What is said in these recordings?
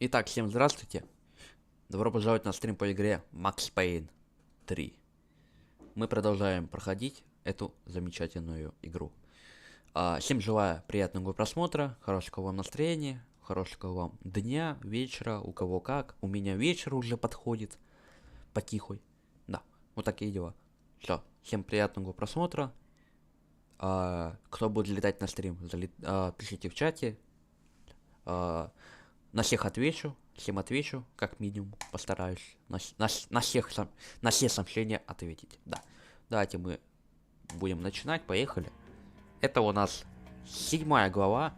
Итак, всем здравствуйте. Добро пожаловать на стрим по игре Max Payne 3. Мы продолжаем проходить эту замечательную игру. Всем желаю приятного просмотра, хорошего вам настроения, хорошего вам дня, вечера, у кого как. У меня вечер уже подходит потихой. Да, вот такие дела. Все, всем приятного просмотра. Кто будет залетать на стрим, пишите в чате. На всех отвечу, всем отвечу, как минимум, постараюсь на все сообщения ответить. Да. Давайте мы будем начинать, поехали. Это у нас 7 глава,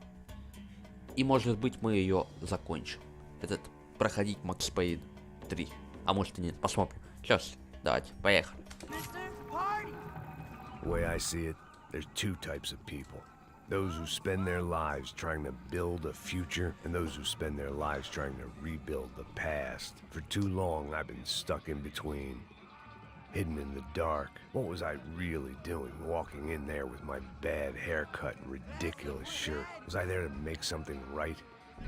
и может быть мы ее закончим. Проходить Max Payne 3. А может и нет, посмотрим. Сейчас, давайте, поехали. The way I see it, there's two types of people. Those who spend their lives trying to build a future, and those who spend their lives trying to rebuild the past. For too long, I've been stuck in between, hidden in the dark. What was I really doing, walking in there with my bad haircut and ridiculous shirt? Was I there to make something right?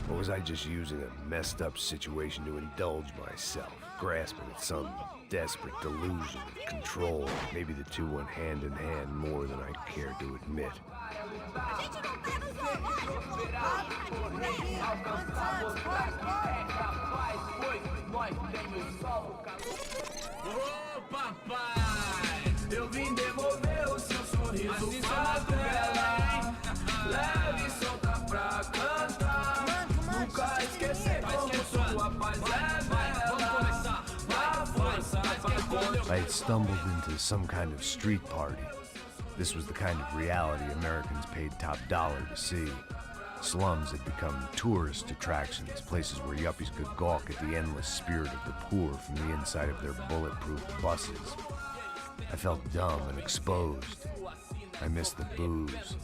Or was I just using a messed up situation to indulge myself, grasping at some desperate delusion of control? Maybe the two went hand in hand more than I cared to admit. Ô papai, eu vim devolver o seu sorriso favela. Leve e solta pra cantar. Nunca esquecer como sua paz é bela. Na força I had stumbled into some kind of street party. This was the kind of reality Americans paid top dollar to see. Slums had become tourist attractions, places where yuppies could gawk at the endless spirit of the poor from the inside of their bulletproof buses. I felt dumb and exposed. I missed the booze.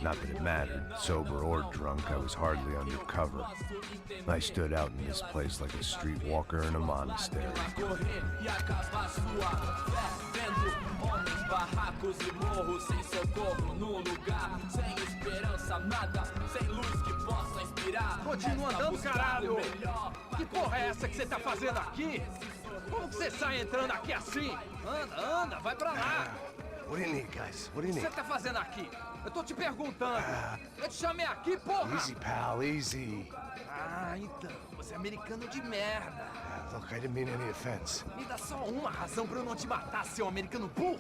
Not that it mattered, sober or drunk, I was hardly undercover. I stood out in this place like a streetwalker in a monastery. barracos e morros sem socorro no lugar, sem esperança, nada, sem luz que possa inspirar. Continua andando, caralho! Que porra é essa que você tá fazendo aqui? Como que você sai entrando aqui assim? Anda, vai pra lá! What do you need, guys? What do O you que need? você tá fazendo aqui? Eu tô te perguntando. Eu te chamei aqui, porra! Easy, pal, easy. Ah, então, você é americano de merda. Look, I didn't mean any offense. Me dá só uma razão pra eu não te matar, seu americano burro.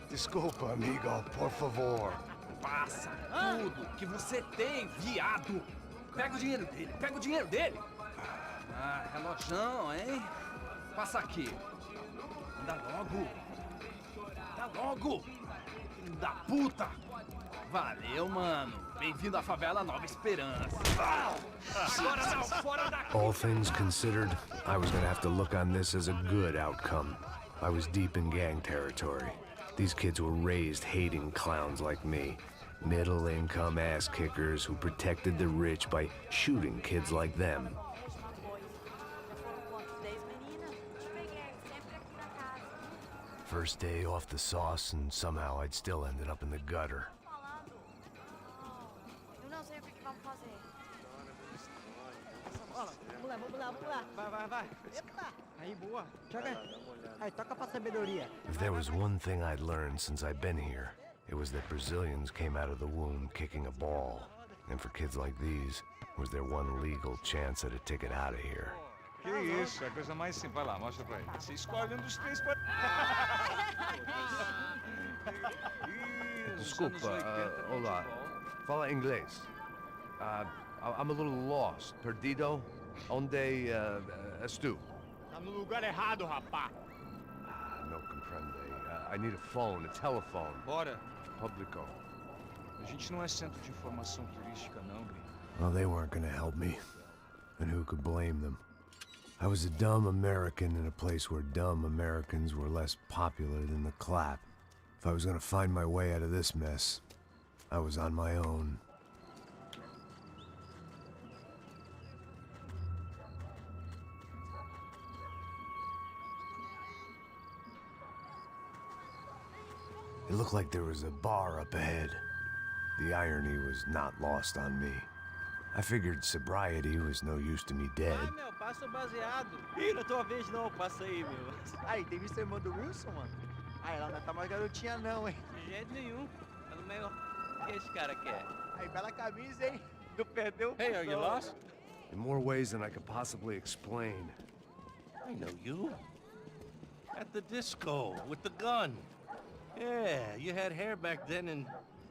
Desculpa, amigo, por favor. Passa tudo que você tem, viado. Pega o dinheiro dele, pega o dinheiro dele. Ah, relojão, hein? Passa aqui. Anda logo. Anda logo. Filho da puta. Valeu, mano. Bem-vindo à favela Nova Esperança. Agora não, fora daqui. All things considered, I was gonna have to look on this as a good outcome. I was deep in gang territory. These kids were raised hating clowns like me. Middle-income ass-kickers who protected the rich by shooting kids like them. First day off the sauce, and somehow I'd still ended up in the gutter. Eu não sei o que vamos fazer. Vamos lá. Vai. Eita. Aí, boa. Joga aí. Aí, toca pra sabedoria. If there was one thing I'd learned since I'd been here, it was that Brazilians came out of the womb kicking a ball. And for kids like these, was their one legal chance at a ticket out of here. Que isso, é a coisa mais simples. Vai lá, mostra pra ele. Você escolhe um dos três pode... Desculpa, olá. Fala inglês. I'm a little lost. Perdido? Onde estou? Tá no lugar errado, rapá. No comprende. I need a phone, a telephone. Bora. Publico. A gente não é centro de informação turística, não, gringo. Well, they weren't gonna help me. And who could blame them? I was a dumb American in a place where dumb Americans were less popular than the clap. If I was gonna find my way out of this mess, I was on my own. It looked like there was a bar up ahead. The irony was not lost on me. I figured sobriety was no use to me dead. Ah, meu, passa o baseado. Ih, não é tua vez não, passa aí, meu. Aí, tem visto a irmã do Wilson, mano? Ah, ela não tá mais garotinha não, hein? De jeito nenhum. Ela meio... O que esse cara quer? Aí, bela camisa, hein? Não perdeu. Hey, are you lost? In more ways than I could possibly explain. I know you. At the disco, with the gun. Yeah, you had hair back then and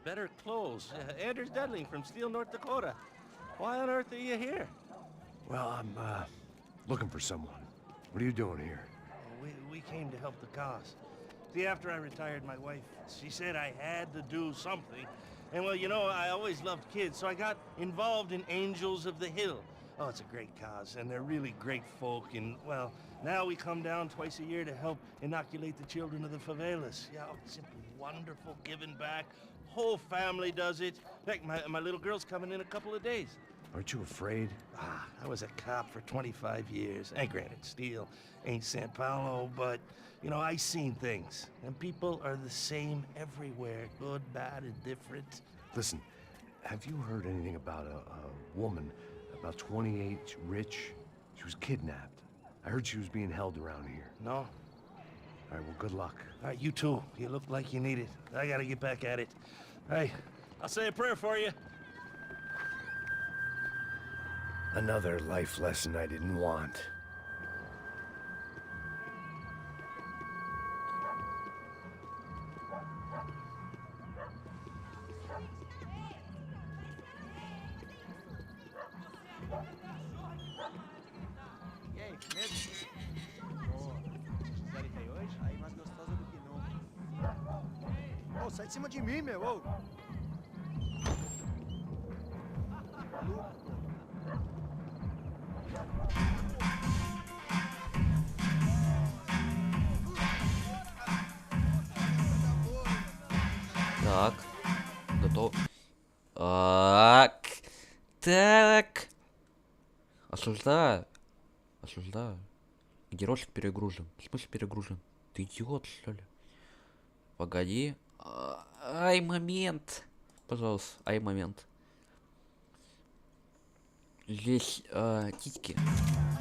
better clothes. Anders Dudling from Steele, North Dakota. Why on earth are you here? Well, I'm, looking for someone. What are you doing here? We came to help the cause. See, after I retired, my wife, she said I had to do something. And well, you know, I always loved kids, so I got involved in Angels of the Hill. Oh, it's a great cause, and they're really great folk, and well, now we come down twice a year to help inoculate the children of the favelas. Yeah, oh, it's simply wonderful giving back. Whole family does it. In fact, my little girl's coming in a couple of days. Aren't you afraid? I was a cop for 25 years. And granted, Steele ain't San Paulo, but, you know, I seen things. And people are the same everywhere, good, bad, and different. Listen, have you heard anything about a woman, about 28, rich? She was kidnapped. I heard she was being held around here. No? All right, well, good luck. All right, you too. You look like you need it. I gotta get back at it. Hey, I'll say a prayer for you. Another life lesson I didn't want. E aí, mesmo? Boa. Série tem hoje? Aí, mais gostosa do que nunca. Ô, sai de cima de mim, meu, ô. Так. Готов. Так. Осуждаю. Осуждаю. Геройчик перегружен. В смысле перегружен? Ты идиот, что ли? Погоди. Ай, момент. Пожалуйста, ай, момент. Здесь титьки.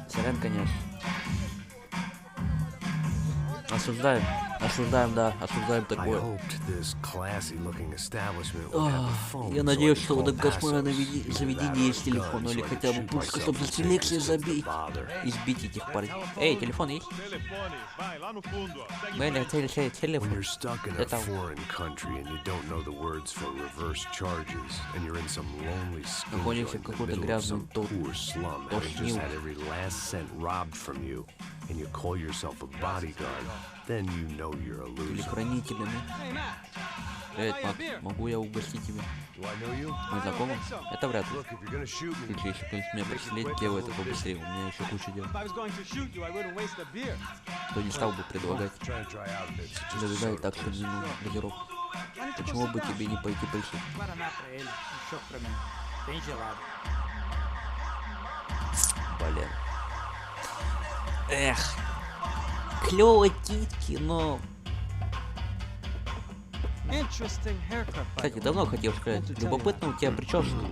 Сорян, конечно. Осуждаем. Осуждаем, да. Осуждаем такое. Я надеюсь, что у Даггасмана заведение есть телефон, или хотя бы пушка, чтобы за селекцией забить. Избить этих парней. Эй, телефон есть? Бэля, телефон. Это... Находимся в какой-то грязный тошнил. And you call yourself a bodyguard, then you know you're a loser. Телохранителями. Привет, Макс, могу я угостить тебя? Мы знакомы? Это вряд ли. Если еще кто-нибудь меня преследует, делай это побыстрее, у меня еще куча дел. Кто не стал бы предлагать. Завязай так, что не нужно газировку. Почему бы тебе не пойти пришить? Блин. Эх, клёво титки, но... Кстати, давно хотел сказать, любопытно у тебя прическа.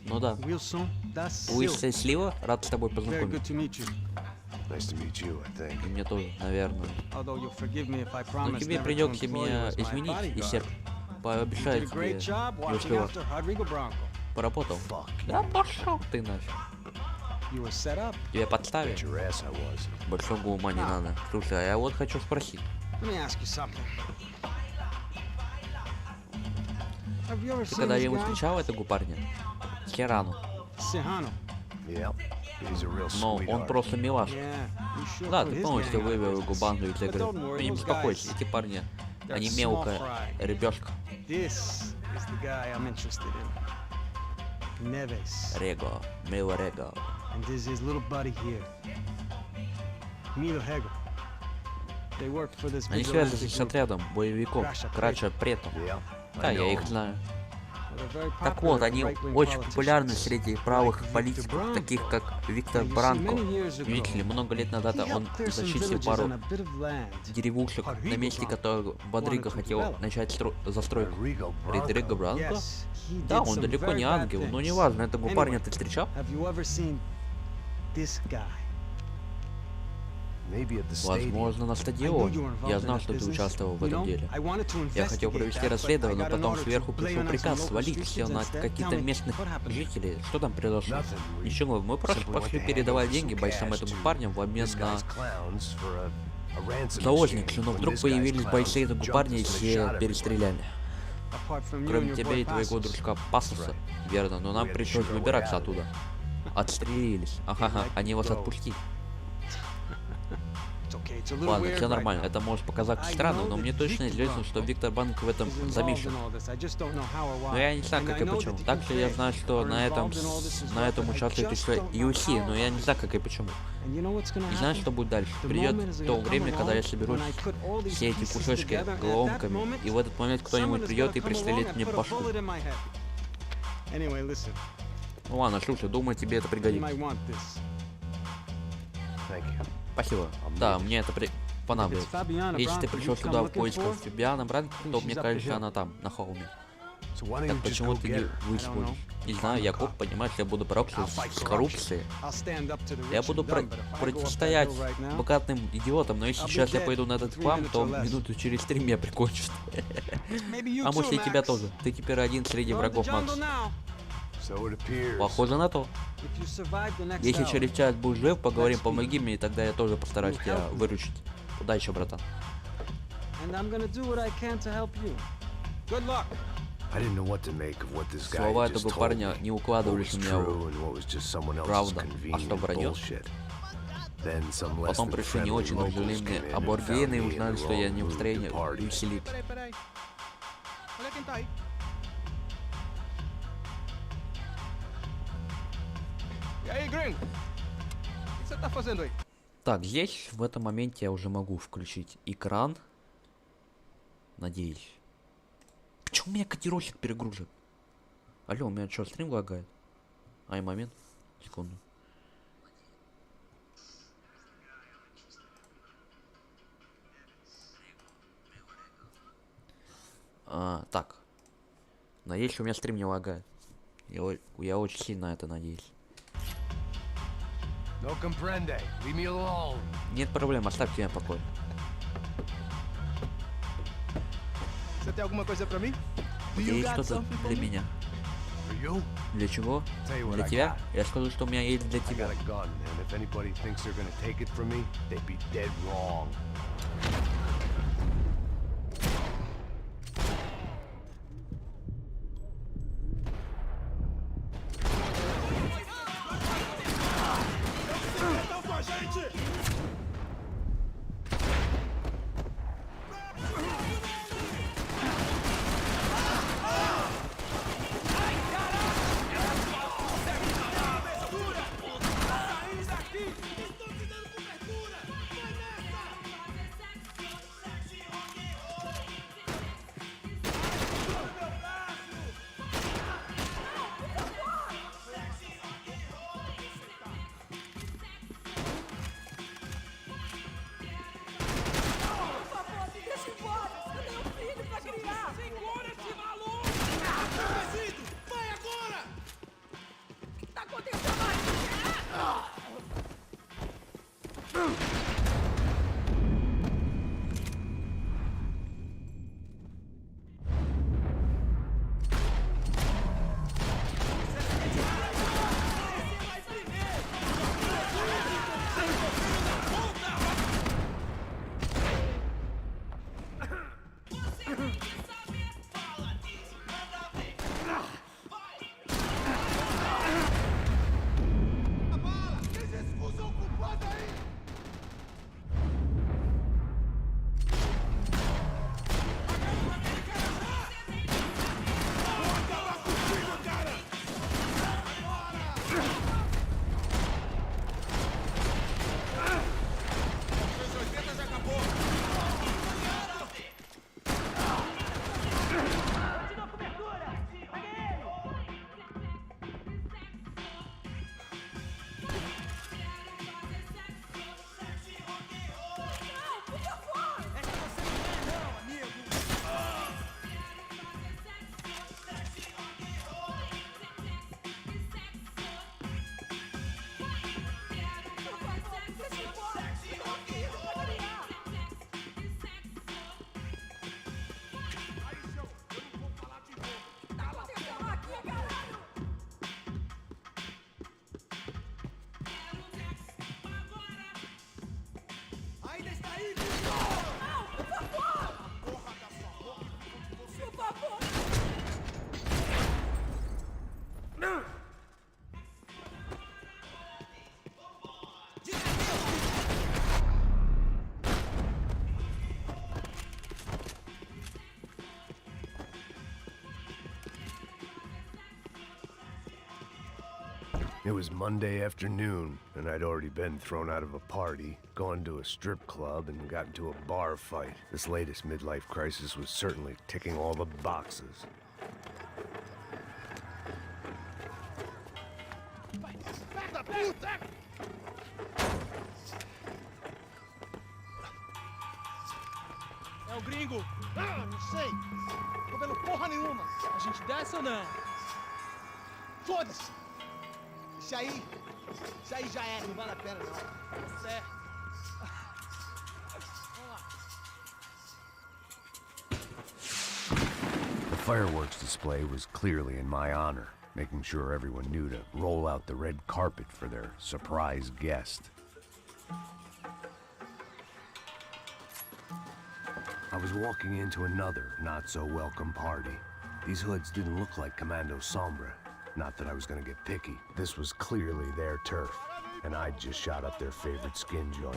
Ну да. Уилсон слива, рад с тобой познакомиться. И мне тоже, наверное. Но тебе придется меня изменить, если пообещаю тебе, если поработал. Да пошел ты нафиг. Тебя подставили? Большого ума не надо. Слушай, а я вот хочу спросить. Ты когда-нибудь встречал этого парня? Серану. Но он просто милашка. Да, ты полностью вывел его банду из игры. Ты не беспокойся, эти парни, они мелкая рыбешка. Рего, мило Рего. And this is his little buddy here. Milo Hego. They work for this. Они связаны с отрядом боевиков Крача Прету. Да, я их знаю. Так вот, они очень популярны среди правых политиков, таких как Виктор Бранко. Видите ли, много лет назад он зачистил пару деревушек, на месте которых Бодриго хотел начать застройку. Родриго Бранко? Да, он далеко не ангел, но неважно, этого парня ты встречал? Возможно, на стадионе. Я знал, что ты участвовал в этом деле. Я хотел провести расследование, но потом сверху пришел приказ свалить все на каких-то местных жителей. Что там произошло? Ничего, мы просто пошли передавать деньги бойцам этому парню в обмен на заложника, но вдруг появились бойцы этого парня и все перестреляли. Кроме тебя и твоего дружка Пасоса, верно, но нам пришлось выбираться оттуда. Отстрелились. Ага, они вас отпустили. Ладно, все нормально. Это может показаться странным, но мне точно известно, что Виктор Банк в этом замешан. Но я не знаю, как и почему. Также я знаю, что на этом участвует еще UFC, но я не знаю, как и почему. И знаешь, что будет дальше? Придет то время, когда я соберу все эти кусочки головоломками, и в этот момент кто-нибудь придет и пристрелит мне башку. Ну ладно, слушай, думаю, тебе это пригодится. Спасибо. Да, мне это понадобилось. Если ты пришел сюда в поисках Фабиана Бранко, то мне кажется, она там, на холме. Так почему ты не высвоишь? Не знаю, я коп, понимаешь, я буду бороться с коррупцией. Я буду противостоять богатым идиотам, но если сейчас я пойду на этот хлам, то минуту через 3 меня прикончат. А может и тебя тоже. Ты теперь один среди врагов, Макс. Похоже на то. Если через час будешь жив, поговорим, помоги мне, и тогда я тоже постараюсь тебя выручить. Удачи, братан. Слова этого парня не укладывались у меня в правда, а что вранье? Потом пришли не очень дружелюбные аборигены и узнали, что я не в настроении веселить. Так, здесь в этом моменте я уже могу включить экран. Надеюсь. Почему у меня котировщик перегружен? Алло, у меня что, стрим лагает? Ай, момент. Секунду. Так. Надеюсь, у меня стрим не лагает. Я очень сильно на это надеюсь. Нет проблем, оставьте меня в покое. Есть что-то для меня? Для чего? Для тебя? Я скажу, что у меня есть для тебя. It was Monday afternoon, and I'd already been thrown out of a party, gone to a strip club, and got into a bar fight. This latest midlife crisis was certainly ticking all the boxes. É o gringo! Ah, não sei! Tô vendo porra nenhuma! A gente desce ou não? Foda-se! Isso aí já é, não vale a pena não. Tá certo. Vamos lá. The fireworks display was clearly in my honor, making sure everyone knew to roll out the red carpet for their surprise guest. I was walking into another not-so-welcome party. These hoods didn't look like Commando Sombra. Not that I was gonna get picky. This was clearly their turf, and I'd just shot up their favorite skin joint.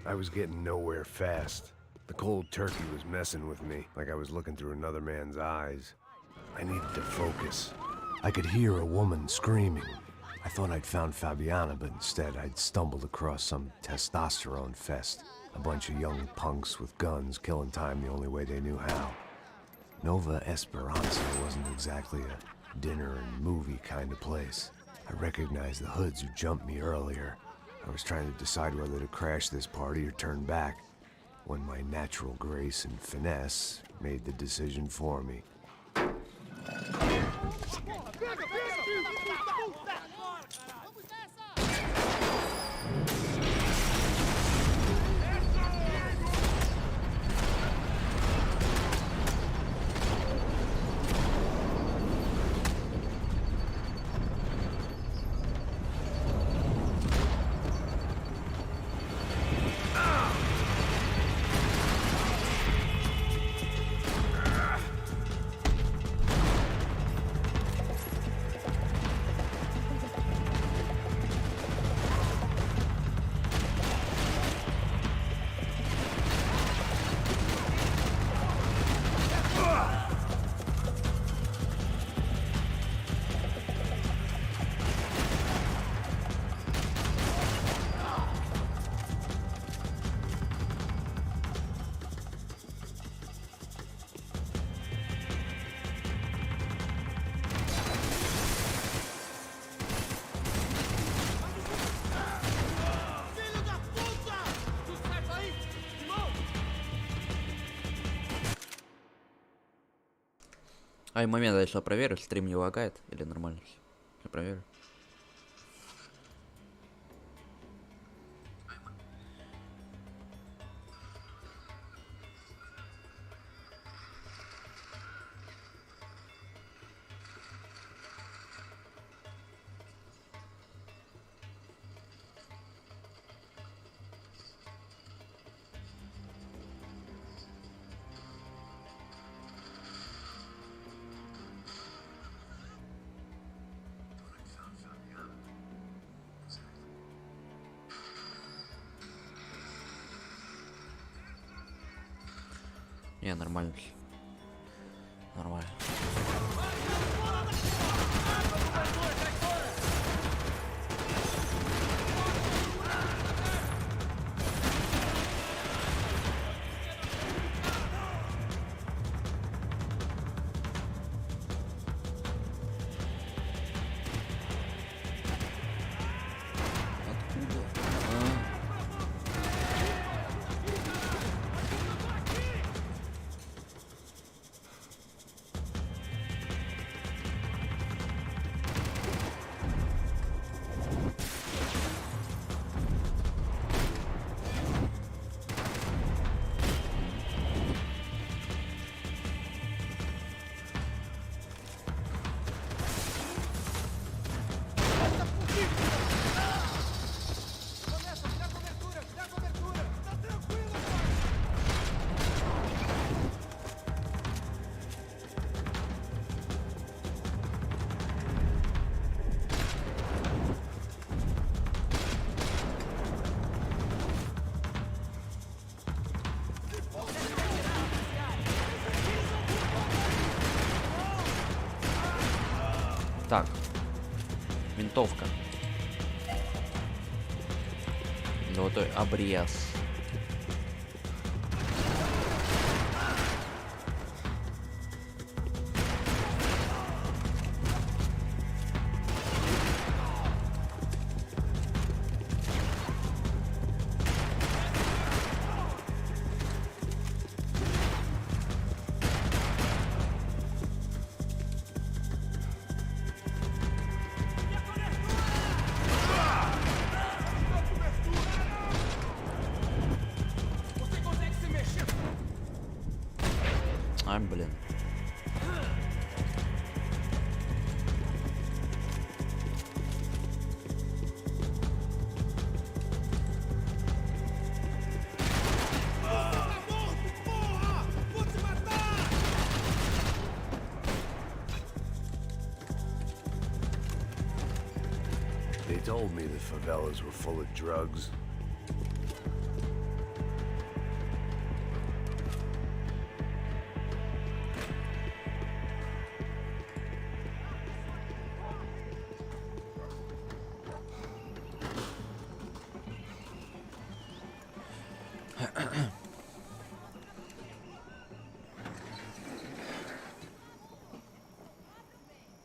I was getting nowhere fast. The cold turkey was messing with me, like I was looking through another man's eyes. I needed to focus. I could hear a woman screaming. I thought I'd found Fabiana, but instead I'd stumbled across some testosterone fest. A bunch of young punks with guns killing time the only way they knew how. Nova Esperanza wasn't exactly a dinner and movie kind of place. I recognized the hoods who jumped me earlier. I was trying to decide whether to crash this party or turn back, when my natural grace and finesse made the decision for me. А и момент, если я проверю, стрим не лагает или нормально все. Я проверю. Не, нормально. Нормально. Так, винтовка. Золотой обрез. Ай, блин. They told me the favelas were full of drugs.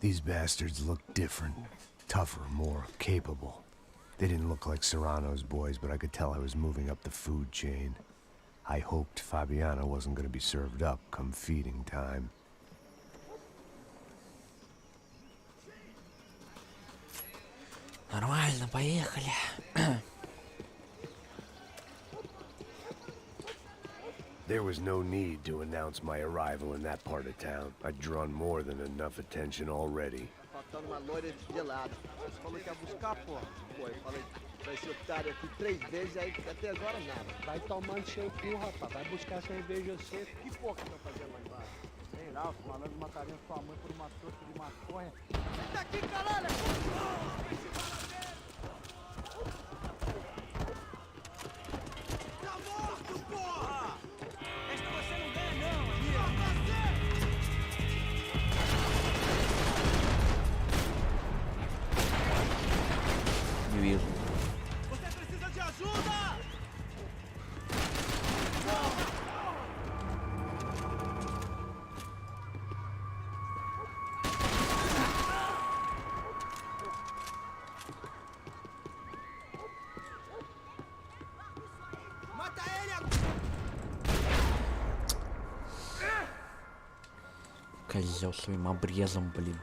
These bastards look different, tougher, more capable. They didn't look like Serrano's boys, but I could tell I was moving up the food chain. I hoped Fabiana wasn't going to be served up come feeding time. Нормально, поехали. There was no need to announce my arrival in that part of town. I'd drawn more than enough attention already. Faltando uma loira gelada. Você falou que ia buscar, pô. Pô, eu falei pra esse otário aqui 3 vezes, aí até agora nada. Vai tomando seu cu, rapaz. Vai buscar cerveja seca. Que porra que tá fazendo lá embaixo? Sei lá, os malandros matariam sua mãe por uma torta de maconha. Vem daqui, caralho! Tá morto, porra! Esta você não ganha, não, amigo! Не вижу. Você precisa de ajuda! Козел своим обрезом, блин.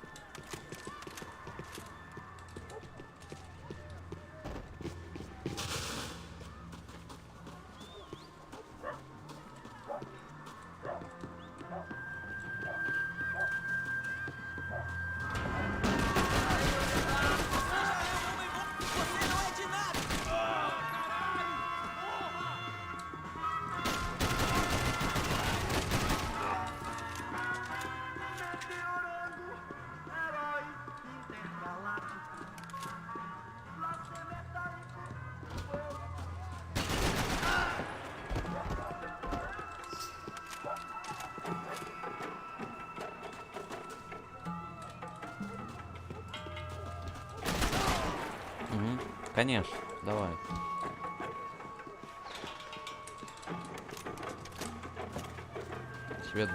Конечно, давай. Свет.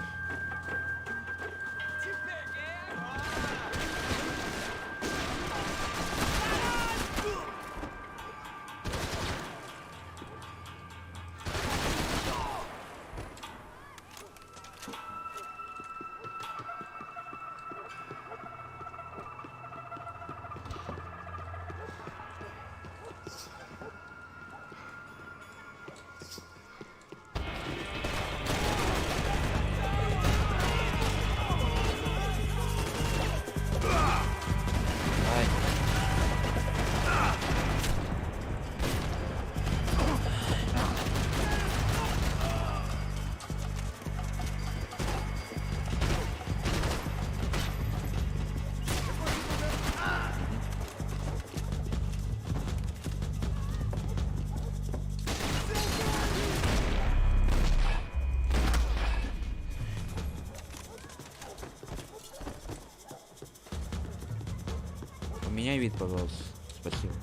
Поменяй вид, пожалуйста. Спасибо.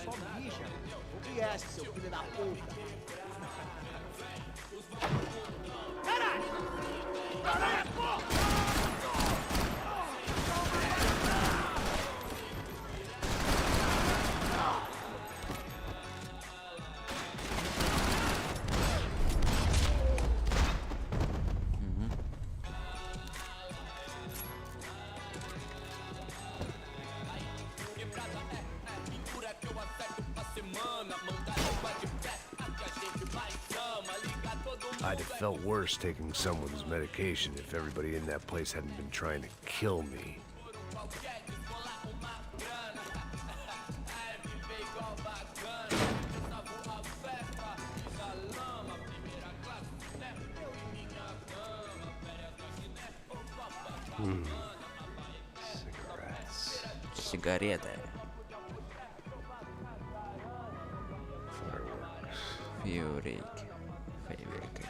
Só mija. O que é, seu filho da puta? Caralho! Caralho, porra! I'd have felt worse taking someone's medication if everybody in that place hadn't been trying to kill me. Cigarettes. Сигареты. Фейерверки. Фейерверки.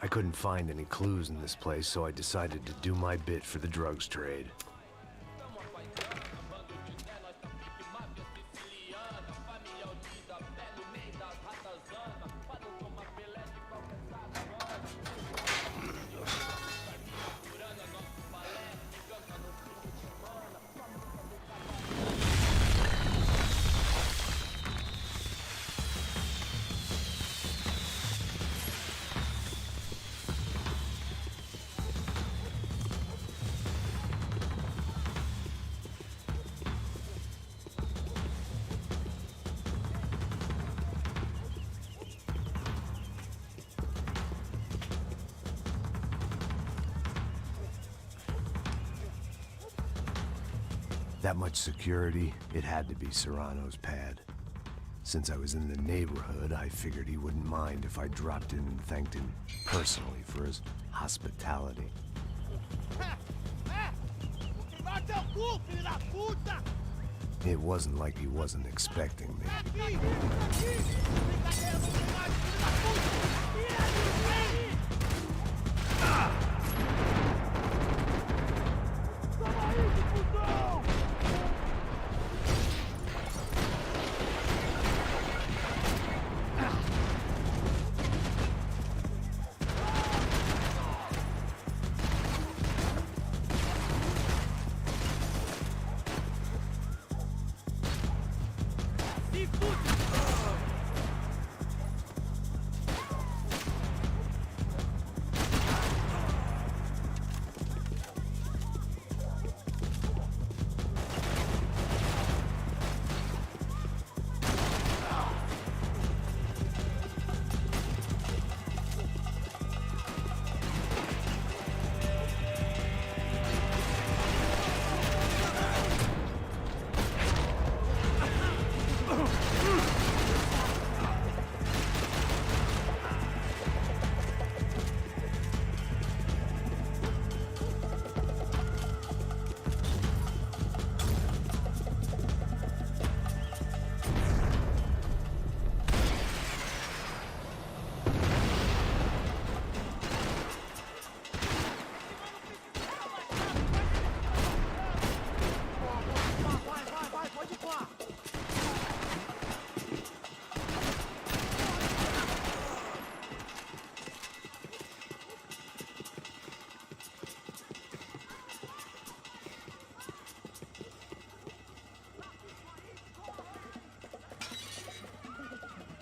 I couldn't find any clues in this place, so I decided to do my bit for the drugs trade. That much security, it had to be Serrano's pad. Since I was in the neighborhood, I figured he wouldn't mind if I dropped in and thanked him personally for his hospitality. It wasn't like he wasn't expecting me.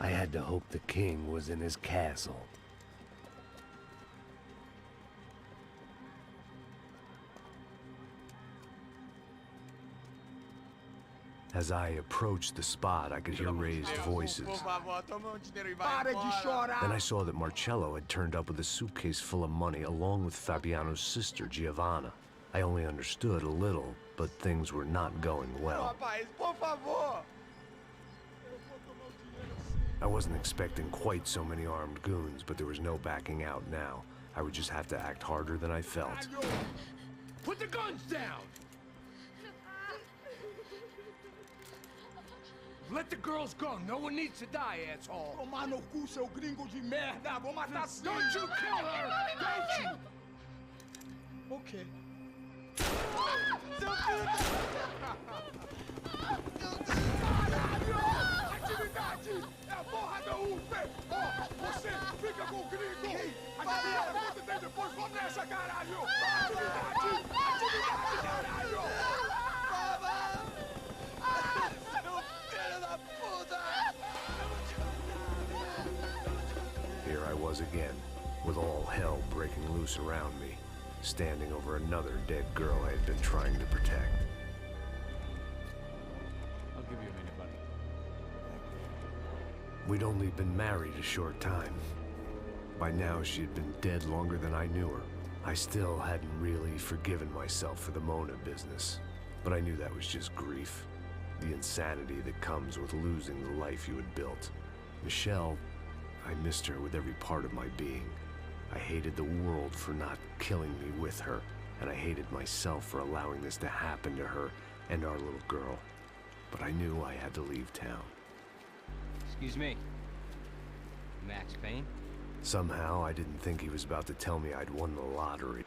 I had to hope the king was in his castle. As I approached the spot, I could hear raised voices. Then I saw that Marcello had turned up with a suitcase full of money along with Fabiano's sister, Giovanna. I only understood a little, but things were not going well. I wasn't expecting quite so many armed goons, but there was no backing out now. I would just have to act harder than I felt. Put the guns down! Let the girls go. No one needs to die, asshole. Tomar no cu, seu gringo de merda. Vou matar sim. Don't you kill her! Don't you? Okay. Seu filho Caralho! Atividade! É a porra da UP! Ó, você fica com o gringo! A galera conta tem depois. Vamos nessa, caralho! Atividade! Atividade, caralho! Here I was again, with all hell breaking loose around me, standing over another dead girl I had been trying to protect. I'll give you a minute, buddy. We'd only been married a short time. By now, she had been dead longer than I knew her. I still hadn't really forgiven myself for the Mona business, but I knew that was just grief. The insanity that comes with losing the life you had built. Michelle, I missed her with every part of my being. I hated the world for not killing me with her, and I hated myself for allowing this to happen to her and our little girl. But I knew I had to leave town. Excuse me. Max Payne? Somehow, I didn't think he was about to tell me I'd won the lottery.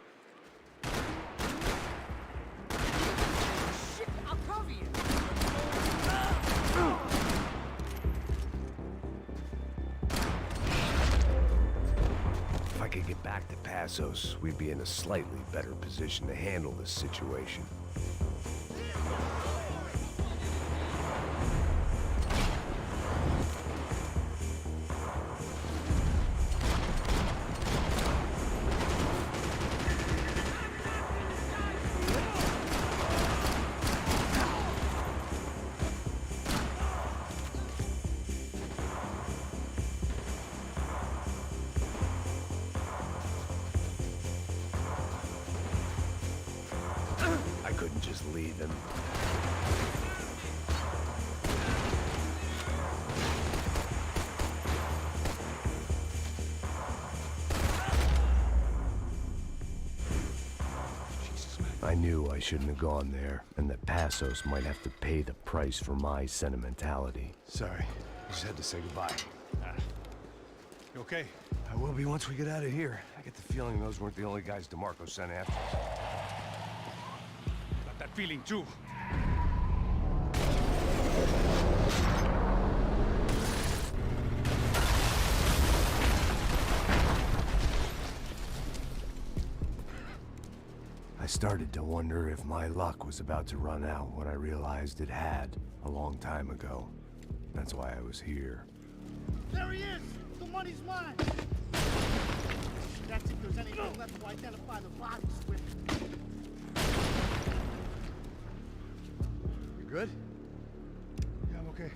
Shit, I'll cover you! If I could get back to Passos, we'd be in a slightly better position to handle this situation. I couldn't just leave him. I knew I shouldn't have gone there, and that Passos might have to pay the price for my sentimentality. Sorry, I just had to say goodbye. You okay? I will be once we get out of here. I get the feeling those weren't the only guys DeMarco sent after us. Got that feeling too. I started to wonder if my luck was about to run out when I realized it had a long time ago. That's why I was here. There he is! The money's mine! That's if there's anything left to identify the bodies with. You good? Yeah, I'm okay.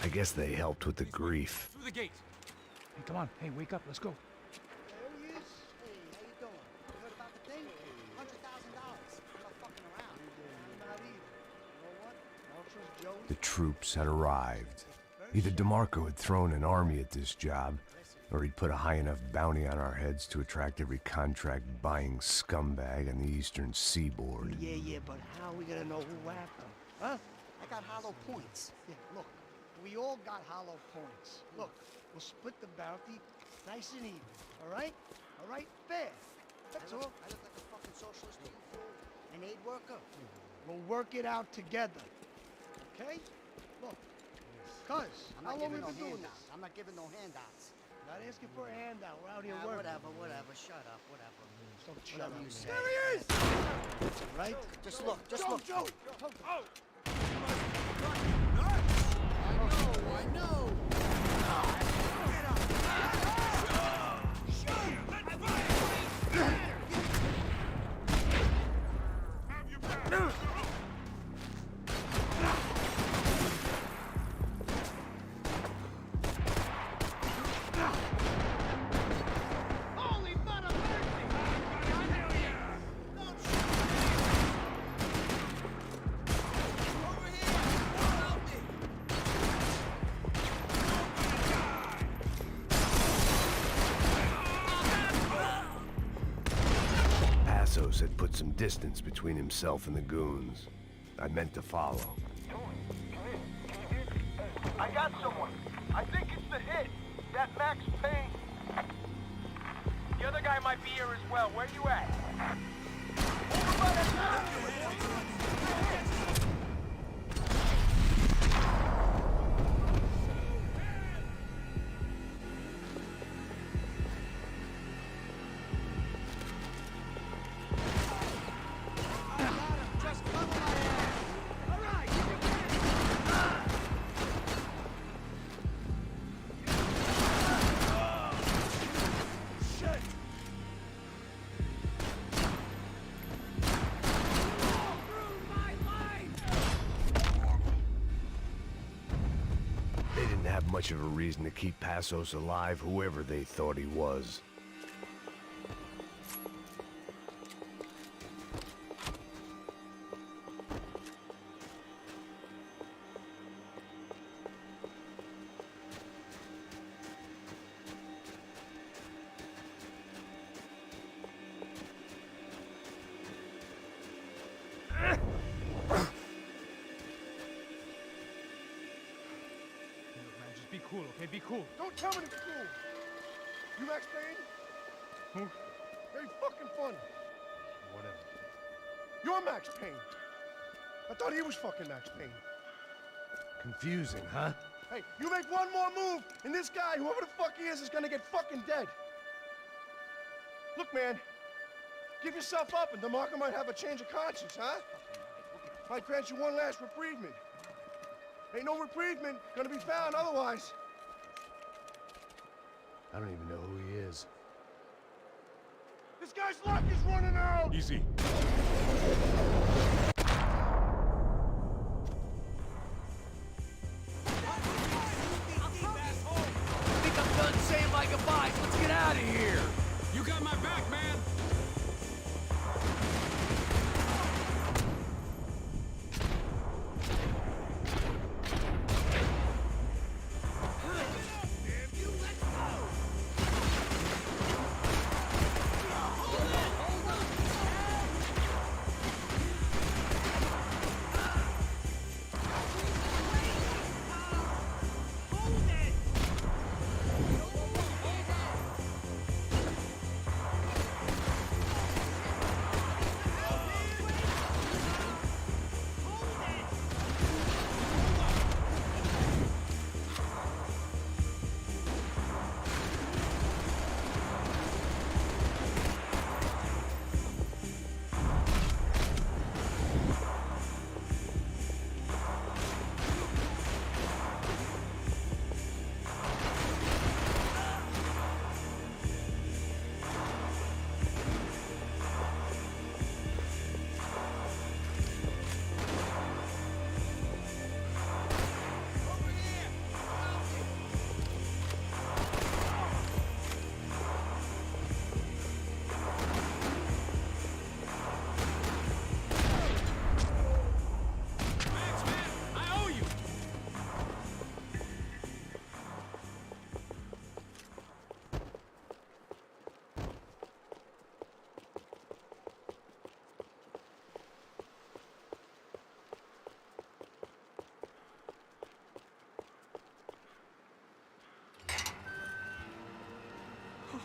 I guess they helped with the grief. Through the gate. Hey, come on. Hey, wake up. Let's go. There he is. Hey, how you doing? You heard about the thing? $100,000. I'm not fucking around. I'm not either. You know what? I don't trust Joey. The troops had arrived. Either DeMarco had thrown an army at this job, or he'd put a high enough bounty on our heads to attract every contract-buying scumbag on the eastern seaboard. Yeah, but how are we gonna know who whacked them? Huh? I got hollow points. Yeah, look. We all got hollow points. Look, we'll split the bounty nice and even. All right? All right? Fair. That's all. I look like a fucking socialist to you, fool. An aid worker. We'll work it out together. Okay? Look. Cuz, how long have we been doing this? I'm not giving no handouts. Not asking for a handout. We're out here working. Whatever. Shut up. Whatever. Don't shut up. You say. There he is! Right? Just look. Joe! Oh! I know! Had put some distance between himself and the goons. I meant to follow. I got someone. I think it's the hit. That Max Payne. The other guy might be here as well. Where you at? Over by that tower. Much of a reason to keep Passos alive, whoever they thought he was. cool, okay? Be cool. Don't tell me to be cool. You Max Payne? Who? Very fucking funny. Whatever. You're Max Payne. I thought he was fucking Max Payne. Confusing, huh? Hey, you make one more move, and this guy, whoever the fuck he is gonna get fucking dead. Look, man, give yourself up, and DeMarco might have a change of conscience, huh? Might grant you one last reprievement. Ain't no reprievement gonna be found otherwise. I don't even know who he is. This guy's luck is running out! Easy. I think I'm done saying my goodbyes. Let's get out of here. You got my back, man.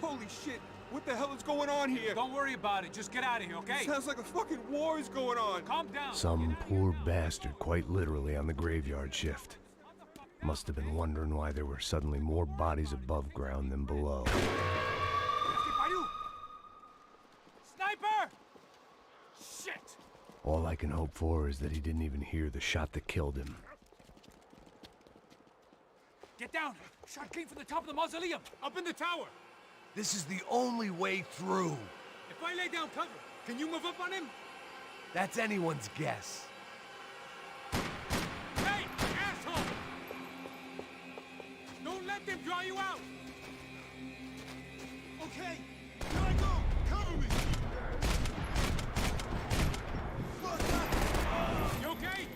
Holy shit! What the hell is going on here? Don't worry about it. Just get out of here, okay? Sounds like a fucking war is going on. Calm down. Some poor bastard, quite literally, on the graveyard shift. Must have been wondering why there were suddenly more bodies above ground than below. Sniper! Shit! All I can hope for is that he didn't even hear the shot that killed him. Get down! Shot came from the top of the mausoleum! Up in the tower! This is the only way through. If I lay down cover, can you move up on him? That's anyone's guess. Hey, asshole! Don't let them draw you out! Okay, here I go! Cover me! You okay?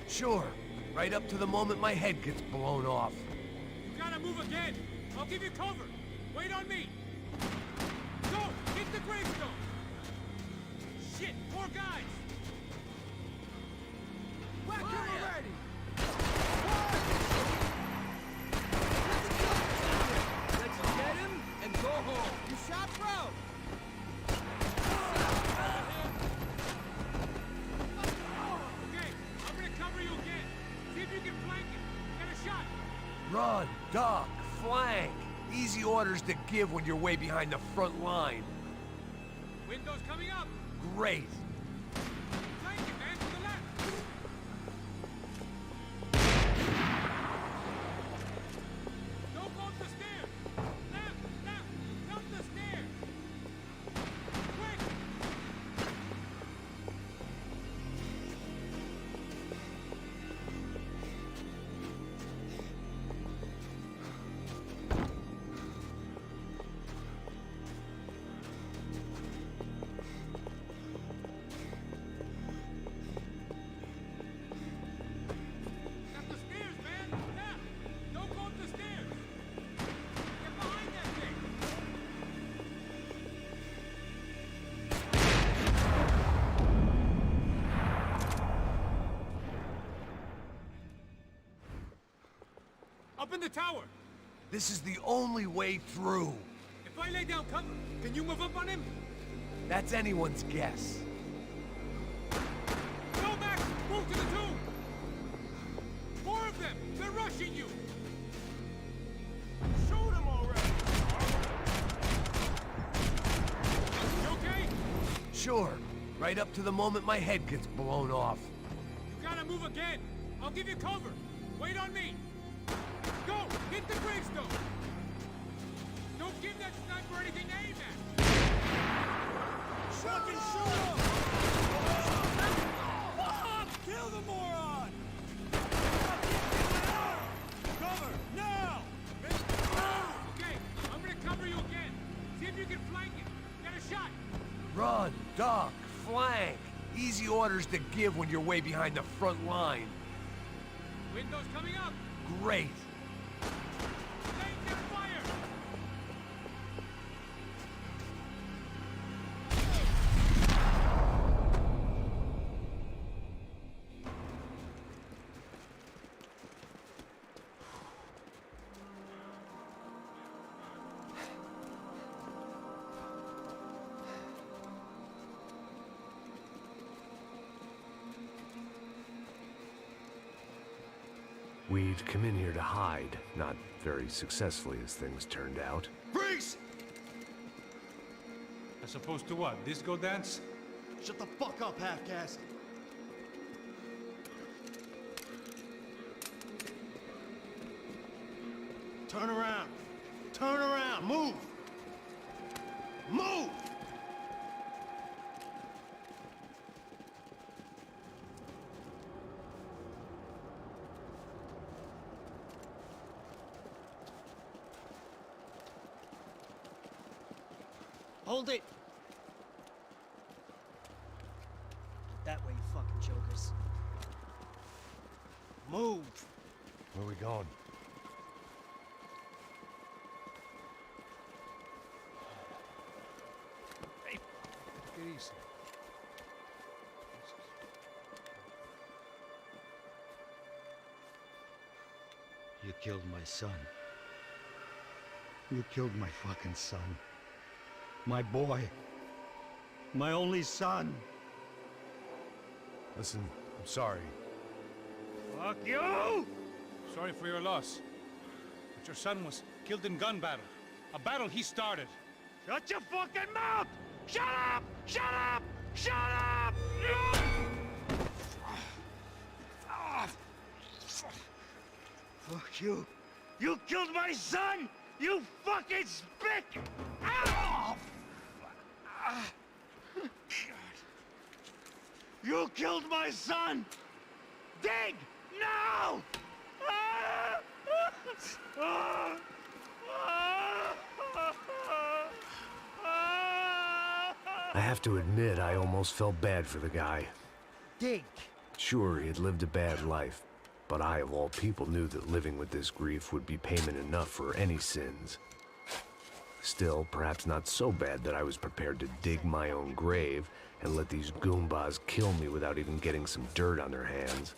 Sure, right up to the moment my head gets blown off. You gotta move again! I'll give you cover! Wait on me! Go! Hit the gravestone! Shit! More guys! Whack him already! Let's get him and go home. You shot, bro! Okay, I'm gonna cover you again. See if you can flank him. Get a shot. Run, duck, flank. Easy orders to give when you're way behind the front line. Windows coming up. Great. Flank him, man, to the left. Don't go up the stairs. Left, up the stairs. Quick. Up in the tower! This is the only way through. If I lay down cover, can you move up on him? That's anyone's guess. Go, Max! Move to the tomb! More of them! They're rushing you! Shoot him already! You okay? Sure. Right up to the moment my head gets blown off. You gotta move again! I'll give you cover! Wait on me! Go! Hit the gravestone! Don't give that sniper anything to aim at! Fucking shoot him! Fuck! Kill the moron! Cover! Now! Okay, I'm gonna cover you again. See if you can flank it. Get a shot! Run, duck, flank. Easy orders to give when you're way behind the front line. Windows coming up! Great. Take their fire! We'd come in here to hide, not very successfully as things turned out. Freeze! As opposed to what? Disco dance? Shut the fuck up, half-caste. Turn around. Turn around. Move. Move! Hold it! That way, you fucking jokers. Move! Where are we going? Hey, take it easy. You killed my son. You killed my fucking son. My boy. My only son. Listen, I'm sorry. Fuck you! Sorry for your loss. But your son was killed in gun battle. A battle he started. Shut your fucking mouth! Shut up! Shut up! Shut up! Fuck you! You killed my son! You fucking spick! Ow! You killed my son! Dig! Now! I have to admit, I almost felt bad for the guy. Dig! Sure, he had lived a bad life, but I, of all people, knew that living with this grief would be payment enough for any sins. Still, perhaps not so bad that I was prepared to dig my own grave and let these Goombas kill me without even getting some dirt on their hands.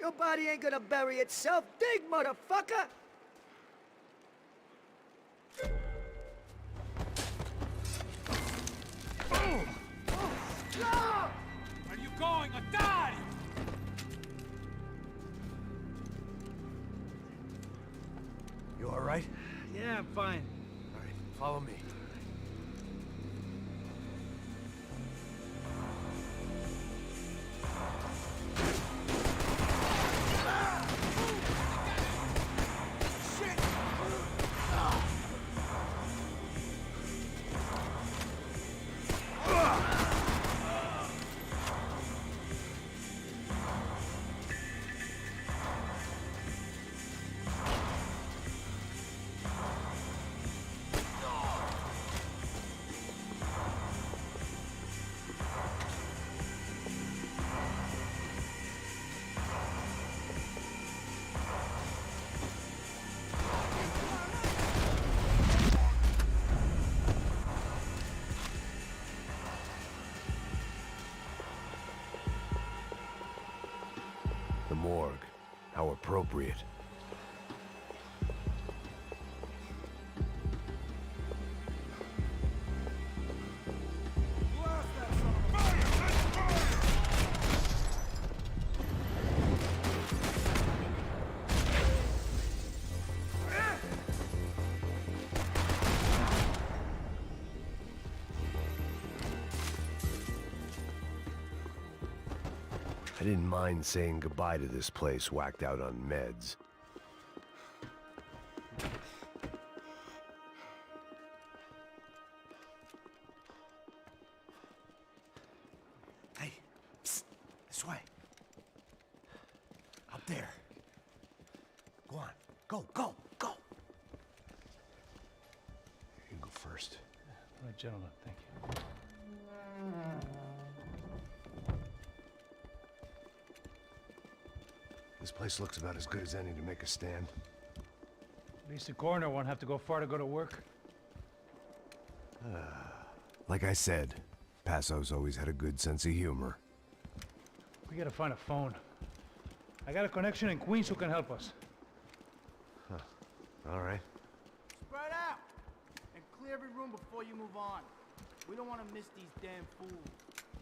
Your body ain't gonna bury itself. Dig, motherfucker! Where are you going? Or die! You all right? Yeah, I'm fine. All right, follow me. The morgue. How appropriate. didn't mind saying goodbye to this place whacked out on meds. Hey, psst, this way. Up there. Go on, go, go, go. You go first. All right, gentlemen, thank you. This place looks about as good as any to make a stand. At least the coroner won't have to go far to go to work. Like I said, Passo's always had a good sense of humor. We gotta find a phone. I got a connection in Queens who can help us. All right. Spread out! And clear every room before you move on. We don't want to miss these damn fools.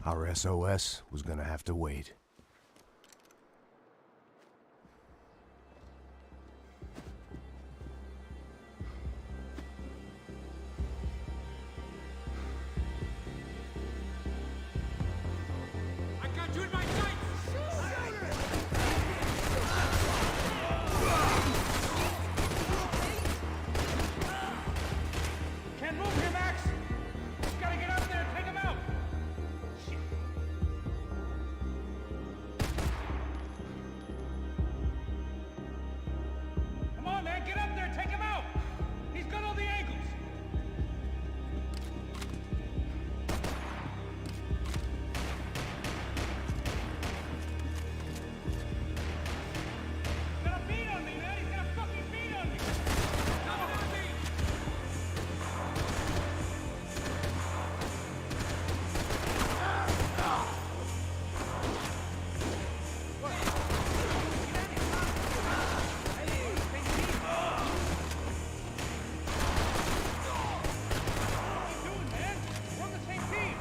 Our SOS was gonna have to wait. I got you in my sights! Can't move here, Max! Just gotta get up there and take him out! Shit. Come on, man, get up there and take him out! He's got all the angles! He's got a beat on me, man! He's got a fucking beat on me! Coming at me! What are you doing, man? We're on the same team!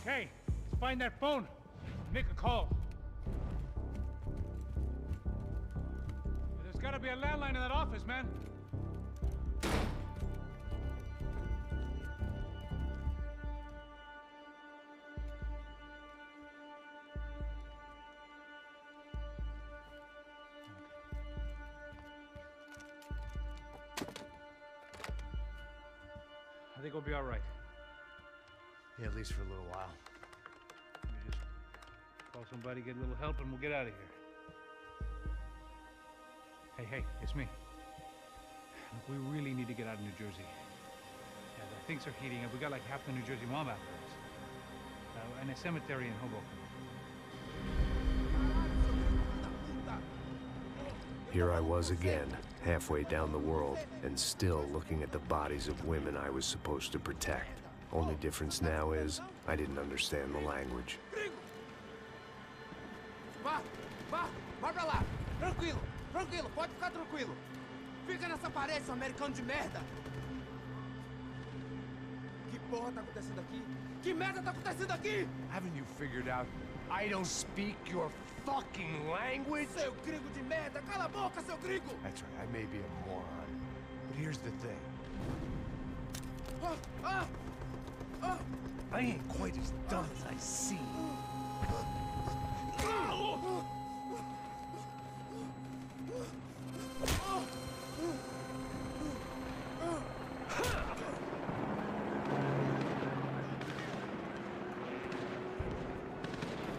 Okay, let's find that phone. Make a call. There's gotta be a landline in that office, man. I think we'll be all right. Yeah, at least for a little while. Let me just call somebody, get a little help, and we'll get out of here. Hey, it's me. Look, we really need to get out of New Jersey. Yeah, things are heating up. We got like half the New Jersey mob after us. And a cemetery in Hoboken. Here I was again, halfway down the world, and still looking at the bodies of women I was supposed to protect. Only difference now is, I didn't understand the language. Vai pra lá. Tranquilo, pode ficar tranquilo. Fica nessa parede, seu americano de merda. Que porra tá acontecendo aqui? Que merda tá acontecendo aqui? Haven't you figured out I don't speak your fucking language? Seu gringo de merda, cala a boca, seu gringo! That's right, I may be a moron, but here's the thing. I ain't quite as dumb as I seem.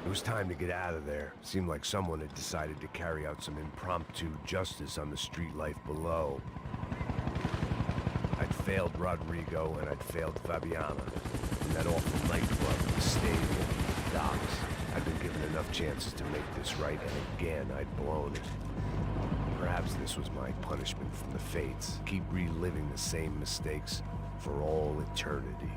It was time to get out of there. Seemed like someone had decided to carry out some impromptu justice on the street life below. I'd failed Rodrigo and I'd failed Fabiana. And that awful nightclub, the stable, the docks. I'd been given enough chances to make this right, and again I'd blown it. Perhaps this was my punishment from the fates. Keep reliving the same mistakes for all eternity.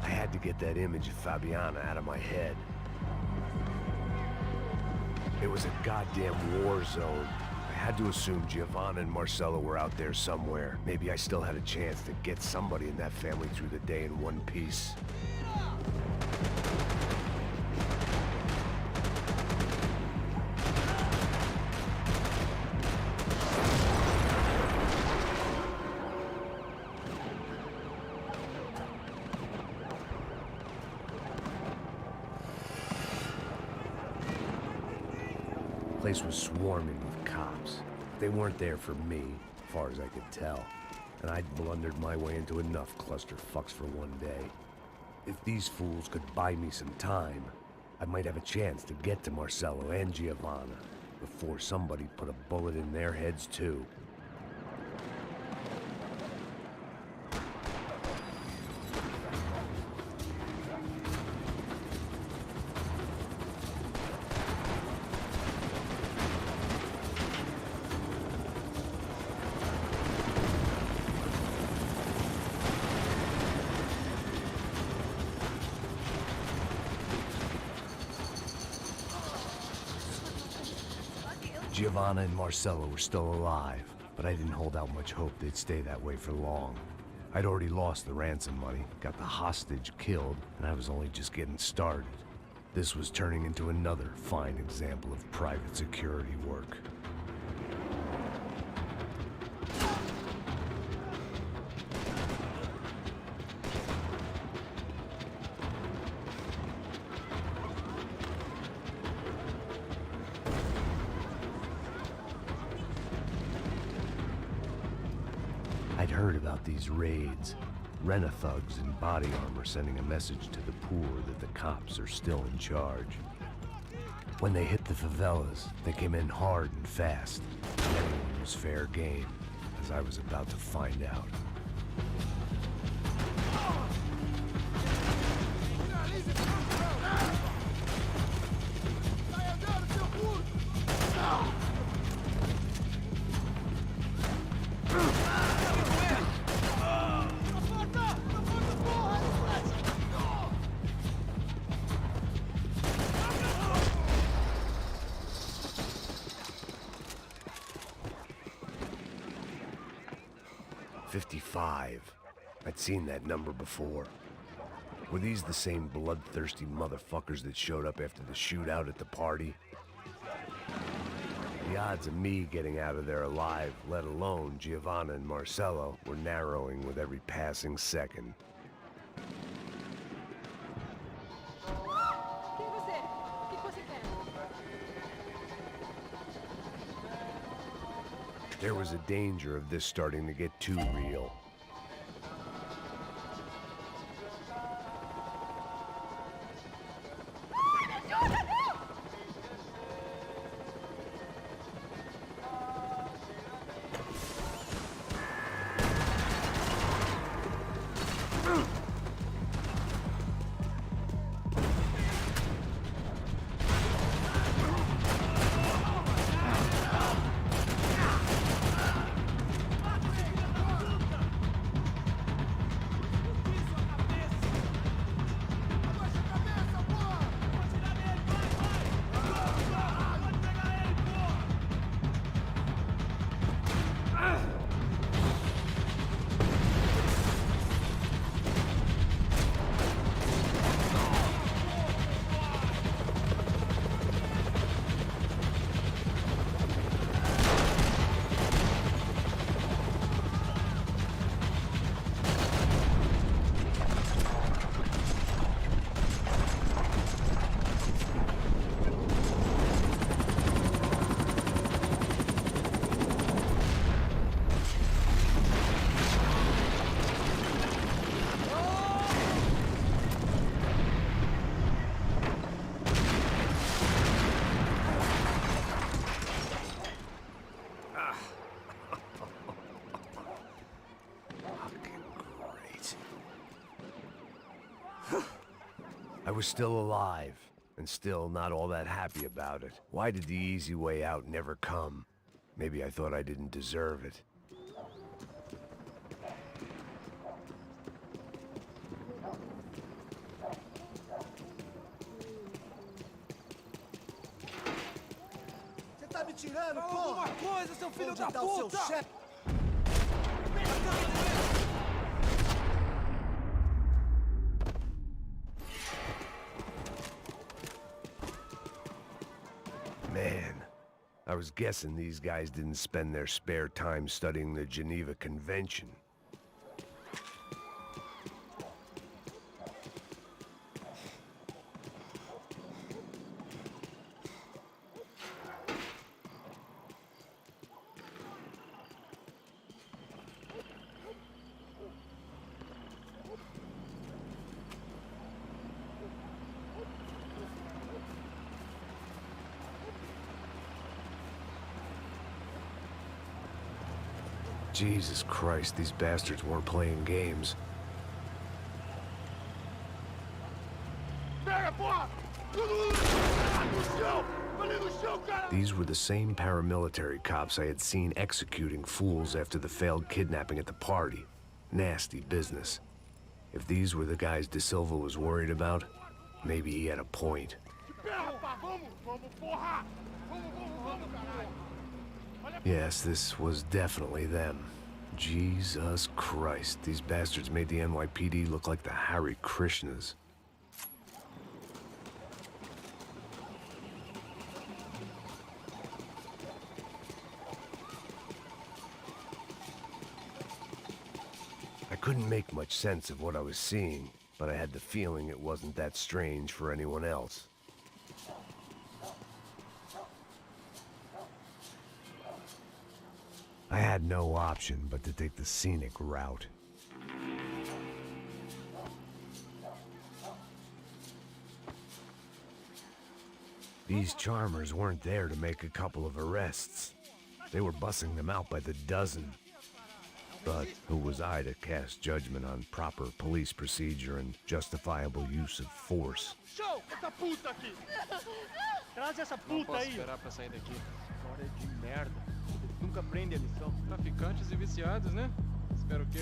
I had to get that image of Fabiana out of my head. It was a goddamn war zone. I had to assume Giovanna and Marcella were out there somewhere. Maybe I still had a chance to get somebody in that family through the day in one piece. Place was swarming with cops. They weren't there for me, as far as I could tell. And I'd blundered my way into enough clusterfucks for one day. If these fools could buy me some time, I might have a chance to get to Marcello and Giovanna before somebody put a bullet in their heads too. Giovanna and Marcello were still alive, but I didn't hold out much hope they'd stay that way for long. I'd already lost the ransom money, got the hostage killed, and I was only just getting started. This was turning into another fine example of private security work. I'd heard about these raids. Rent-a-thugs in body armor sending a message to the poor that the cops are still in charge. When they hit the favelas, they came in hard and fast. Everyone was fair game, as I was about to find out. I'd seen that number before. Were these the same bloodthirsty motherfuckers that showed up after the shootout at the party? The odds of me getting out of there alive, let alone Giovanna and Marcello, were narrowing with every passing second. There was a danger of this starting to get too real. I was still alive, and still not all that happy about it. Why did the easy way out never come? Maybe I thought I didn't deserve it. Você tá me tirando, porra? Alguma coisa, seu filho da puta! Man, I was guessing these guys didn't spend their spare time studying the Geneva Convention. Jesus Christ, these bastards weren't playing games. These were the same paramilitary cops I had seen executing fools after the failed kidnapping at the party. Nasty business. If these were the guys De Silva was worried about, maybe he had a point. Yes, this was definitely them. Jesus Christ, these bastards made the NYPD look like the Hare Krishnas. I couldn't make much sense of what I was seeing, but I had the feeling it wasn't that strange for anyone else. I had no option but to take the scenic route. These charmers weren't there to make a couple of arrests. They were bussing them out by the dozen. But who was I to cast judgment on proper police procedure and justifiable use of force? Show! Essa puta aqui! Traz essa puta aí! Não posso esperar pra sair daqui. História de merda. Eles nunca aprendem a lição. Traficantes e viciados, né? Espero o quê?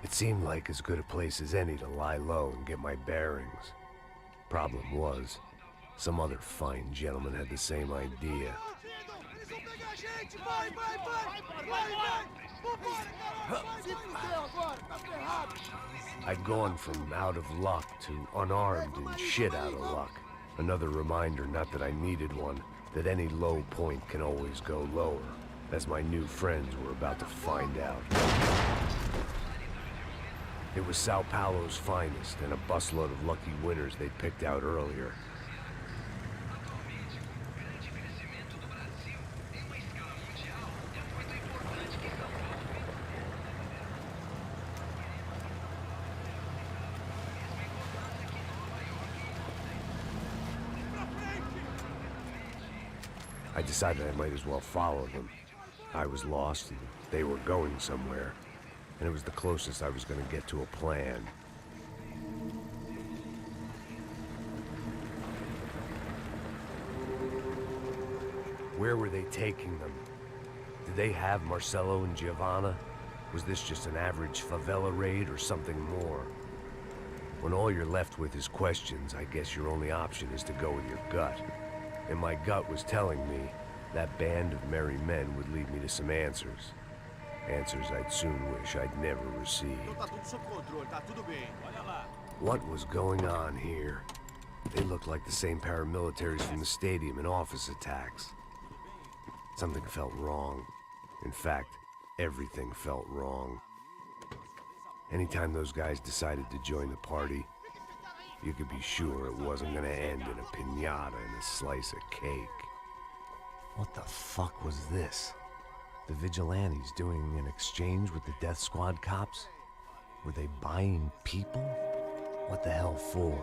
It seemed like as good a place as any to lie low and get my bearings. Problem was, some other fine gentleman had the same idea. I'd gone from out of luck to unarmed and shit out of luck. Another reminder, not that I needed one, that any low point can always go lower, as my new friends were about to find out. It was Sao Paulo's finest, and a busload of lucky winners they'd picked out earlier. I decided I might as well follow them. I was lost, and they were going somewhere. And it was the closest I was going to get to a plan. Where were they taking them? Did they have Marcelo and Giovanna? Was this just an average favela raid or something more? When all you're left with is questions, I guess your only option is to go with your gut. And my gut was telling me that band of merry men would lead me to some answers. Answers I'd soon wish I'd never received. What was going on here? They looked like the same paramilitaries from the stadium in office attacks. Something felt wrong. In fact, everything felt wrong. Anytime those guys decided to join the party, you could be sure it wasn't gonna end in a piñata and a slice of cake. What the fuck was this? The vigilantes doing an exchange with the death squad cops? Were they buying people? What the hell for?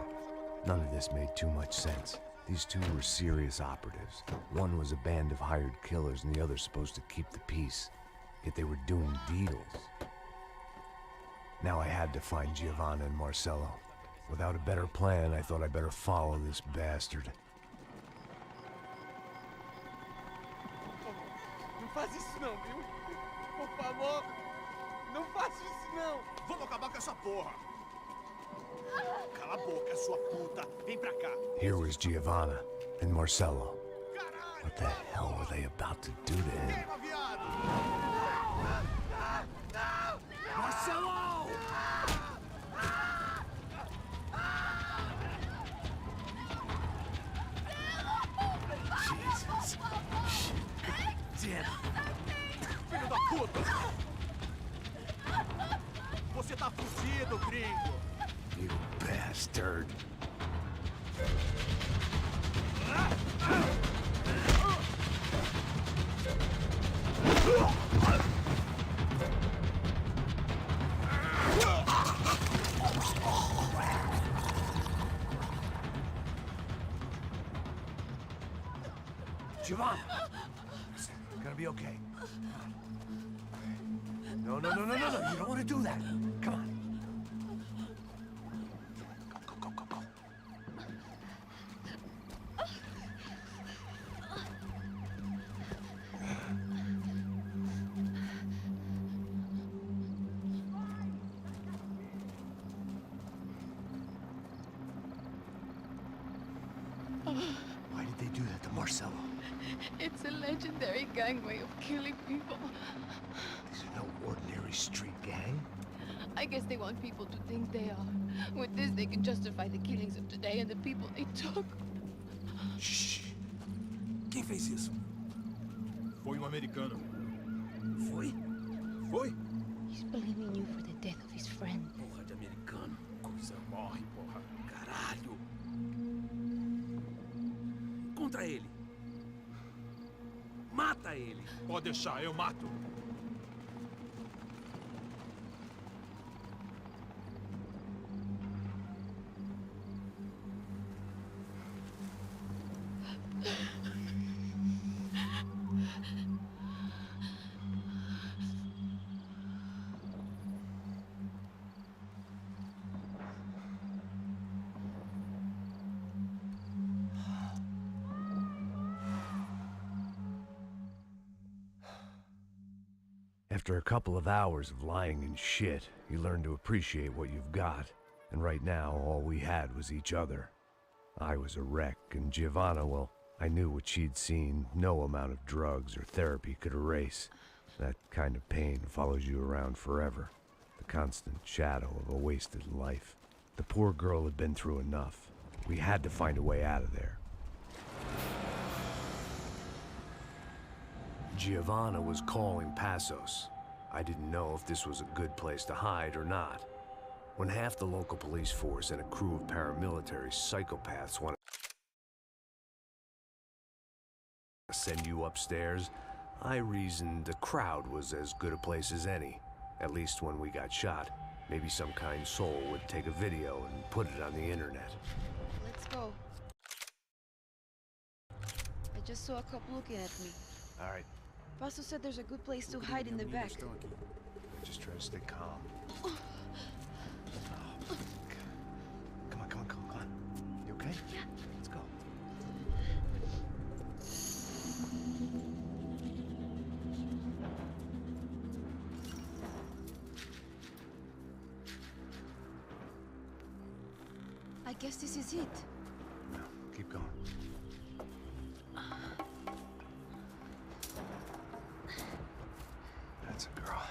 None of this made too much sense. These two were serious operatives. One was a band of hired killers and the other supposed to keep the peace. Yet they were doing deals. Now I had to find Giovanna and Marcelo. Without a better plan, I thought I'd better follow this bastard. Não faz isso não, viu? Por favor. Não faça isso, não! Vamos acabar com essa porra! Cala a boca, sua puta! Vem pra cá! Here was Giovanna and Marcello. What the hell were they about to do to him? Marcelo! Jesus! Damn! Filho da puta! Você tá fugido, gringo! You bastard. Giovanna! Listen, gonna be okay. No, no, no, no, no, no. You don't want to do that. Come on. Go, go, go, go, go. Why did they do that to Marcello? It's a legendary gang way of killing people. These are no ordinary street gang. I guess they want people to think they are. With this, they can justify the killings of today and the people they took. Shh! Quem fez isso? Foi americano. Foi? Foi? He's blaming you for the death of his friend. Porra de americano. Coisa morre, porra. Caralho. Contra ele. Mata ele. Pode deixar, eu mato. After a couple of hours of lying and shit, you learn to appreciate what you've got. And right now, all we had was each other. I was a wreck, and Giovanna, well, I knew what she'd seen no amount of drugs or therapy could erase. That kind of pain follows you around forever. The constant shadow of a wasted life. The poor girl had been through enough. We had to find a way out of there. Giovanna was calling Passos. I didn't know if this was a good place to hide or not. When half the local police force and a crew of paramilitary psychopaths want to send you upstairs, I reasoned the crowd was as good a place as any. At least when we got shot, maybe some kind soul would take a video and put it on the internet. Let's go. I just saw a cop looking at me. All right, Paso said there's a good place to hide in the back. just try to stay calm. Come on, come on, come on, come on. You okay? Yeah. Let's go. I guess this is it. No, keep going. That's a girl.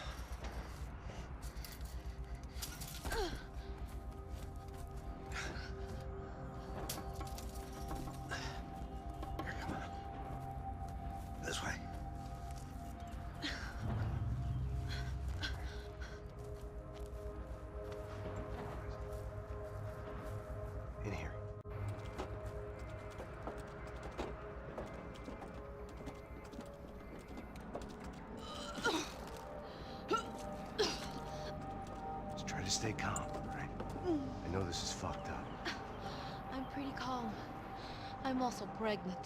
Here, come on. This way. In here. Just try to stay calm, all right? I know this is fucked up. I'm pretty calm. I'm also pregnant.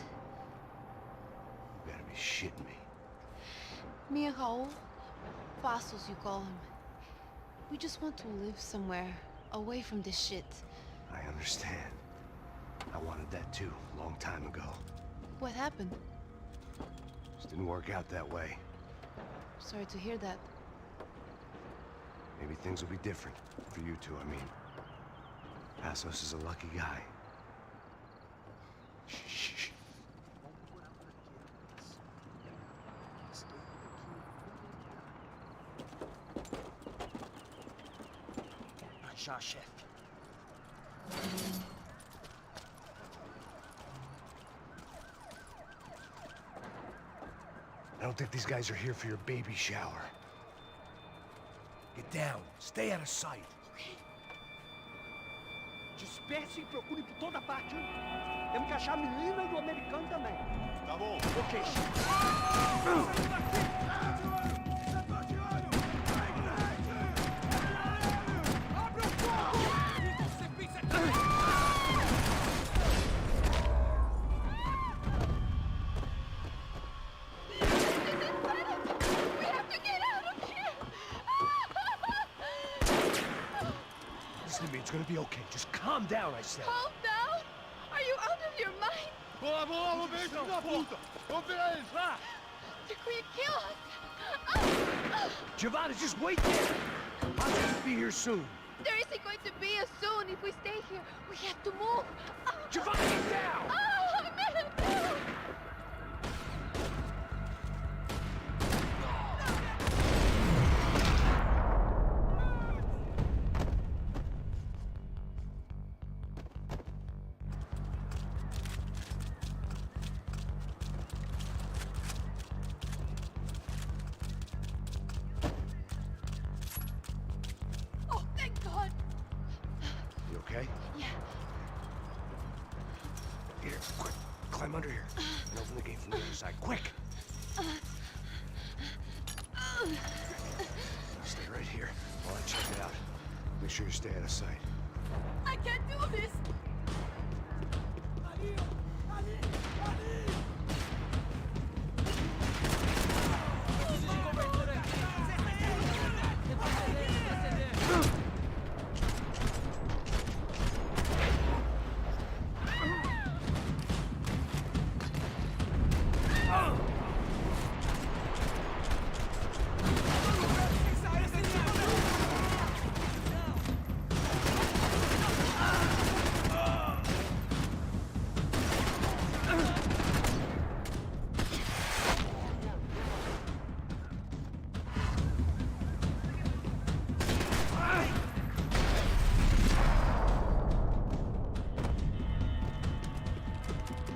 You gotta be shitting me. Me and Raul, Pasos you call him. We just want to live somewhere, away from this shit. I understand. I wanted that too, a long time ago. What happened? Just didn't work out that way. Sorry to hear that. Maybe things will be different. For you two, I mean. Passos is a lucky guy. Shh. Já, chefe. I don't think these guys are here for your baby shower. Get down. Stay out of sight. Disperse e procure por toda parte. Temos que achar a menina e o americano também. Tá bom. Ok, Listen to me, it's gonna be okay. Just calm down, I said. Calm down? Are you out of your mind? Vamos ver isso da puta! Vamos virar eles, lá! They're going to kill us! Giovanna, just wait there! I'll just be here soon. There isn't going to be a soon if we stay here. We have to move. Giovanna, get down! Man! Oh, thank God! You okay? Yeah. Here, quick. Climb under here. And open the gate from the other side. Quick! Stay right here while I check it out. Make sure you stay out of sight. I can't do this!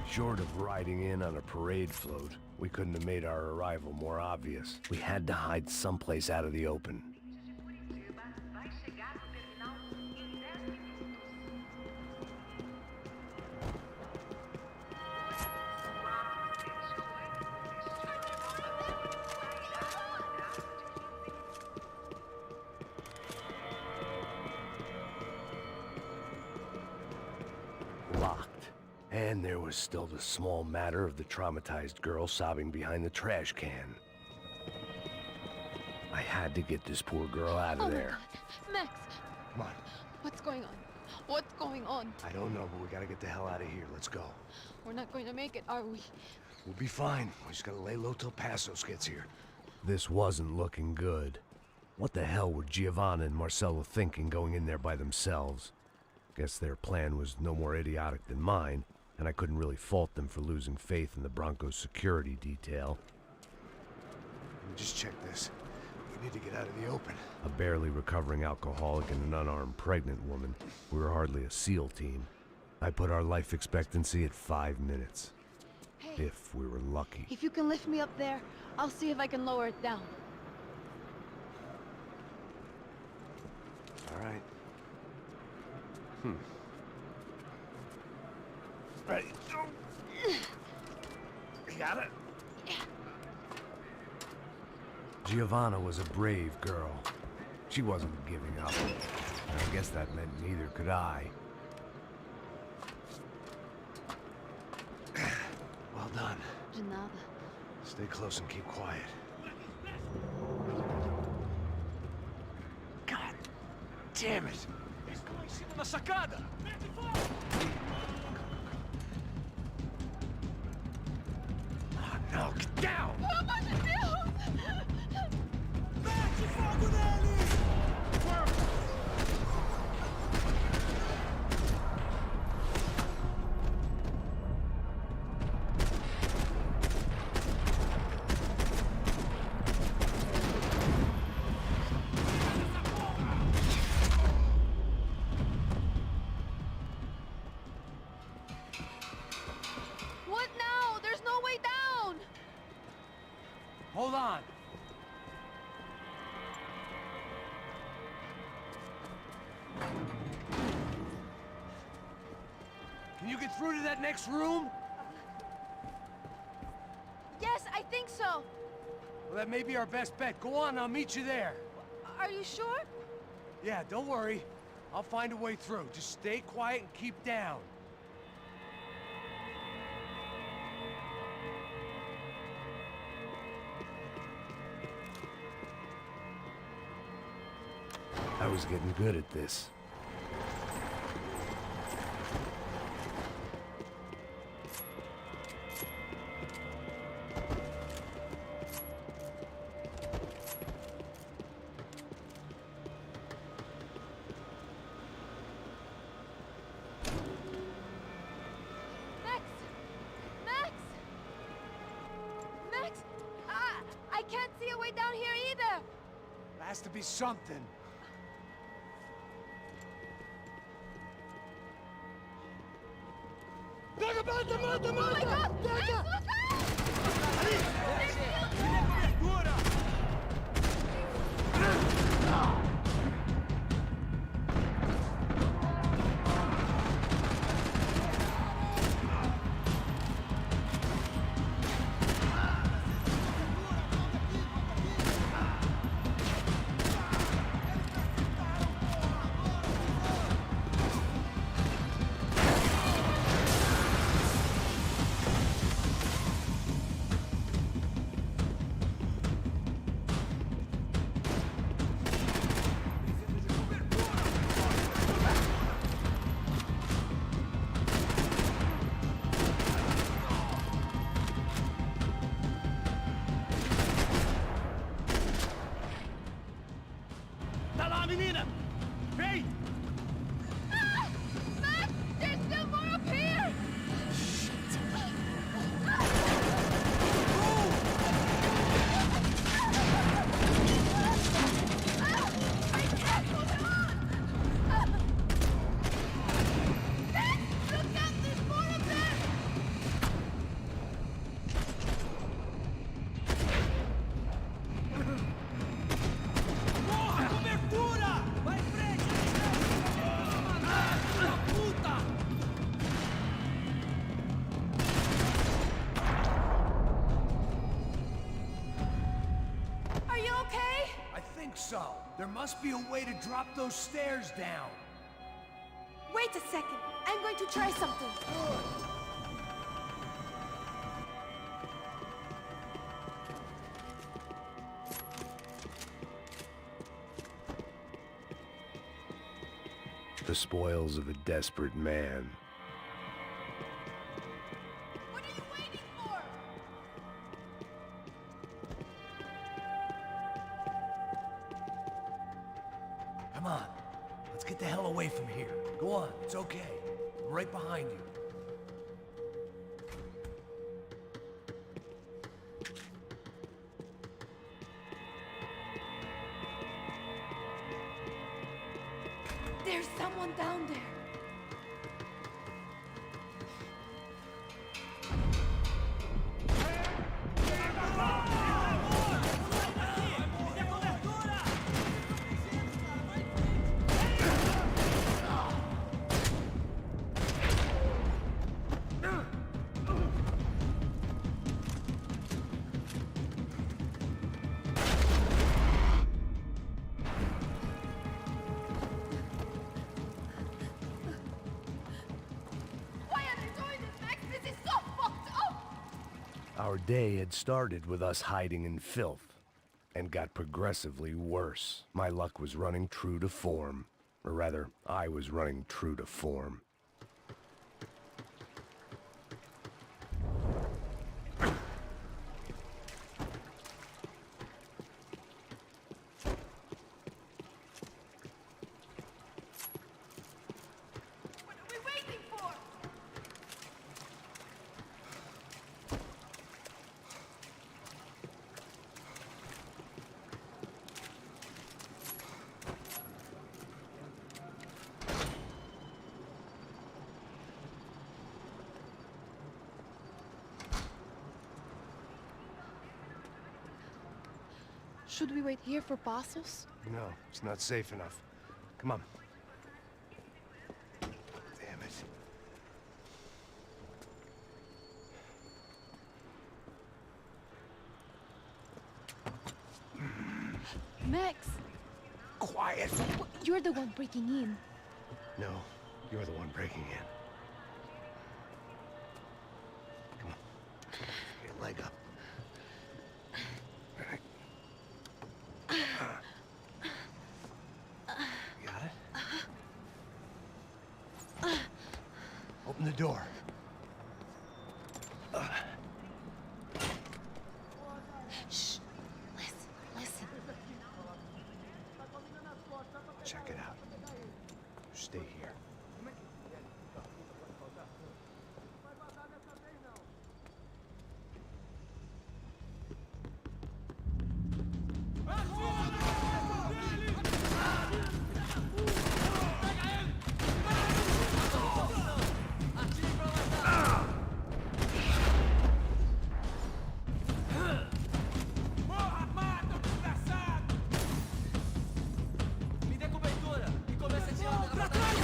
Short of riding in on a parade float, we couldn't have made our arrival more obvious. We had to hide someplace out of the open. Locked. And there was still the small matter of the traumatized girl sobbing behind the trash can. I had to get this poor girl out of there. Max, Come on. what's going on? What's going on? I don't know, but we gotta get the hell out of here. Let's go. We're not going to make it, are we? We'll be fine. We just gotta lay low till Passos gets here. This wasn't looking good. What the hell were Giovanna and Marcelo thinking going in there by themselves? Guess their plan was no more idiotic than mine, and I couldn't really fault them for losing faith in the Broncos security detail. Let me just check this. We need to get out of the open. A barely recovering alcoholic and an unarmed pregnant woman. We were hardly a SEAL team. I put our life expectancy at 5 minutes. Hey, If we were lucky. if you can lift me up there, I'll see if I can lower it down. All right. Ready? You got it? Giovanna was a brave girl. She wasn't giving up. And I guess that meant neither could I. Well done. De nada. Stay close and keep quiet. God damn it! Na sacada! Oh no, get down! Pelo amor de Deus! Mete fogo nele! Hold on. Can you get through to that next room? Yes, I think so. Well, that may be our best bet. Go on, I'll meet you there. Are you sure? Yeah, don't worry. I'll find a way through. Just stay quiet and keep down. I was getting good at this. Max! Max! Max! I can't see a way down here either! There has to be something. Oh my God! Max, look out! Tá lá, menina! Vem! Max! There's still more up here! I can't hold on! Max! Look out! There's more of them! Porra, cobertura! Vai em frente! Ah, puta! Are you okay? I think so. There must be a way to drop those stairs down. Wait a second. I'm going to try something. The spoils of a desperate man. What are you waiting for? Come on. Let's get the hell away from here. Go on. It's okay. I'm right behind you. There's someone down there. Why are they doing this, Max? This is so fucked up! Our day had started with us hiding in filth, and got progressively worse. My luck was running true to form. Or rather, I was running true to form. What are we waiting for? Should we wait here for Passos? No, it's not safe enough. Come on. Damn it. Max! Quiet! You're the one breaking in. No, you're the one breaking in. Come on. Get a leg up. All right. Got it? Open the door. Shh. Listen. Check it out. Stay here. Me dê cobertura e comece a tirar pra trás!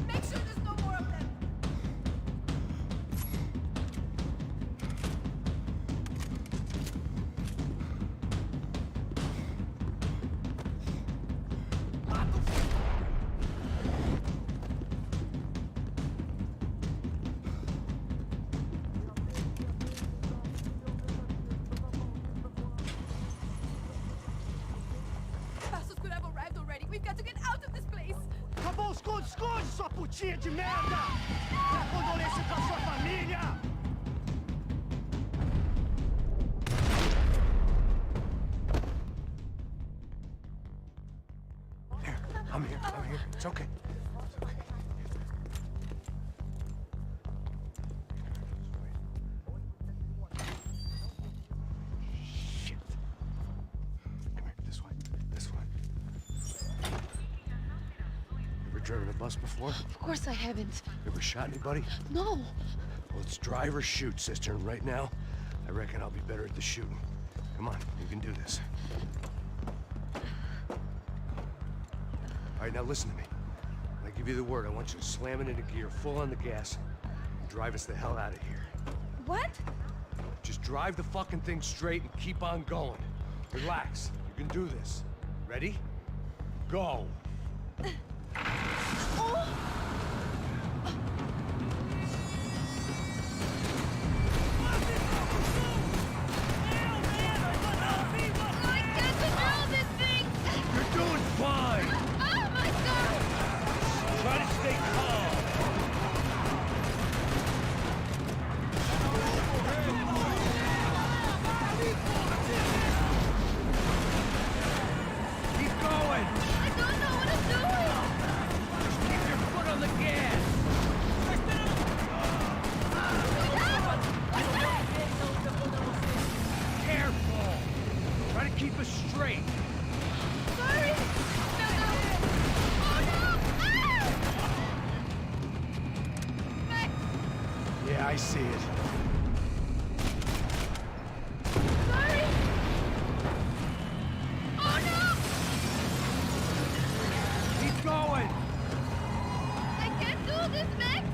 Make sure there's no more of them. Passos could have arrived already. We've got to get out of this place. Acabou, esconde, sua putinha de merda! Minha condolência pra sua família! There, I'm here. It's okay. It's okay. Shit. Come here, this way. Ever driven a bus before? Of course I haven't. Ever shot anybody? No! Well, it's drive or shoot, sister, and right now, I reckon I'll be better at the shooting. Come on, you can do this. All right, now listen to me. When I give you the word, I want you to slam it into gear, full on the gas, and drive us the hell out of here. What? Just drive the fucking thing straight and keep on going. Relax, you can do this. Ready? Go! I can't control this thing! You're doing fine! Oh my god! Try to stay calm. Keep going! I don't know what I'm doing! Keep your foot on the gas! Careful! Try to keep us straight. Sorry! No! Oh no! Ah! Max! Yeah, I see it. Sorry! Oh no! Keep going! I can't do this, Max!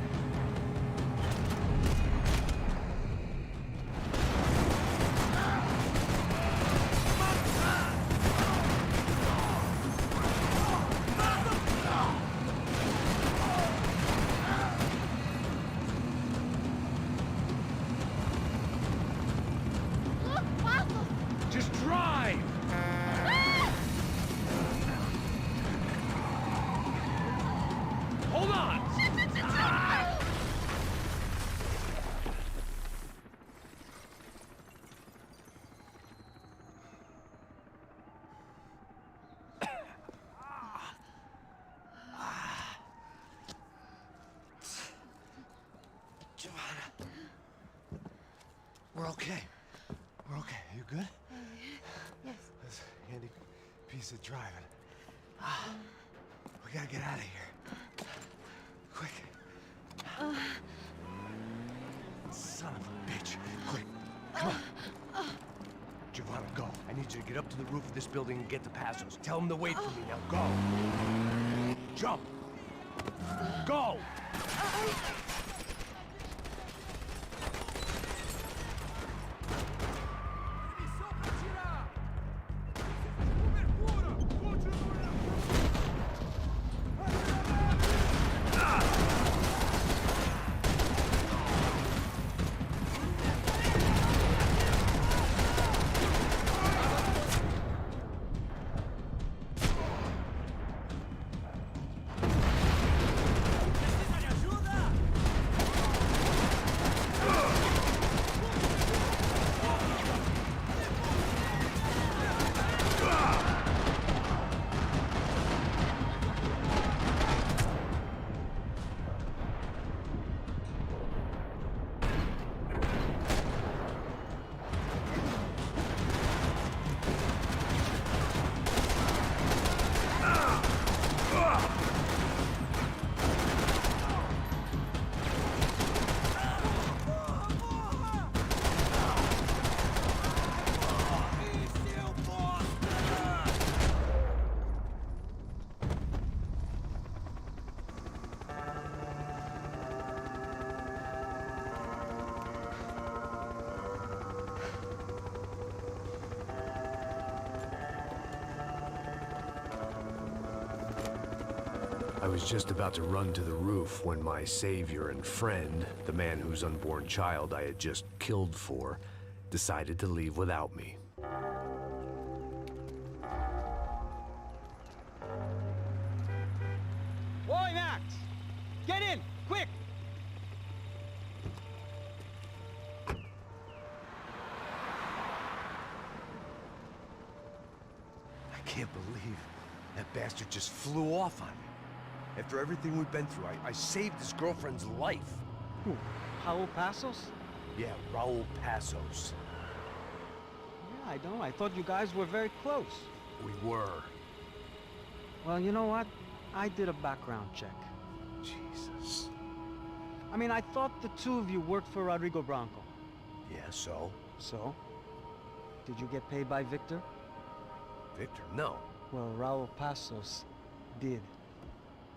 We're okay. We're okay. You good? Yes. That's a handy piece of driving. We gotta get out of here. Quick. Son of a bitch. Quick. Come on. Giovanna, go. I need you to get up to the roof of this building and get to Passos. Tell them to wait for me. Now go. Jump. Go. I was just about to run to the roof when my savior and friend, the man whose unborn child I had just killed for, decided to leave without me. Boy, Max! Get in! Quick! I can't believe that bastard just flew off on me. After everything we've been through, I saved his girlfriend's life. Who? Raul Passos? Yeah, Raul Passos. Yeah, I know. I thought you guys were very close. We were. Well, you know what? I did a background check. Jesus. I mean, I thought the two of you worked for Rodrigo Branco. Yeah, so? So? Did you get paid by Victor? Victor, no. Well, Raul Passos did.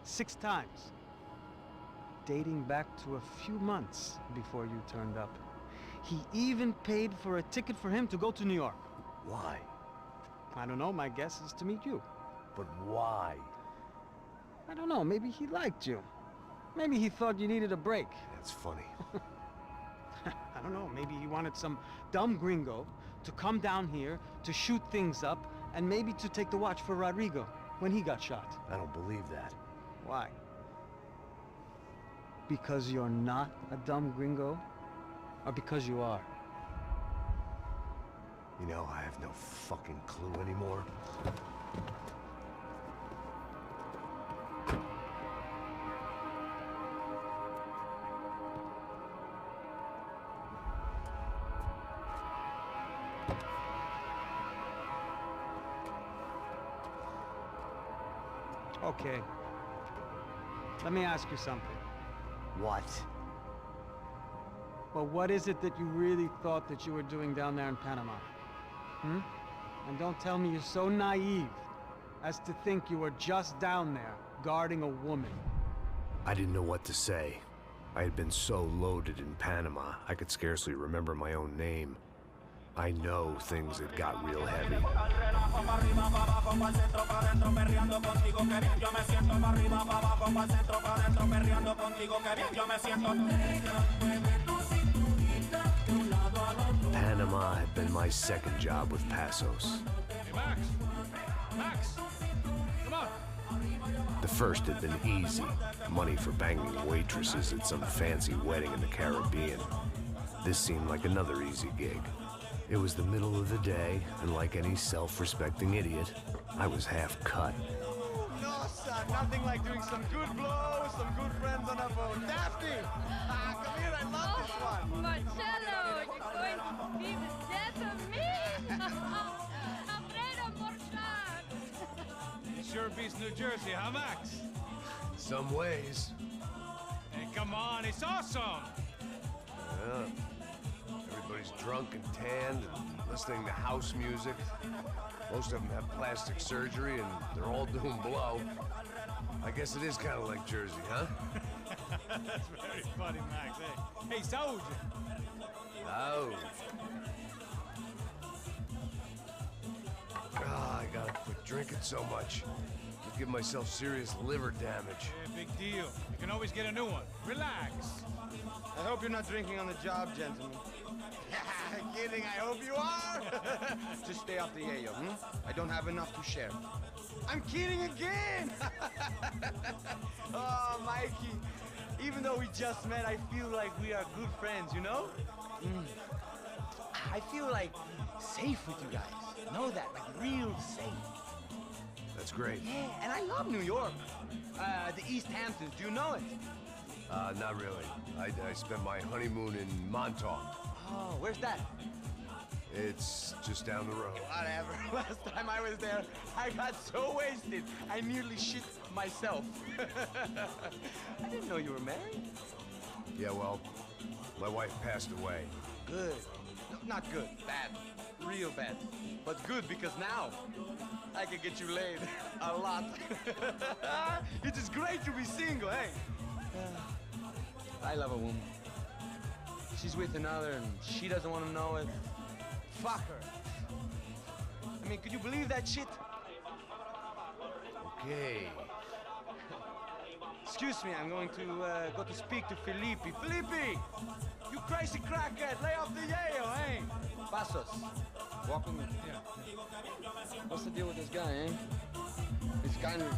6 times. Dating back to a few months before you turned up. He even paid for a ticket for him to go to New York. Why? I don't know, my guess is to meet you. But why? I don't know, maybe he liked you. Maybe he thought you needed a break. That's funny. I don't know, maybe he wanted some dumb gringo to come down here to shoot things up and maybe to take the watch for Rodrigo when he got shot. I don't believe that. Why? Because you're not a dumb gringo? Or because you are? You know, I have no fucking clue anymore. Okay. Let me ask you something. What? Well, what is it that you really thought that you were doing down there in Panama? Hmm? And don't tell me you're so naive as to think you were just down there guarding a woman. I didn't know what to say. I had been so loaded in Panama, I could scarcely remember my own name. I know things had got real heavy. Panama had been my second job with Passos. Hey, Max! Max! Come on! The first had been easy. Money for banging waitresses at some fancy wedding in the Caribbean. This seemed like another easy gig. It was the middle of the day, and like any self-respecting idiot, I was half cut. No, son, nothing like doing some good blows, some good friends on a boat. Daphne! Come here, I love this one! Marcello, you're going to sure beats New Jersey, huh, Max? Some ways. Hey, come on, it's awesome! Yeah. Everybody's drunk and tanned and listening to house music. Most of them have plastic surgery and they're all doing blow. I guess it is kind of like Jersey, huh? That's very funny, Max. Hey, soldier! Oh. I gotta quit drinking so much. Could give myself serious liver damage. Yeah, big deal. You can always get a new one. Relax. I hope you're not drinking on the job, gentlemen. Kidding, I hope you are. Just stay off the yayo, I don't have enough to share. I'm kidding again! Oh, Mikey. Even though we just met, I feel like we are good friends, you know? I feel like safe with you guys. Know that, like real safe. That's great. Yeah, and I love New York. The East Hamptons, do you know it? Not really. I spent my honeymoon in Montauk. Oh, where's that? It's just down the road. Whatever. Last time I was there, I got so wasted, I nearly shit myself. I didn't know you were married. Yeah, well, my wife passed away. Good. No, not good. Bad. Real bad. But good because now I can get you laid a lot. It is great to be single, hey? I love a woman. She's with another and she doesn't want to know it. Fuck her. I mean, could you believe that shit? Okay. Excuse me, I'm going to go to speak to Felipe. Felipe! You crazy crackhead, lay off the yayo, hey? Pasos. Walk with me. Yeah. What's the deal with this guy, eh? He's kind of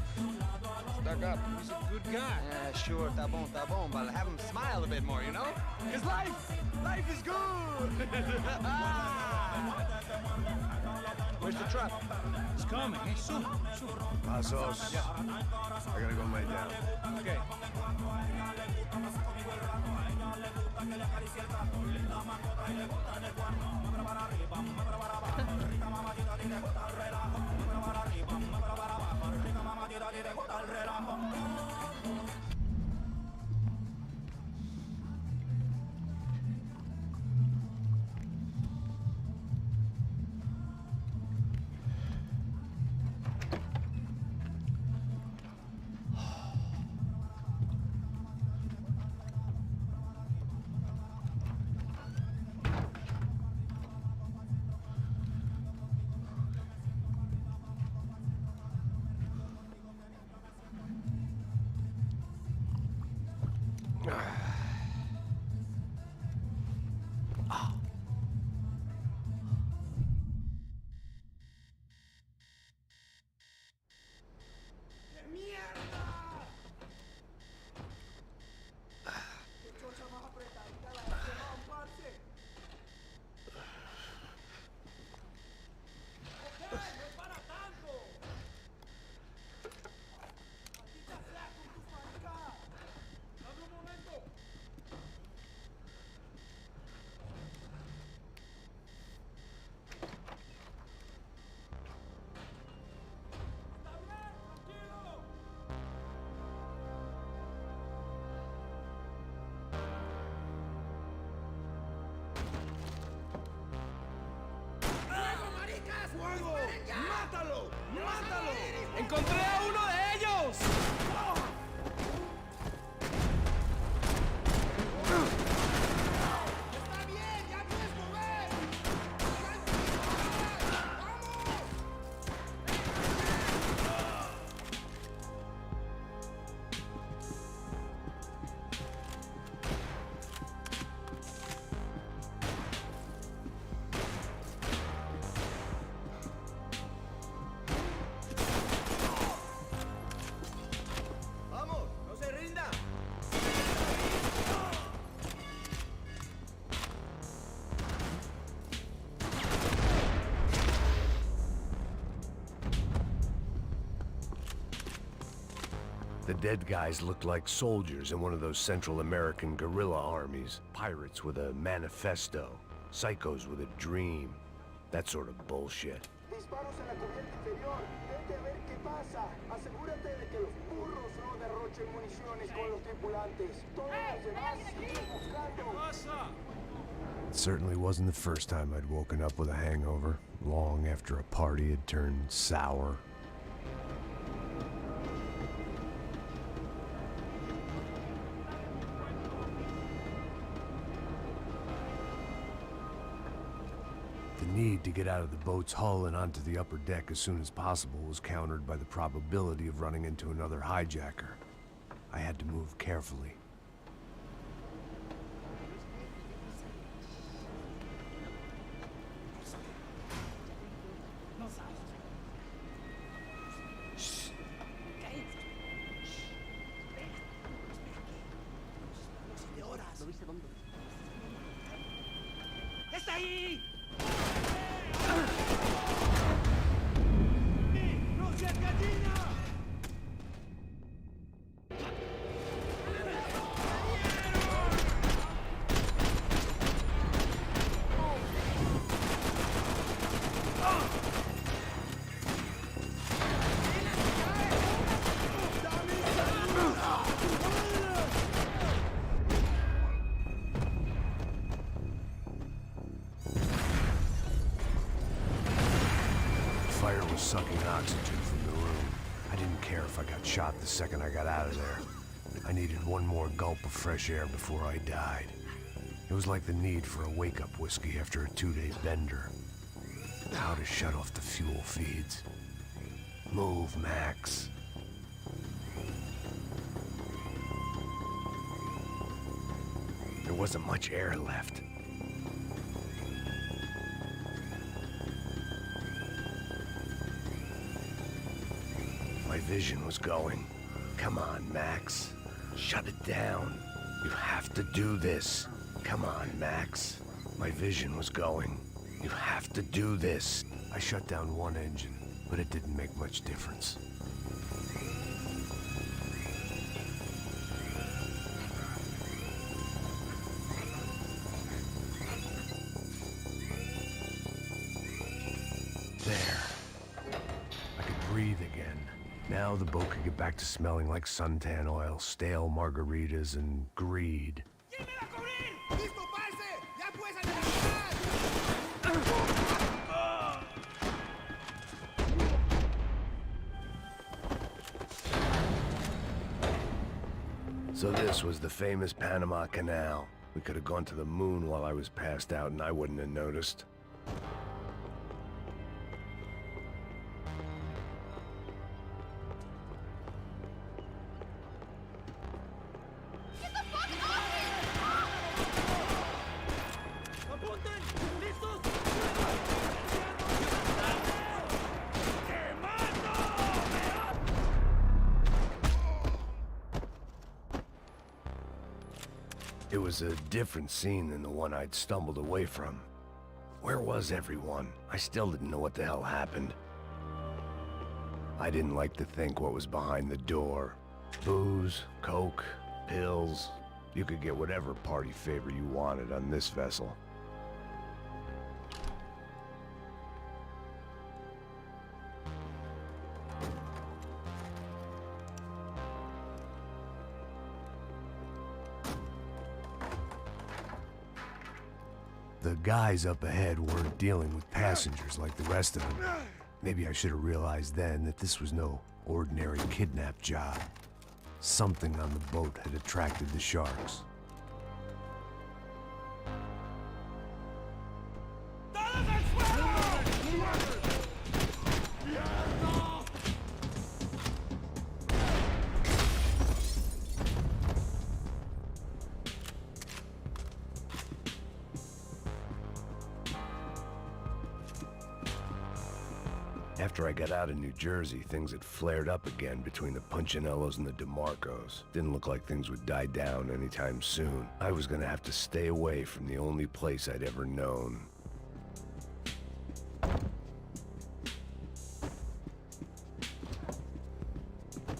stuck up. He's a good guy. Yeah, sure, tá bom, but have him smile a bit more, you know? Because life is good! Where's the truck? It's coming. Hey, soon. Pasos. I gotta go lay down. Okay. ¡Mátalo! ¡Mátalo! ¡Encontré a uno de ellos! ¡Está bien! ¡Ya puedes mover! The dead guys looked like soldiers in one of those Central American guerrilla armies. Pirates with a manifesto. Psychos with a dream. That sort of bullshit. Disparos en la cubierta inferior. Vete a ver qué pasa? Asegúrate de que los burros no derrochen municiones con los tripulantes. Todos los demás siguen buscando. It certainly wasn't the first time I'd woken up with a hangover, long after a party had turned sour. The need to get out of the boat's hull and onto the upper deck as soon as possible was countered by the probability of running into another hijacker. I had to move carefully. ¡Está ahí! ¡No seas gallina! Fire was sucking oxygen from the room. I didn't care if I got shot the second I got out of there. I needed one more gulp of fresh air before I died. It was like the need for a wake-up whiskey after a 2-day bender. How to shut off the fuel feeds. Move, Max. There wasn't much air left. My vision was going. Come on, Max. Shut it down. You have to do this. Come on, Max. My vision was going. You have to do this. I shut down one engine, but it didn't make much difference. There. I could breathe again. Now the boat could get back to smelling like suntan oil, stale margaritas, and greed. So this was the famous Panama Canal. We could have gone to the moon while I was passed out and I wouldn't have noticed. It was a different scene than the one I'd stumbled away from. Where was everyone? I still didn't know what the hell happened. I didn't like to think what was behind the door. Booze, coke, pills. You could get whatever party favor you wanted on this vessel. The guys up ahead weren't dealing with passengers like the rest of them. Maybe I should have realized then that this was no ordinary kidnap job. Something on the boat had attracted the sharks. After I got out of New Jersey, things had flared up again between the Punchinellos and the DeMarcos. Didn't look like things would die down anytime soon. I was gonna have to stay away from the only place I'd ever known.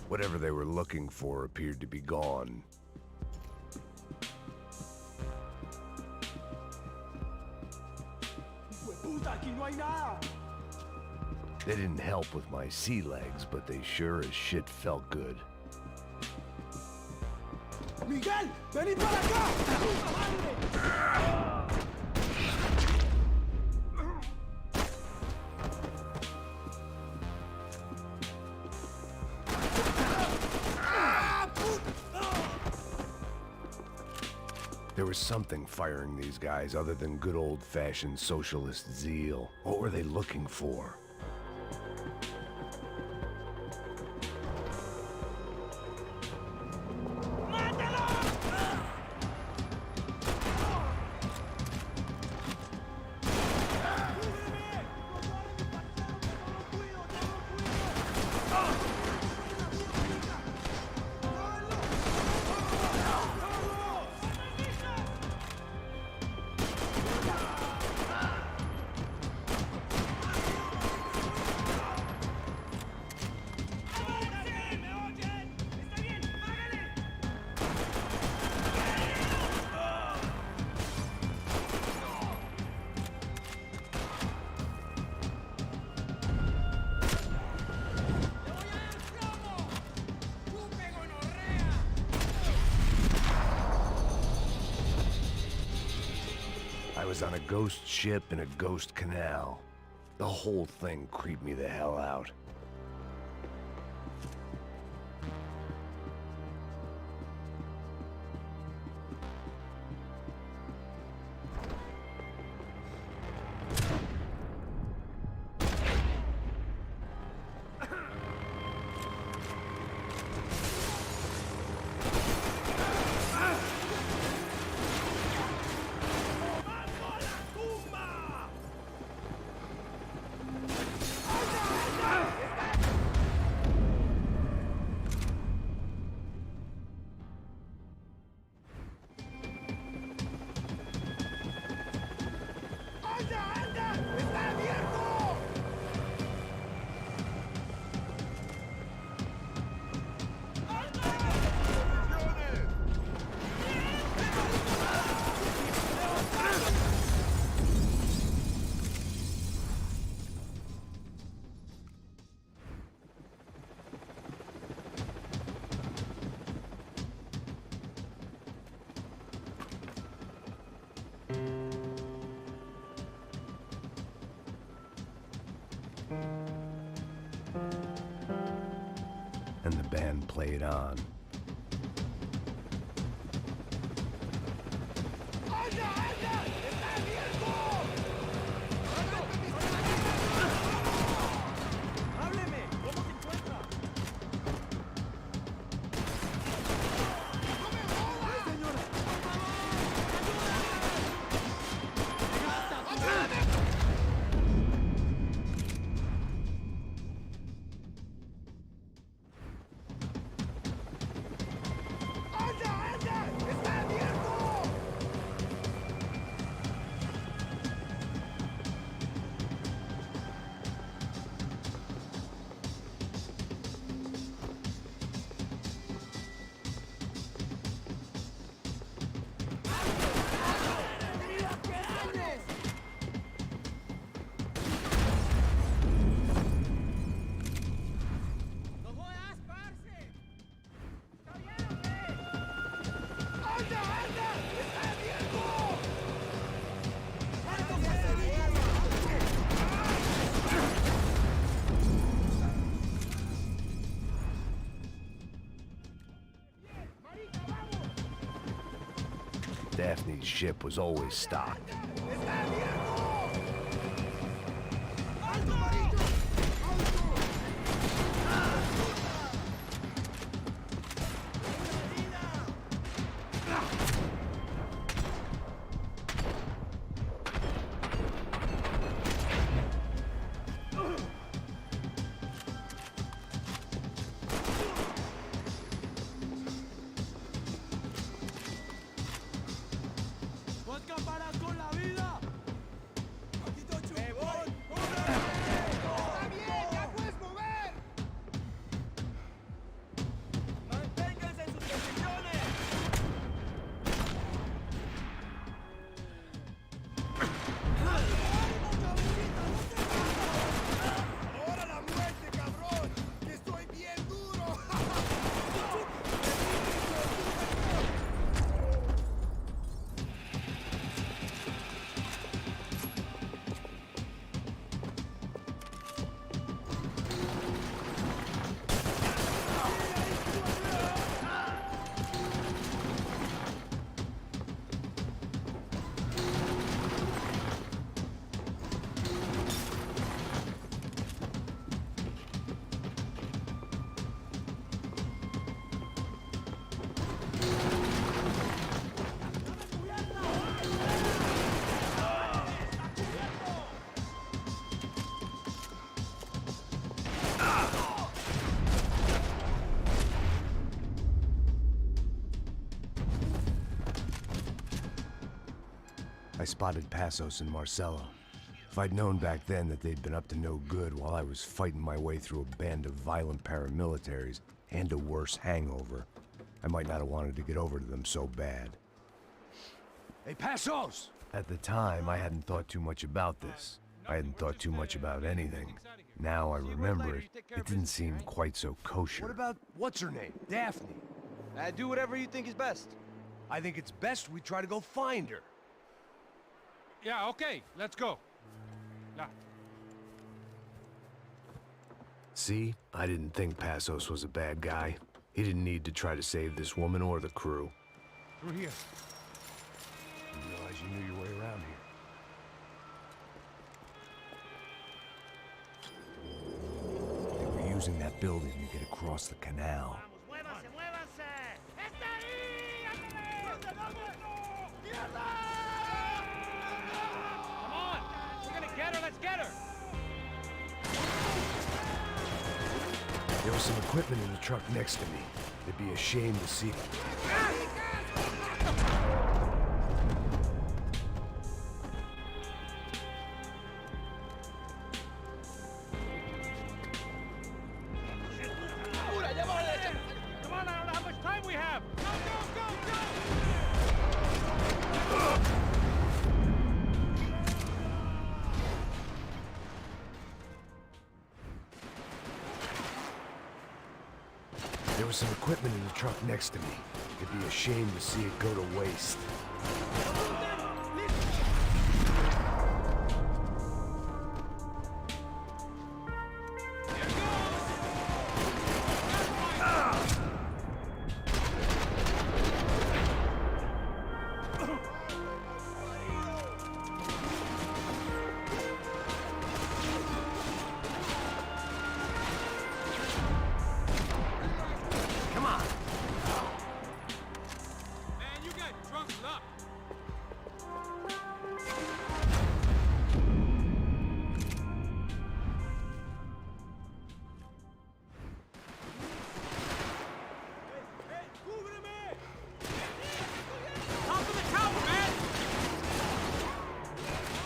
Whatever they were looking for appeared to be gone. ¡Puta, aquí no hay nada! They didn't help with my sea legs, but they sure as shit felt good. Miguel, vení para acá. There was something firing these guys other than good old-fashioned socialist zeal. What were they looking for? I was on a ghost ship in a ghost canal. The whole thing creeped me the hell out. And the band played on. Daphne's ship was always stocked. ¡No escaparás con la vida! I spotted Passos and Marcelo. If I'd known back then that they'd been up to no good while I was fighting my way through a band of violent paramilitaries and a worse hangover, I might not have wanted to get over to them so bad. Hey, Passos! At the time, I hadn't thought too much about this. I hadn't thought too much about anything. Now I remember it, it didn't seem quite so kosher. What about, what's her name? Daphne. Do whatever you think is best. I think it's best we try to go find her. Yeah, okay, let's go. Yeah. See? I didn't think Passos was a bad guy. He didn't need to try to save this woman or the crew. Through here. I didn't realize you knew your way around here. They were using that building to get across the canal. Come on! We're gonna get her, let's get her! There was some equipment in the truck next to me. It'd be a shame to see it. Come on, I don't know how much time we have! Go, go, go, go! There was some equipment in the truck next to me. It'd be a shame to see it go to waste.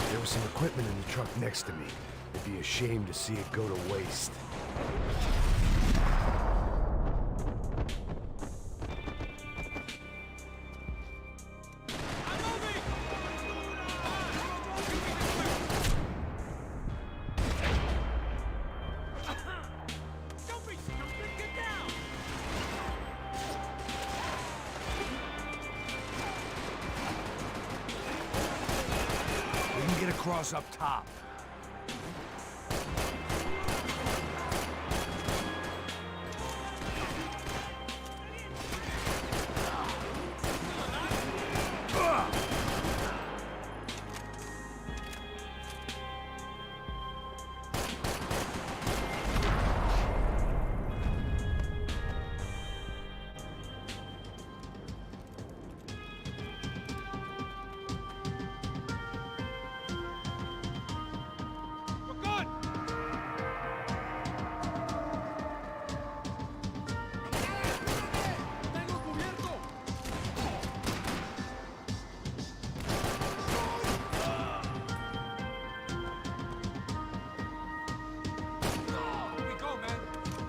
There was some equipment in the truck next to me. It'd be a shame to see it go to waste. Across up top.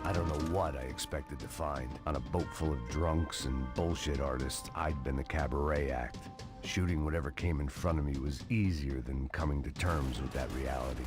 I don't know what I expected to find. On a boat full of drunks and bullshit artists, I'd been the cabaret act. Shooting whatever came in front of me was easier than coming to terms with that reality.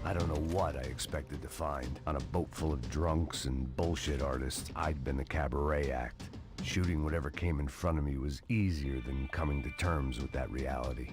I don't know what I expected to find. On a boat full of drunks and bullshit artists, I'd been the cabaret act. Shooting whatever came in front of me was easier than coming to terms with that reality.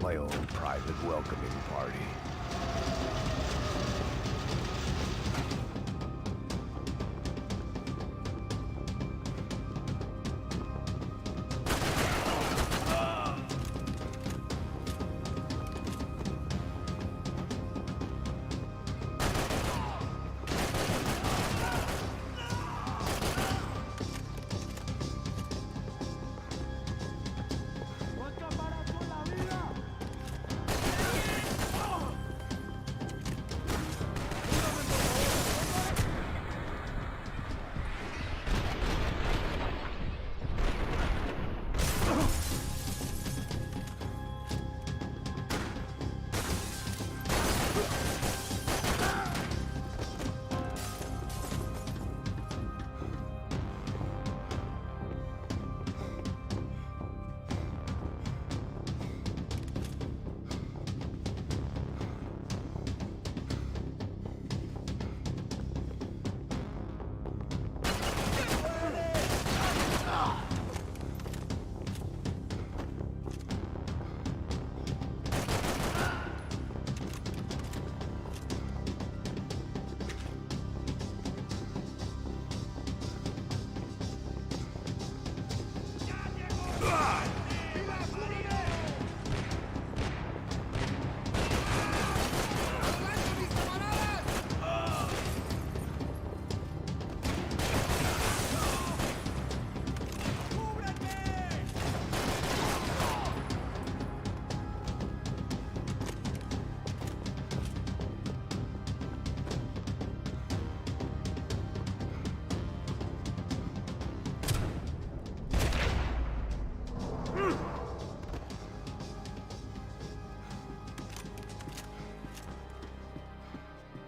My own private welcoming party.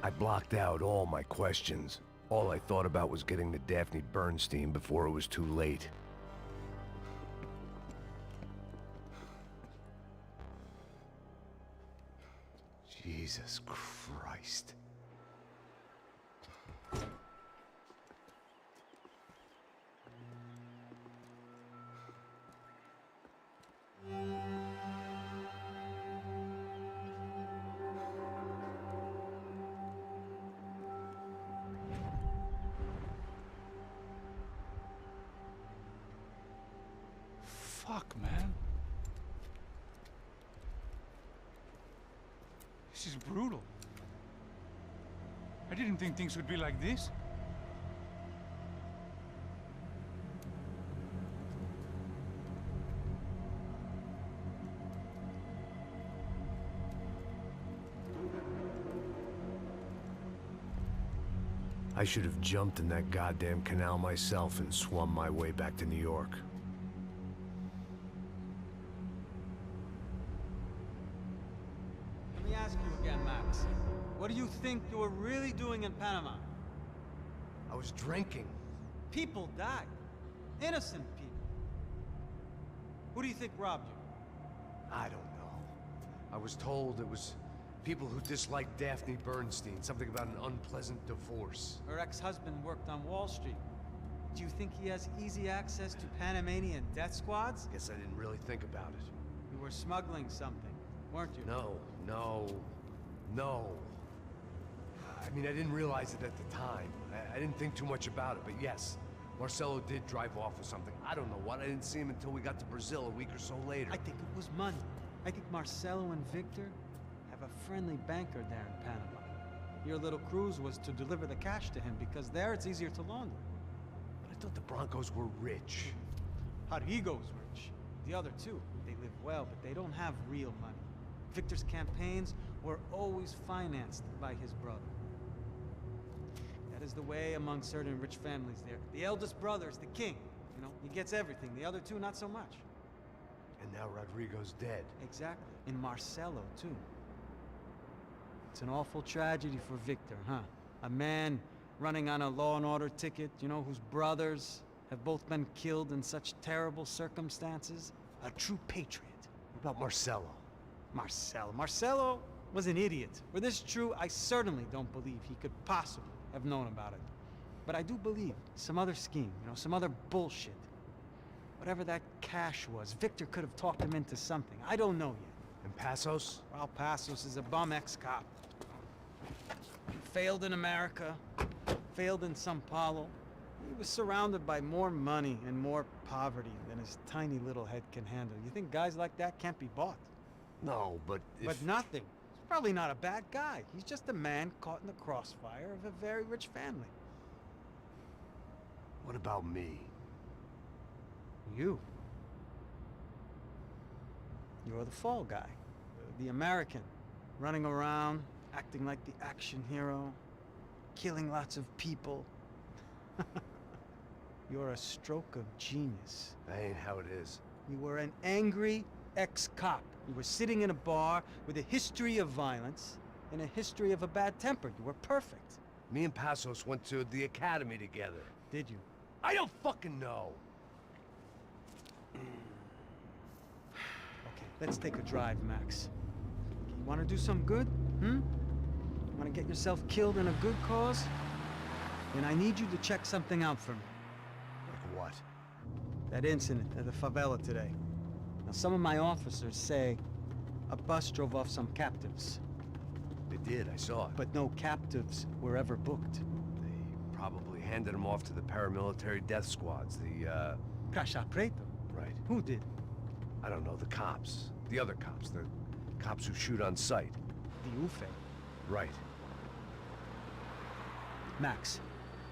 I blocked out all my questions. All I thought about was getting to Daphne Bernstein before it was too late. Jesus Christ. Fuck, man. This is brutal. I didn't think things would be like this. I should have jumped in that goddamn canal myself and swum my way back to New York. Let me ask you again, Max. What do you think you were really doing in Panama? I was drinking. People died. Innocent people. Who do you think robbed you? I don't know. I was told it was people who disliked Daphne Bernstein, something about an unpleasant divorce. Her ex-husband worked on Wall Street. Do you think he has easy access to Panamanian death squads? Guess I didn't really think about it. You were smuggling something, weren't you? No. I mean, I didn't realize it at the time. I didn't think too much about it, but yes, Marcelo did drive off with something. I don't know what. I didn't see him until we got to Brazil a week or so later. I think it was money. I think Marcelo and Victor have a friendly banker there in Panama. Your little cruise was to deliver the cash to him because there it's easier to launder. But I thought the Broncos were rich. Rodrigo's rich. The other two, they live well, but they don't have real money. Victor's campaigns were always financed by his brother. That is the way among certain rich families there. The eldest brother is the king. You know, he gets everything. The other two, not so much. And now Rodrigo's dead. Exactly. And Marcelo, too. It's an awful tragedy for Victor, huh? A man running on a law and order ticket, you know, whose brothers have both been killed in such terrible circumstances. A true patriot. What about Marcelo? Marcelo was an idiot. Were this true, I certainly don't believe he could possibly have known about it. But I do believe some other scheme, you know, some other bullshit. Whatever that cash was, Victor could have talked him into something. I don't know yet. And Passos? Well, Passos is a bum ex-cop. Failed in America, failed in Sao Paulo. He was surrounded by more money and more poverty than his tiny little head can handle. You think guys like that can't be bought? No, but if... But nothing. He's probably not a bad guy. He's just a man caught in the crossfire of a very rich family. What about me? You. You're the fall guy. The American. Running around, acting like the action hero. Killing lots of people. You're a stroke of genius. That ain't how it is. You were an angry ex-cop. You were sitting in a bar with a history of violence and a history of a bad temper. You were perfect. Me and Passos went to the academy together. Did you? I don't fucking know. Okay, let's take a drive, Max. You want to do some good? Want to get yourself killed in a good cause? Then I need you to check something out for me. Like what? That incident at the favela today. Now, some of my officers say a bus drove off some captives. They did, I saw it. But no captives were ever booked. They probably handed them off to the paramilitary death squads, the, Caixa Preto? Right. Who did? I don't know, the cops. The other cops, the cops who shoot on sight. The UFE. Right. Max,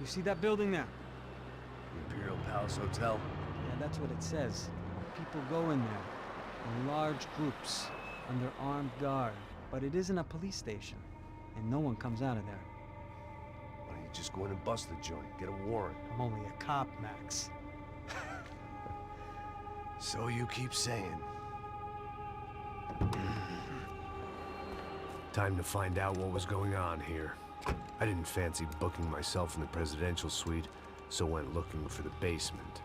you see that building there? The Imperial Palace Hotel? Yeah, that's what it says. People go in there, in large groups, under armed guard. But it isn't a police station, and no one comes out of there. Why don't you just go in and bust the joint, get a warrant? I'm only a cop, Max. So you keep saying. Time to find out what was going on here. I didn't fancy booking myself in the presidential suite, so went looking for the basement.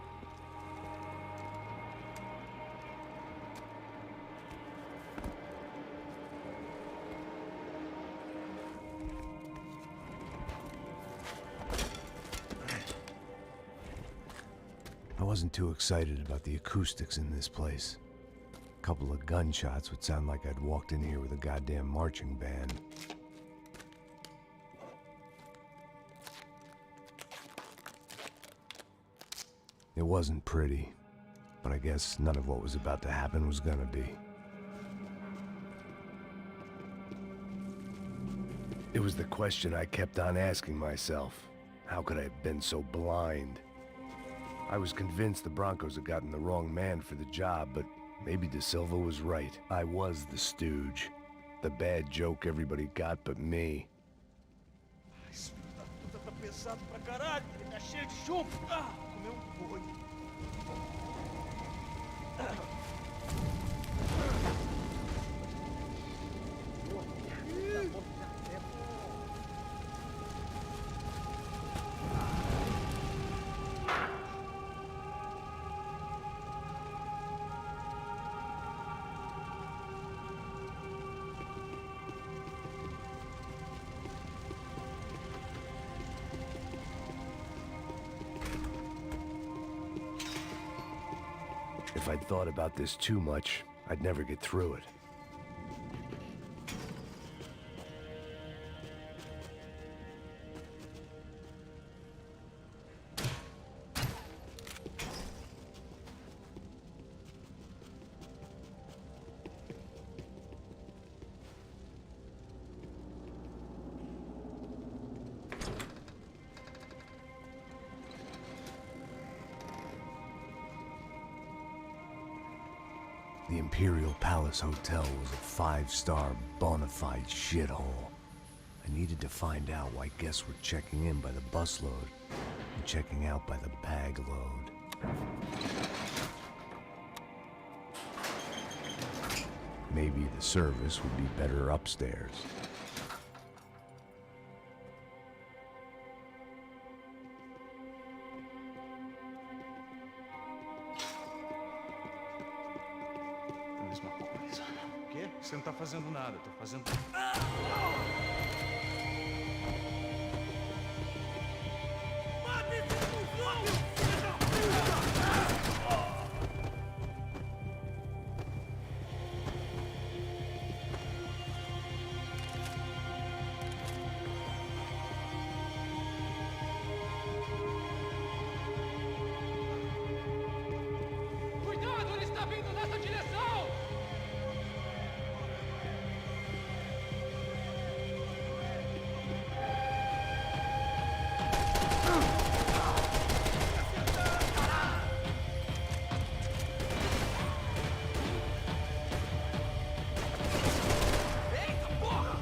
I wasn't too excited about the acoustics in this place. A couple of gunshots would sound like I'd walked in here with a goddamn marching band. It wasn't pretty, but I guess none of what was about to happen was gonna be. It was the question I kept on asking myself. How could I have been so blind? I was convinced the Broncos had gotten the wrong man for the job, but maybe De Silva was right. I was the stooge. The bad joke everybody got but me. Tá pesado pra caralho, ele tá cheio de chumbo. Comeu boi. If I'd thought about this too much, I'd never get through it. The Imperial Palace Hotel was a 5-star bona fide shithole. I needed to find out why guests were checking in by the busload and checking out by the bag load. Maybe the service would be better upstairs. Mesma coisa. O quê? Você não tá fazendo nada, eu tô fazendo... Cuidado, ele está vindo nessa direção! Eita, porra!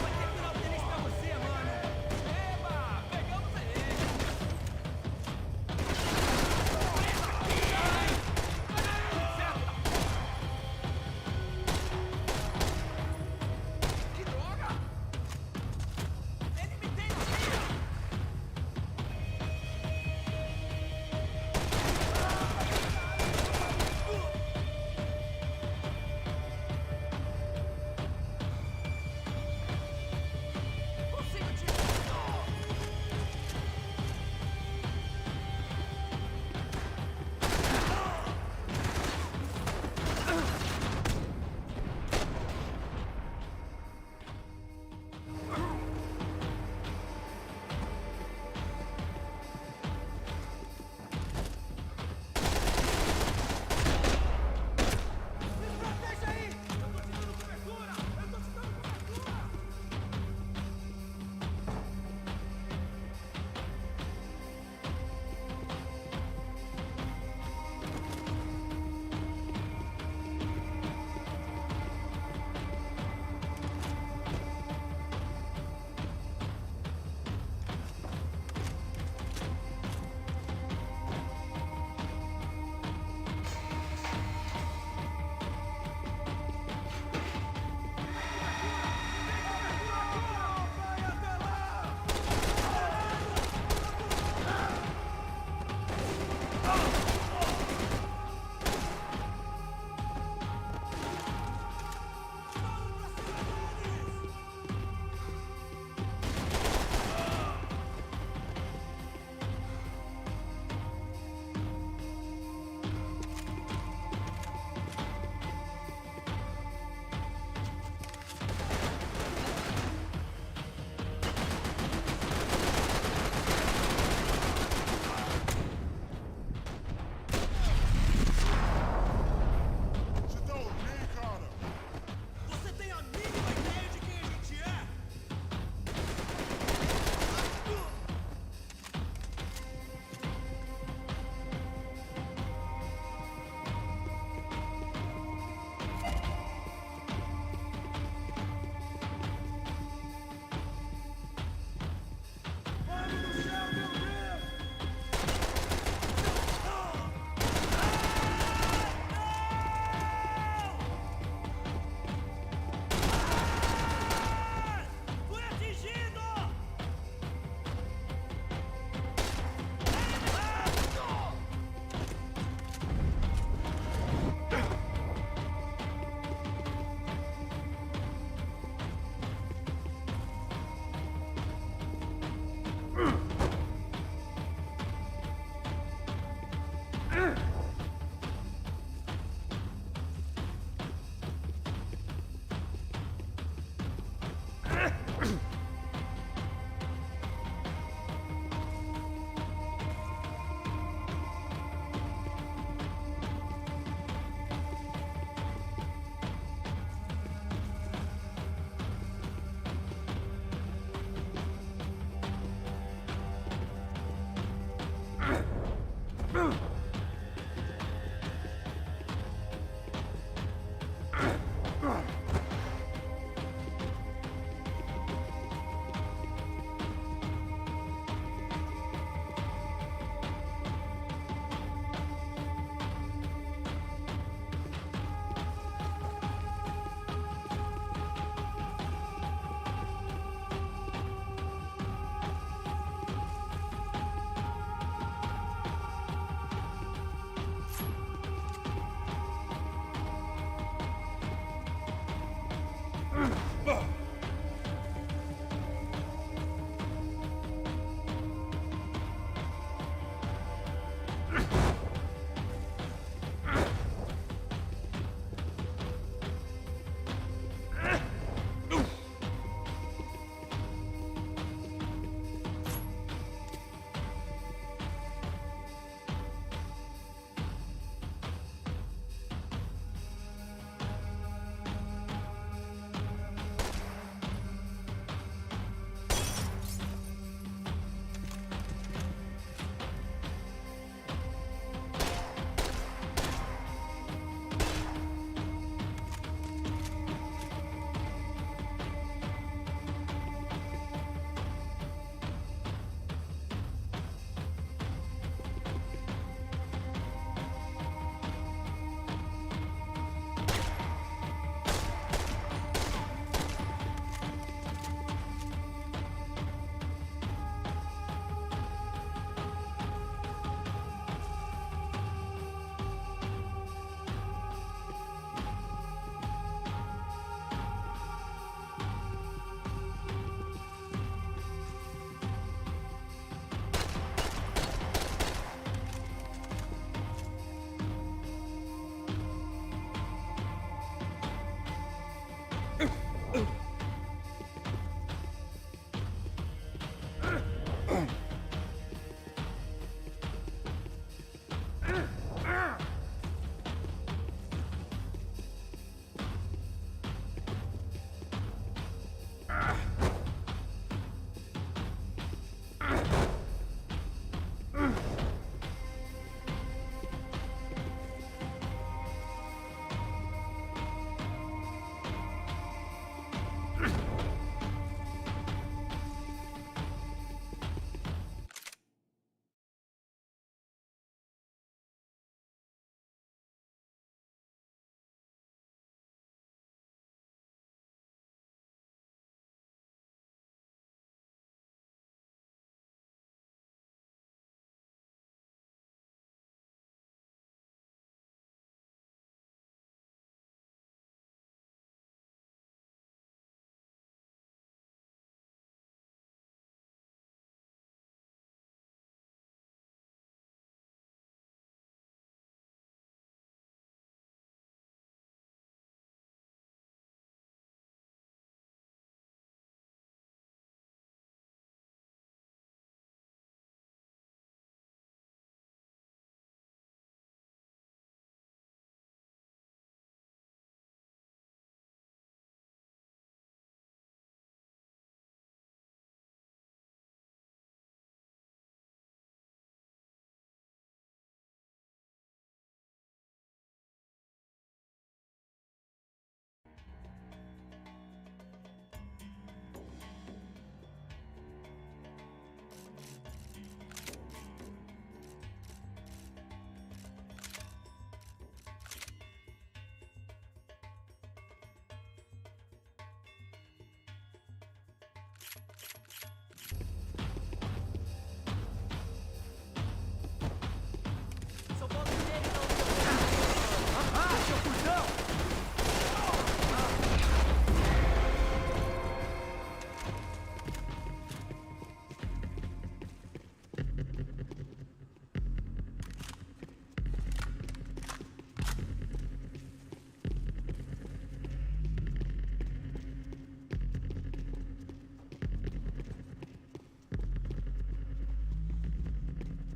Vai ter final feliz pra você, mano! Eba! Pegamos ele!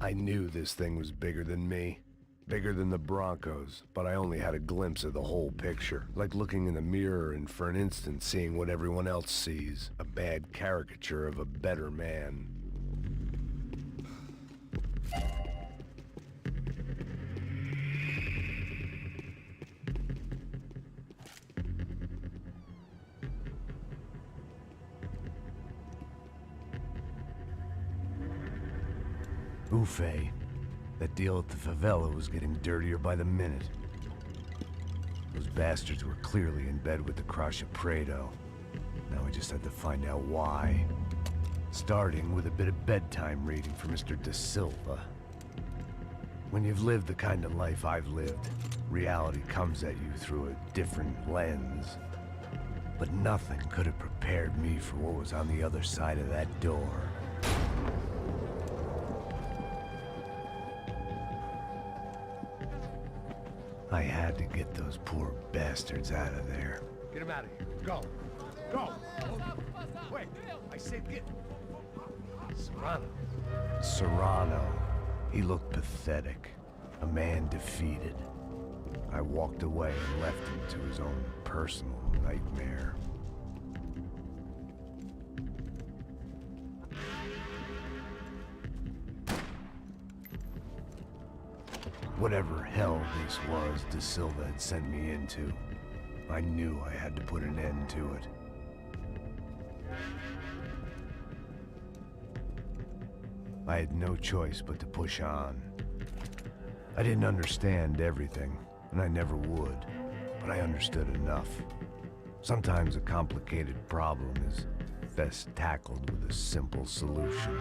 I knew this thing was bigger than me. Bigger than the Broncos, but I only had a glimpse of the whole picture. Like looking in the mirror and for an instant seeing what everyone else sees. A bad caricature of a better man. Ufe. That deal at the favela was getting dirtier by the minute. Those bastards were clearly in bed with the Crusher Prado. Now we just had to find out why. Starting with a bit of bedtime reading for Mr. De Silva. When you've lived the kind of life I've lived, reality comes at you through a different lens. But nothing could have prepared me for what was on the other side of that door. I had to get those poor bastards out of there. Get him out of here. Go. Go. Wait. I said get... Serrano. Serrano. He looked pathetic. A man defeated. I walked away and left him to his own personal nightmare. Whatever hell this was De Silva had sent me into, I knew I had to put an end to it. I had no choice but to push on. I didn't understand everything, and I never would, but I understood enough. Sometimes a complicated problem is best tackled with a simple solution.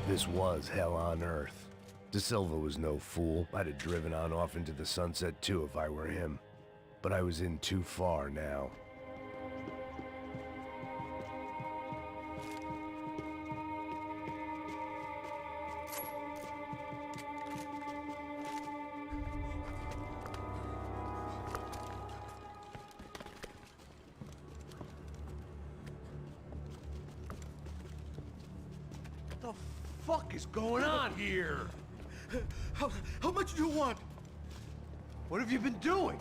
This was hell on earth. De Silva was no fool. I'd have driven on off into the sunset too if I were him. But I was in too far now. the fuck is going on here? How much do you want? What have you been doing?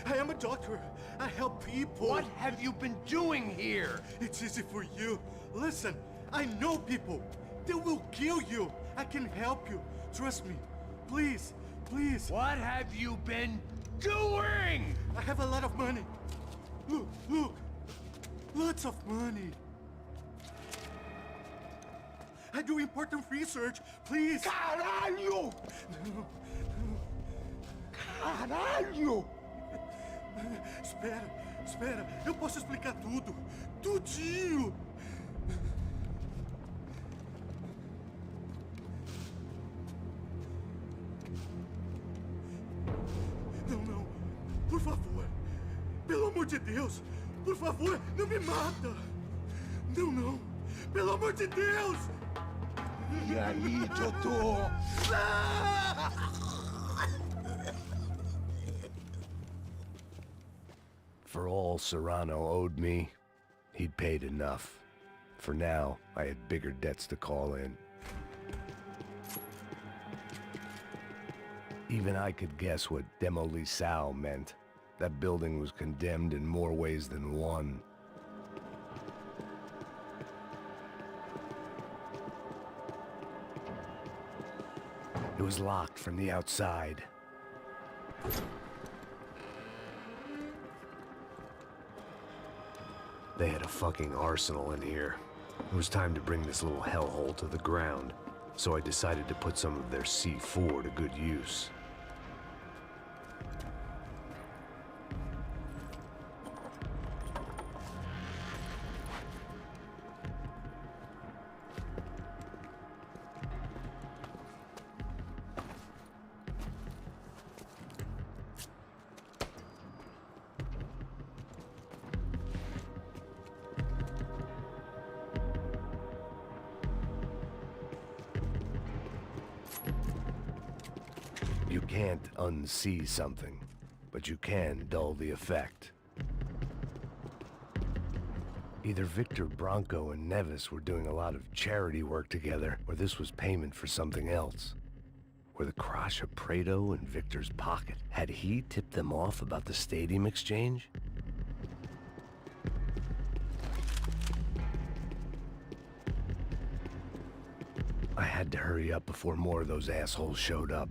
I am a doctor. I help people. What have you been doing here? It's easy for you. Listen, I know people. They will kill you. I can help you. Trust me. Please, please. What have you been doing? I have a lot of money. Look, look. Lots of money. I do important research. Please. Caralho! Caralho! Espera, espera. Eu posso explicar tudo. Tudinho. Não, não. Por favor. Pelo amor de Deus. Por favor, não me mata. Não, não. Pelo amor de Deus. E aí, doutor? For all Serrano owed me, he'd paid enough. For now, I had bigger debts to call in. Even I could guess what Demolisal meant. That building was condemned in more ways than one. It was locked from the outside. They had a fucking arsenal in here. It was time to bring this little hellhole to the ground, so I decided to put some of their C4 to good use. You can't unsee something, but you can dull the effect. Either Victor Bronco and Nevis were doing a lot of charity work together, or this was payment for something else. Were the Crash of Prado in Victor's pocket? Had he tipped them off about the stadium exchange? I had to hurry up before more of those assholes showed up.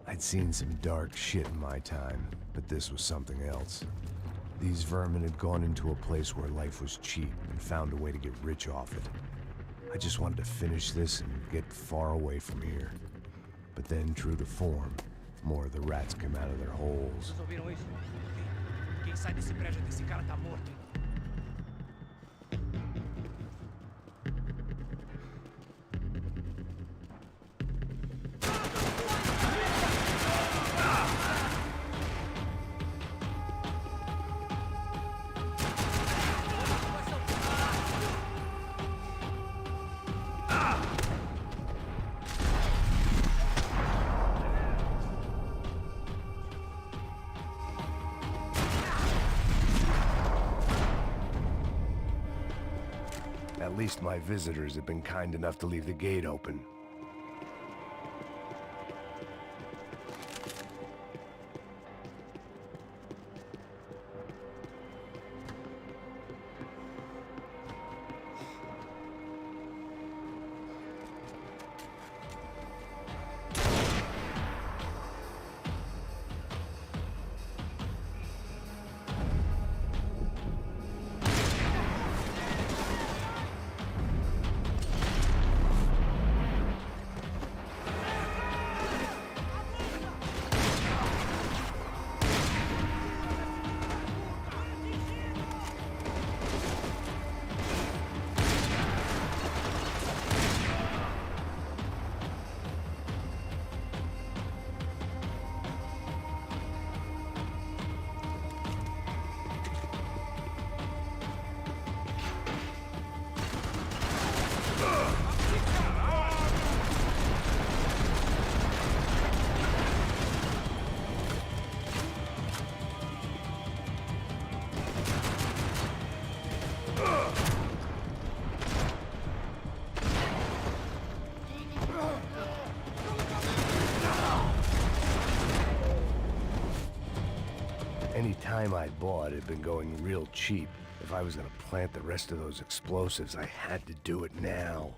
I'd seen some dark shit in my time, but this was something else. These vermin had gone into a place where life was cheap and found a way to get rich off it. I just wanted to finish this and get far away from here. But then, true to form, more of the rats came out of their holes. Vocês ouviram isso? Quem sai desse prédio desse cara tá morto. At least my visitors have been kind enough to leave the gate open. time I bought had been going real cheap. If I was gonna plant the rest of those explosives, I had to do it now.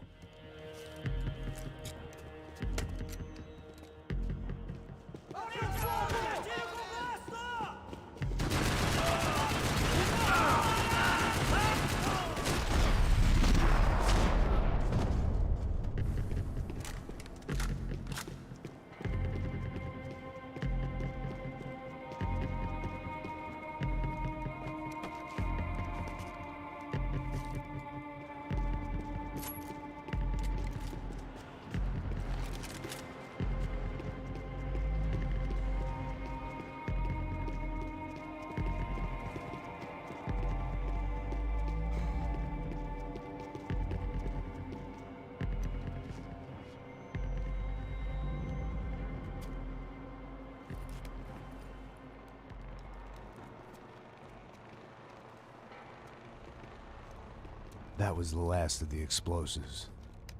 That was the last of the explosives.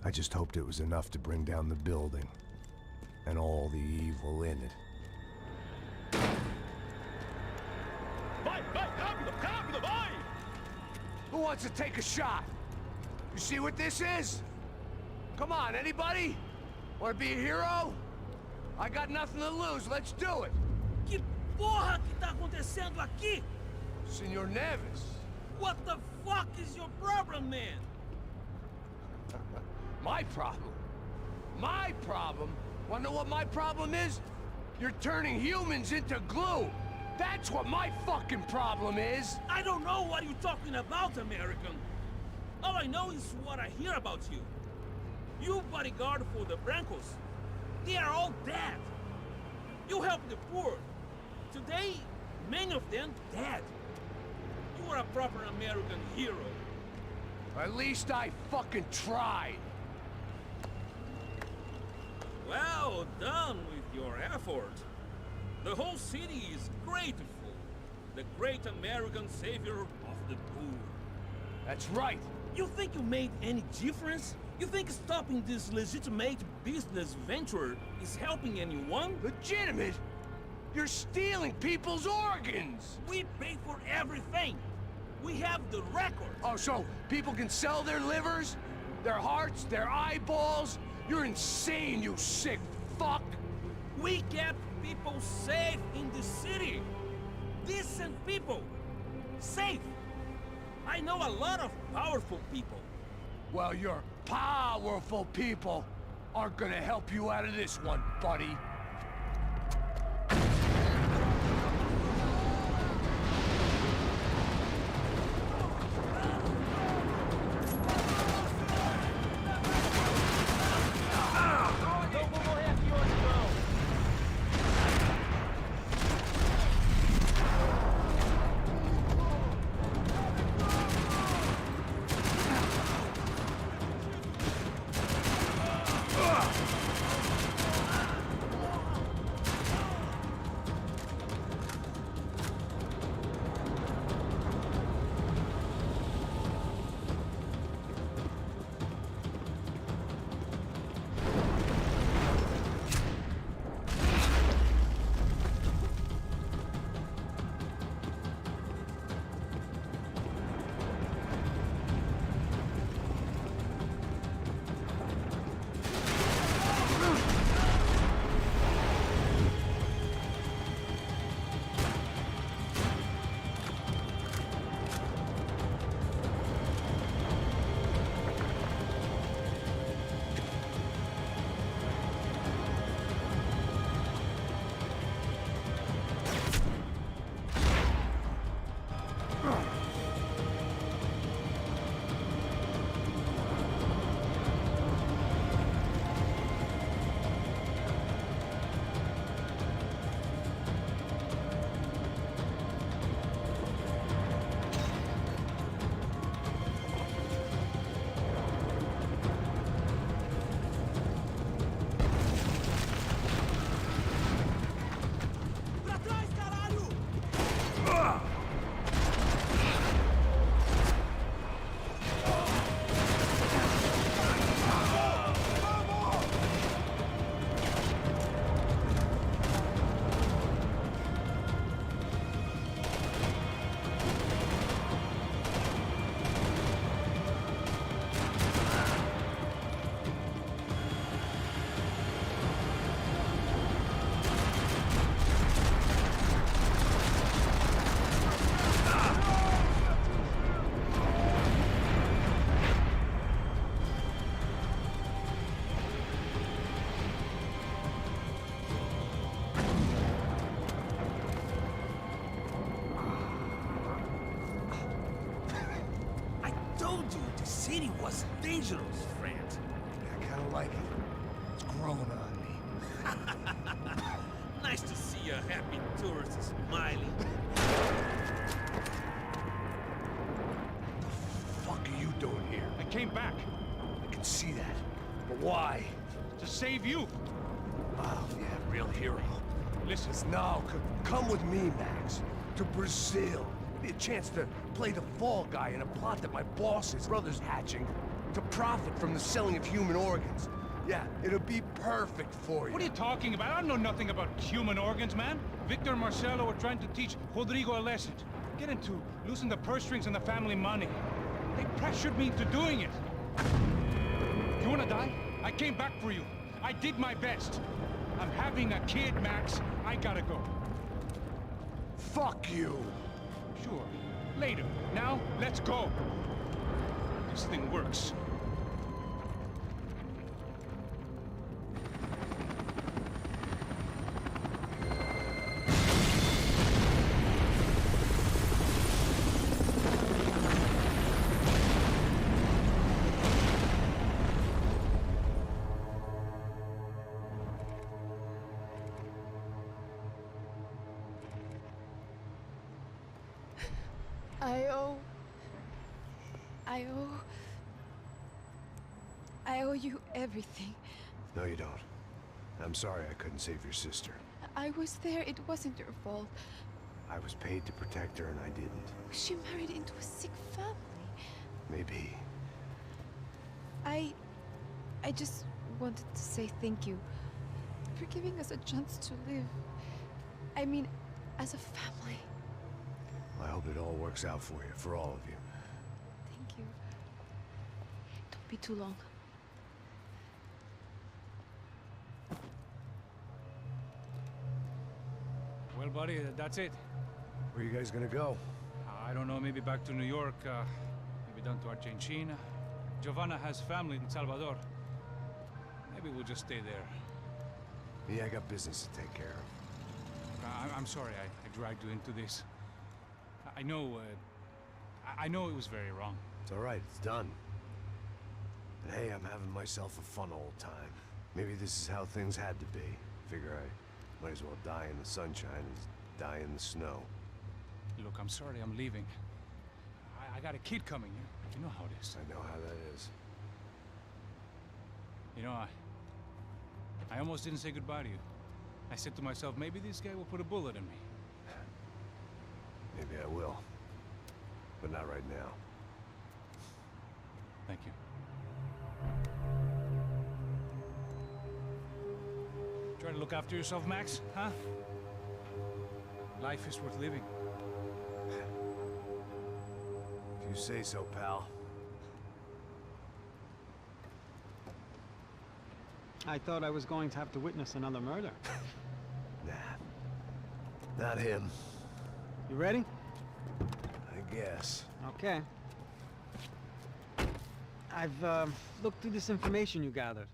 I just hoped it was enough to bring down the building and all the evil in it. Who wants to take a shot? You see what this is? Come on, anybody? Want to be a hero? I got nothing to lose, let's do it! Que porra que tá acontecendo aqui? Senor Neves. What the fuck is your problem, man? My problem? My problem? Wanna know what my problem is? You're turning humans into glue! That's what my fucking problem is! I don't know what you're talking about, American. All I know is what I hear about you. You bodyguard for the Brancos. They are all dead. You help the poor. Today, many of them dead. You are a proper American hero. At least I fucking tried. Well done with your effort. The whole city is grateful. The great American savior of the poor. That's right. You think you made any difference? You think stopping this legitimate business venture is helping anyone? Legitimate? You're stealing people's organs! We pay for everything! We have the record! Oh, so people can sell their livers? Their hearts? Their eyeballs? You're insane, you sick fuck! We kept people safe in the city! Decent people! Safe! I know a lot of powerful people. Well, your powerful people aren't gonna help you out of this one, buddy. city was dangerous, friend. I kind of like it. It's growing on me. Nice to see a happy tourist smiling. What the fuck are you doing here? I came back I can see that. But why? to save you. Oh, yeah, real hero. Listen. No, come with me, Max. To Brazil. Be a chance to play the fall guy in a plot that my boss's brother's hatching to profit from the selling of human organs. Yeah, it'll be perfect for you. What are you talking about? I know nothing about human organs, man. Victor and Marcelo were trying to teach Rodrigo a lesson. Get him to loosen the purse strings and the family money. They pressured me into doing it. You wanna die? I came back for you. I did my best. I'm having a kid, Max. I gotta go. Fuck you. Sure. Later. Now, let's go. This thing works. I owe you everything. No, you don't. I'm sorry I couldn't save your sister. I was there. It wasn't your fault. I was paid to protect her and I didn't. She married into a sick family. Maybe. I just wanted to say thank you for giving us a chance to live. I mean, as a family. I hope it all works out for you, for all of you. Thank you. Don't be too long. Well, buddy, that's it. Where are you guys gonna go? I don't know, maybe back to New York, maybe down to Argentina. Giovanna has family in Salvador. Maybe we'll just stay there. Yeah, I got business to take care of. I'm sorry I dragged you into this. I know it was very wrong. It's all right, it's done. But hey, I'm having myself a fun old time. Maybe this is how things had to be. Figure I might as well die in the sunshine as die in the snow. Look, I'm sorry I'm leaving. I got a kid coming. You know how it is. I know how that is. You know, I almost didn't say goodbye to you. I said to myself, maybe this guy will put a bullet in me. Maybe I will. But not right now. Thank you. Try to look after yourself, Max, huh? Life is worth living. If you say so, pal. I thought I was going to have to witness another murder. Nah. Not him. You ready? I guess. Okay. I've looked through this information you gathered,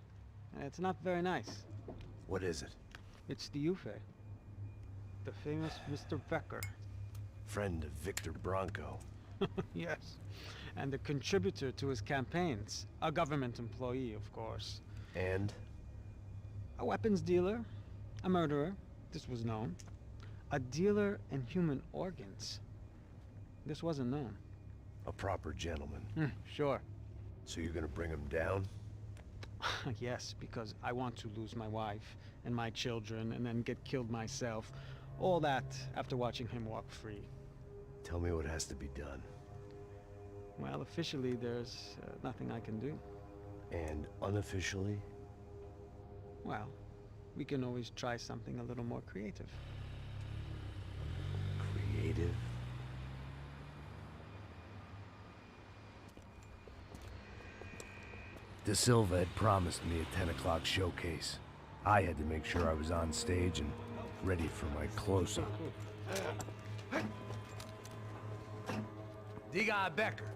and it's not very nice. What is it? It's the Ufe. The famous Mr. Becker. Friend of Victor Bronco. Yes. And a contributor to his campaigns. A government employee, of course. And? A weapons dealer. A murderer. This was known. A dealer in human organs. This wasn't known. A proper gentleman. Sure. So you're gonna bring him down? Yes, because I want to lose my wife and my children and then get killed myself. All that after watching him walk free. Tell me what has to be done. Well, officially there's nothing I can do. And unofficially? Well, we can always try something a little more creative. Creative? De Silva had promised me a 10 o'clock showcase. I had to make sure I was on stage and ready for my close-up. Diga Becker.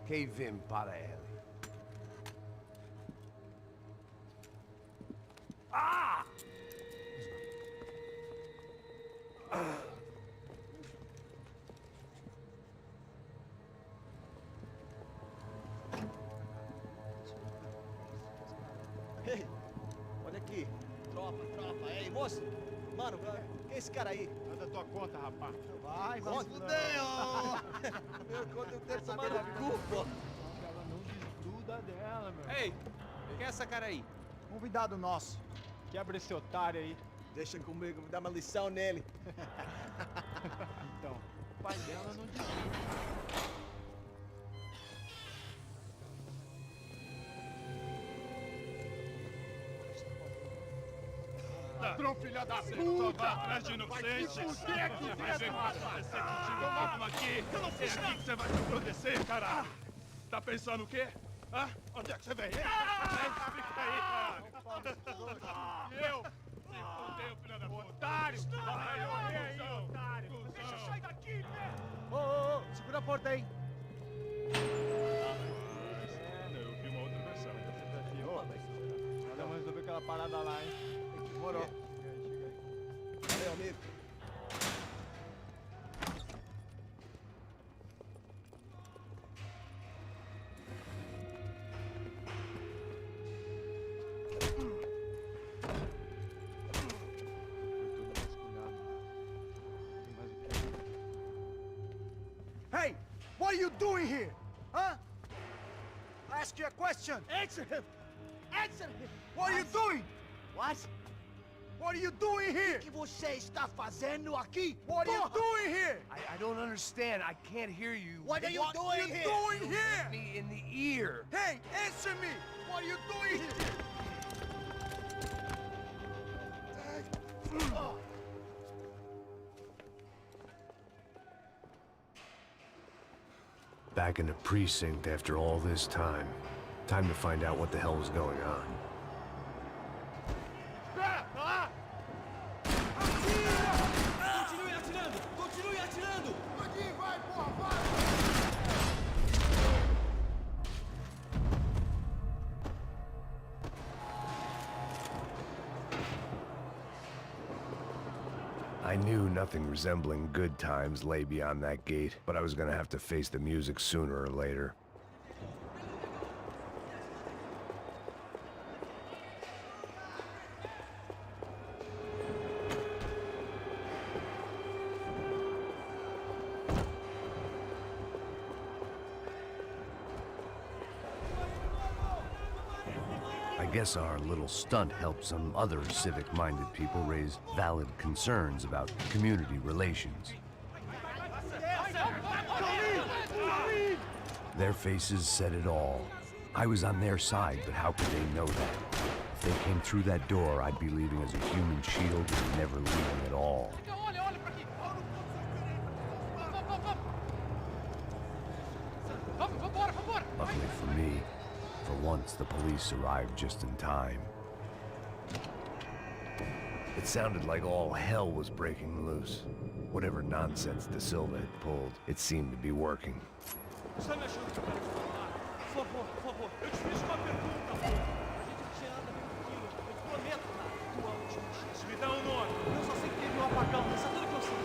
Que vim para ele. Ah! Moço, mano, quem é esse cara aí? Manda tua conta, rapaz. Vai, vai se fuder, ô! Meu conta eu quero tomar no cu, pô. Ela não desgruda dela, meu. Ei, quem é essa cara aí? Convidado nosso. Quebra esse otário aí. Deixa comigo, vou dar uma lição nele. Então, o pai dela não desgruda. Ladrão, filha da puta! Vai atrás de inocente! Vai se fuder aqui dentro, rapaz! Vamos aqui! Eu não fiz nada! Que você vai se proteger, caralho! Tá pensando o quê? Hã? Onde é que você vem? Fica aí, caralho! Eu? Se fudeu, filha da puta! Otário! Vai, aí, otário! Deixa eu sair daqui, velho! Ô, segura a porta aí! Eu vi uma outra versão. Vamos resolver aquela parada lá, hein? Demorou. Valeu, amigo. Hey, what are you doing here? Huh? I ask you a question. Answer him. Answer him. What are you doing? What? What are you doing here? O que você está fazendo aqui? What are you doing here? I don't understand. I can't hear you. What are you doing here? Doing here? Me in the ear. Hey, answer me. What are you doing here? Back in the precinct after all this time. Time to find out what the hell was going on. Continue atirando! Continue atirando! Vai, porra, vai! I knew nothing resembling good times lay beyond that gate, but I was gonna have to face the music sooner or later. I guess our little stunt helped some other civic-minded people raise valid concerns about community relations. Their faces said it all. I was on their side, but how could they know that? If they came through that door, I'd be leaving as a human shield and never leaving at all. Luckily for me, for once the police arrived just in time. It sounded like all hell was breaking loose. Whatever nonsense De Silva had pulled, it seemed to be working. Está me ajudando. Por favor. Eu te fiz uma pergunta, pô. A gente não tinha nada a ver com aquilo. Eu te prometo, na tua última chance. Me dá um nome. Eu só sei que teve um apagão. Isso é tudo que eu sei.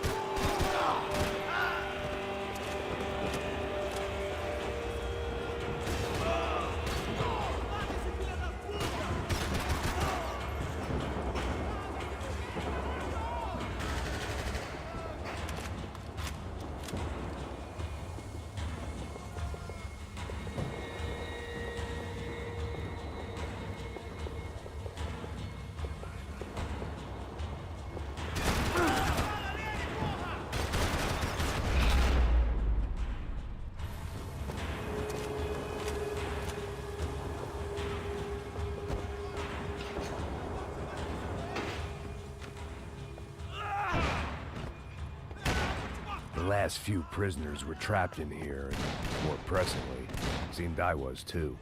The last few prisoners were trapped in here, and more pressingly, seemed I was too.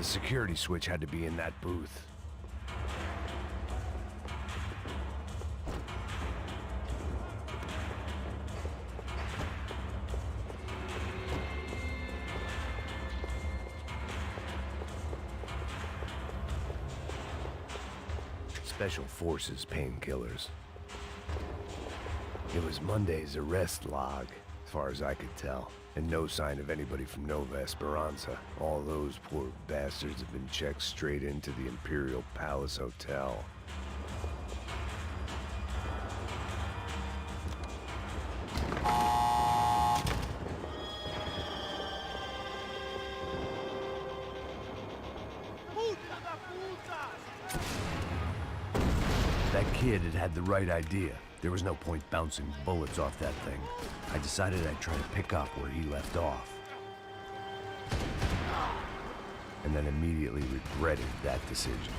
The security switch had to be in that booth. Special Forces painkillers. It was Monday's arrest log, as far as I could tell, and no sign of anybody from Nova Esperanza. All those poor bastards have been checked straight into the Imperial Palace Hotel. That kid had the right idea. There was no point bouncing bullets off that thing. I decided I'd try to pick up where he left off. And then immediately regretted that decision.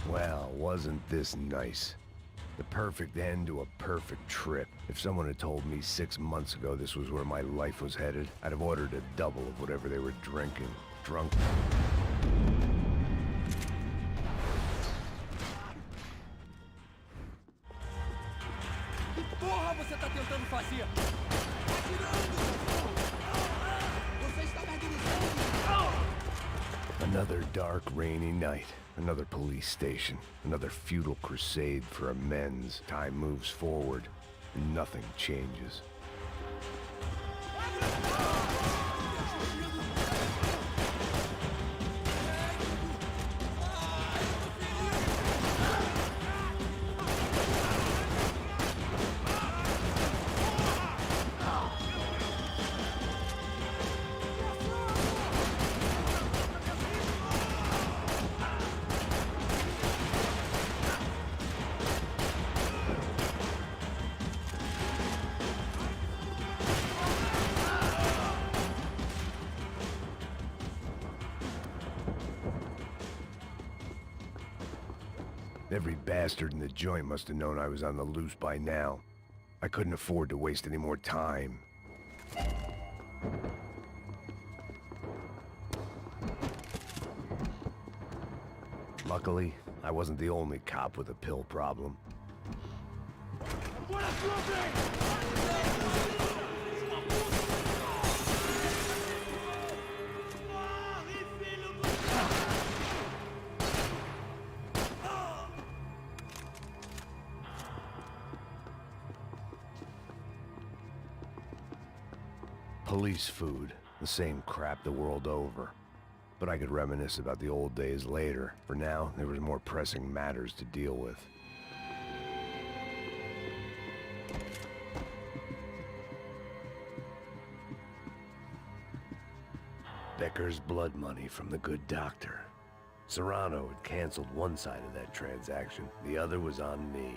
Well, wasn't this nice? The perfect end to a perfect trip. If someone had told me 6 months ago this was where my life was headed, I'd have ordered a double of whatever they were drinking. Drunk. Que porra você tá tentando fazer? Você está martirizando! Another dark, rainy night. Another police station. Another futile crusade for amends. Time moves forward, and nothing changes. Every bastard in the joint must have known I was on the loose by now. I couldn't afford to waste any more time. Luckily, I wasn't the only cop with a pill problem. Police food, the same crap the world over. But I could reminisce about the old days later. For now, there was more pressing matters to deal with. Becker's blood money from the good doctor. Serrano had canceled one side of that transaction. The other was on me.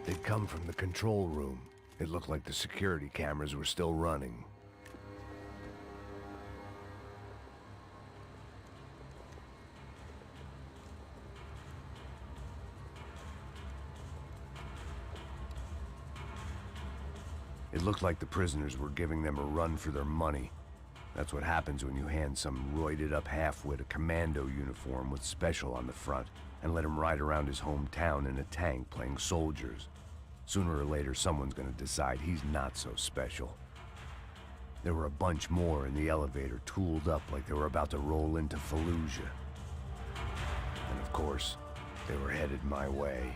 They'd come from the control room. It looked like the security cameras were still running. It looked like the prisoners were giving them a run for their money. That's what happens when you hand some roided-up halfwit a commando uniform with special on the front and let him ride around his hometown in a tank playing soldiers. Sooner or later, someone's gonna decide he's not so special. There were a bunch more in the elevator, tooled up like they were about to roll into Fallujah. And of course, they were headed my way.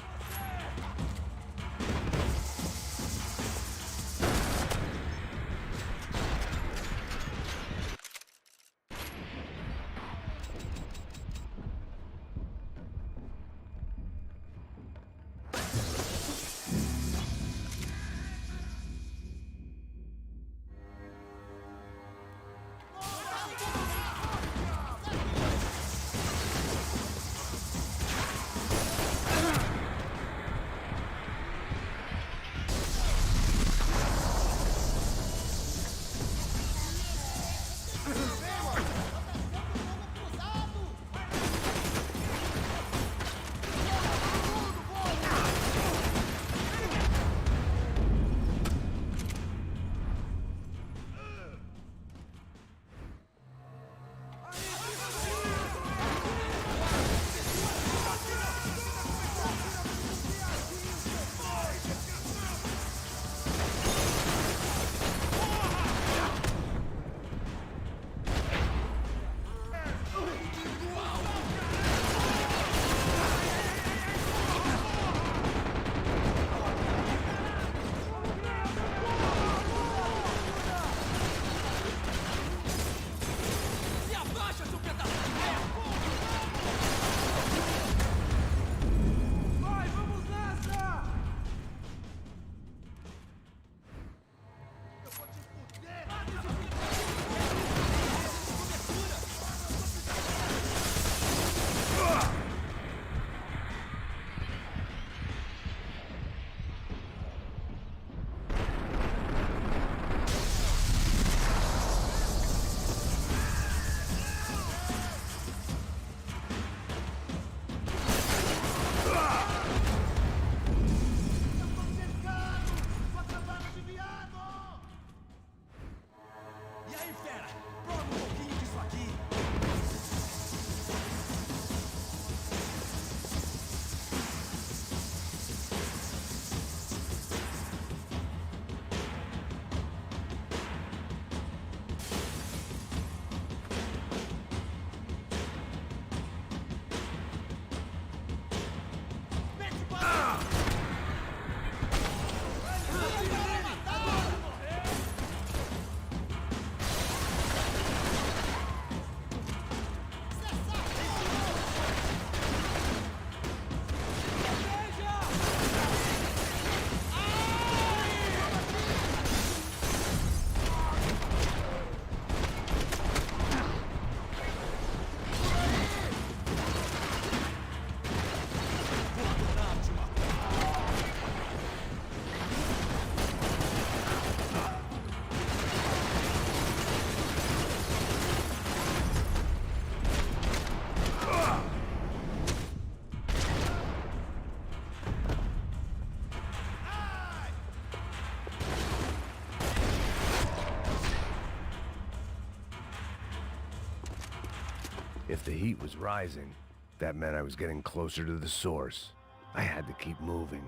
If the heat was rising, that meant I was getting closer to the source. I had to keep moving.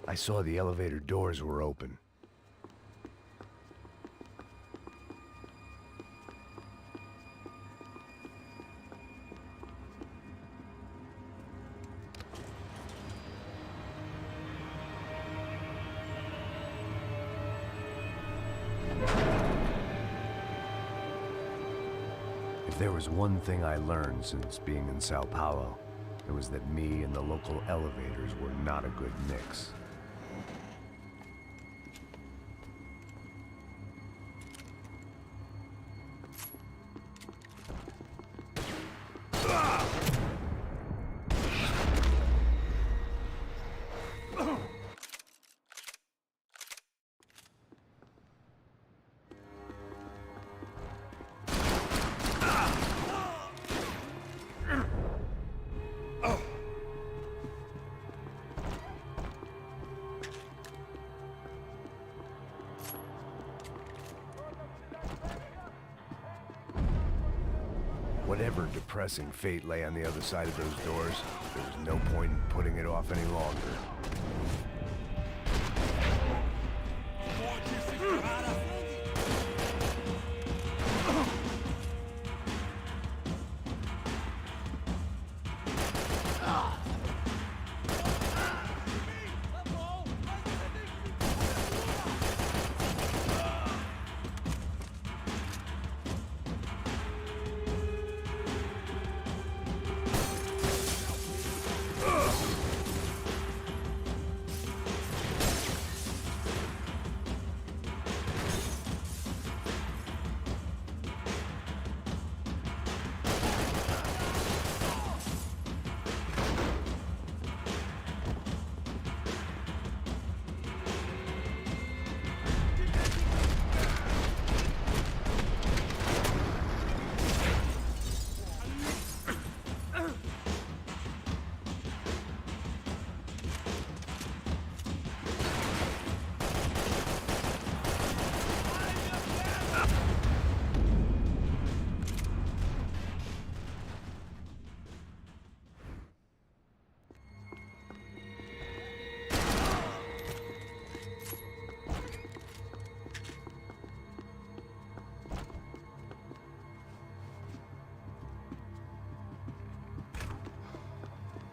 I saw the elevator doors were open. If there was one thing I learned since being in Sao Paulo, it was that me and the local elevators were not a good mix. Whatever depressing fate lay on the other side of those doors, there was no point in putting it off any longer.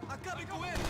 Acabe com ele!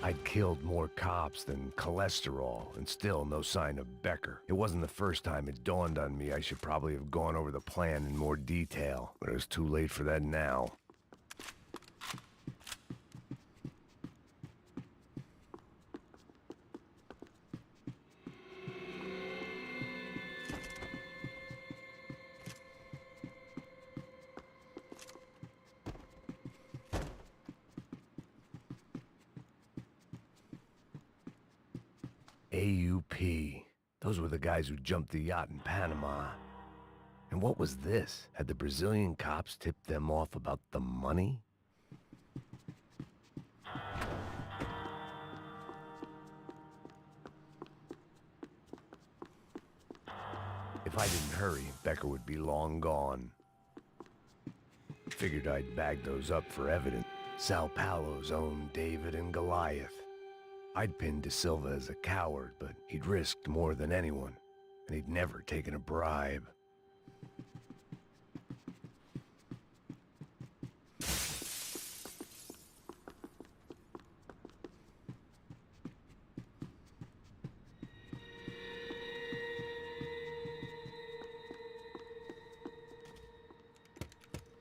I'd killed more cops than cholesterol, and still no sign of Becker. It wasn't the first time it dawned on me I should probably have gone over the plan in more detail, but it was too late for that now. AUP. Those were the guys who jumped the yacht in Panama. And what was this? Had the Brazilian cops tipped them off about the money? If I didn't hurry, Becker would be long gone. Figured I'd bag those up for evidence. Sao Paulo's own David and Goliath. I'd pinned De Silva as a coward, but he'd risked more than anyone, and he'd never taken a bribe.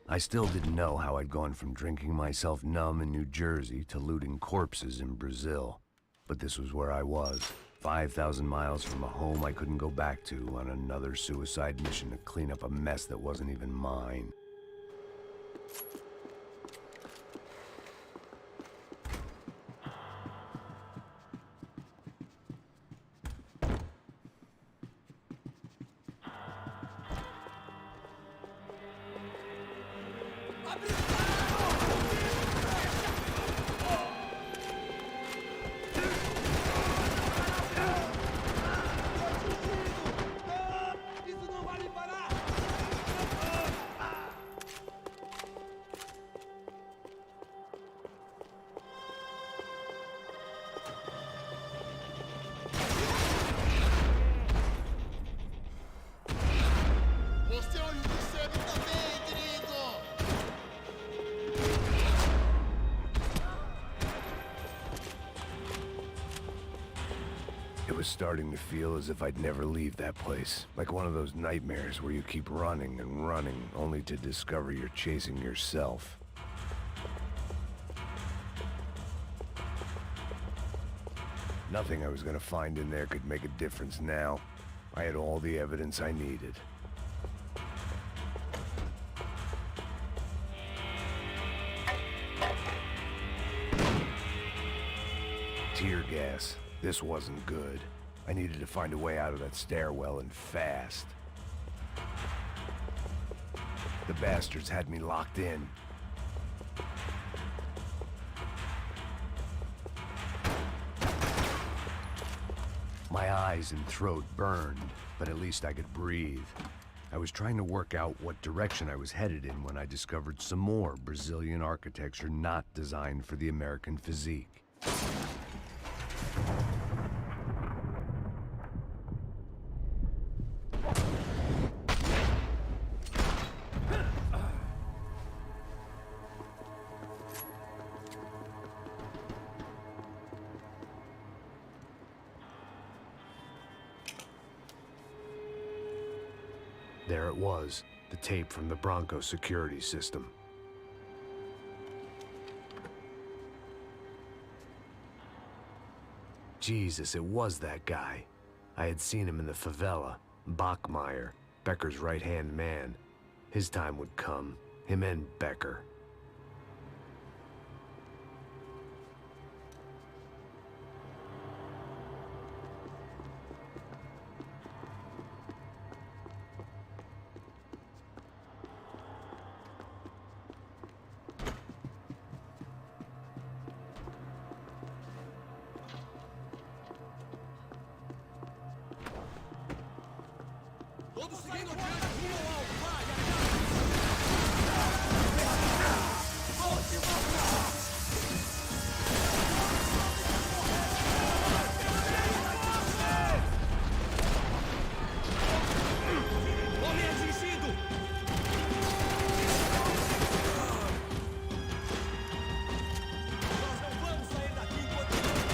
I still didn't know how I'd gone from drinking myself numb in New Jersey to looting corpses in Brazil. But this was where I was, 5,000 miles from a home I couldn't go back to, on another suicide mission to clean up a mess that wasn't even mine. It was starting to feel as if I'd never leave that place. Like one of those nightmares where you keep running and running, only to discover you're chasing yourself. Nothing I was gonna find in there could make a difference now. I had all the evidence I needed. Tear gas. This wasn't good. I needed to find a way out of that stairwell, and fast. The bastards had me locked in. My eyes and throat burned, but at least I could breathe. I was trying to work out what direction I was headed in when I discovered some more Brazilian architecture not designed for the American physique. There it was, the tape from the Bronco security system. Jesus, it was that guy. I had seen him in the favela, Bachmeyer, Becker's right-hand man. His time would come, him and Becker. Todos seguindo adiante, rumo ao alto, vai! Homem atingido! Nós não vamos sair daqui enquanto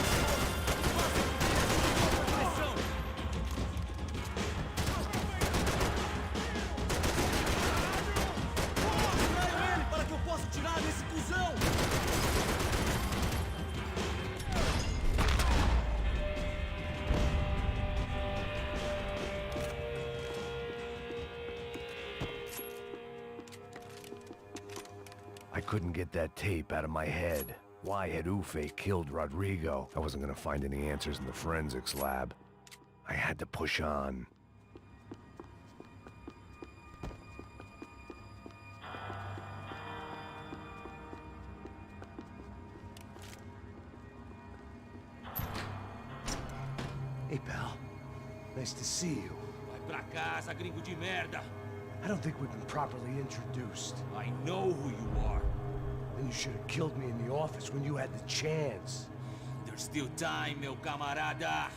couldn't get that tape out of my head. Why had Ufe killed Rodrigo? I wasn't gonna find any answers in the forensics lab. I had to push on. Hey, pal. Nice to see you. Vai pra casa, gringo de merda. I don't think we've been properly introduced. I know who you are. Then you should have killed me in the office when you had the chance. There's still time, meu camarada.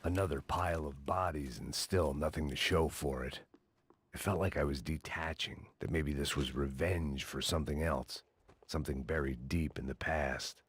Another pile of bodies and still nothing to show for it. It felt like I was detaching, that maybe this was revenge for something else, something buried deep in the past.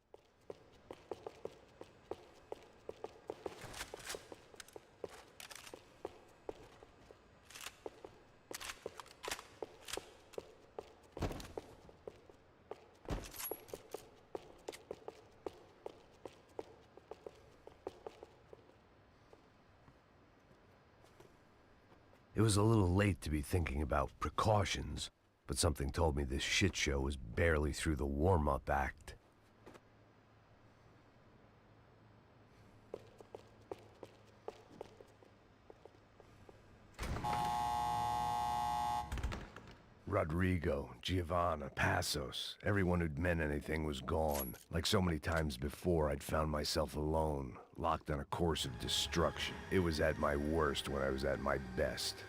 It was a little late to be thinking about precautions, but something told me this shit show was barely through the warm-up act. Rodrigo, Giovanna, Passos, everyone who'd meant anything was gone. Like so many times before, I'd found myself alone, locked on a course of destruction. It was at my worst when I was at my best.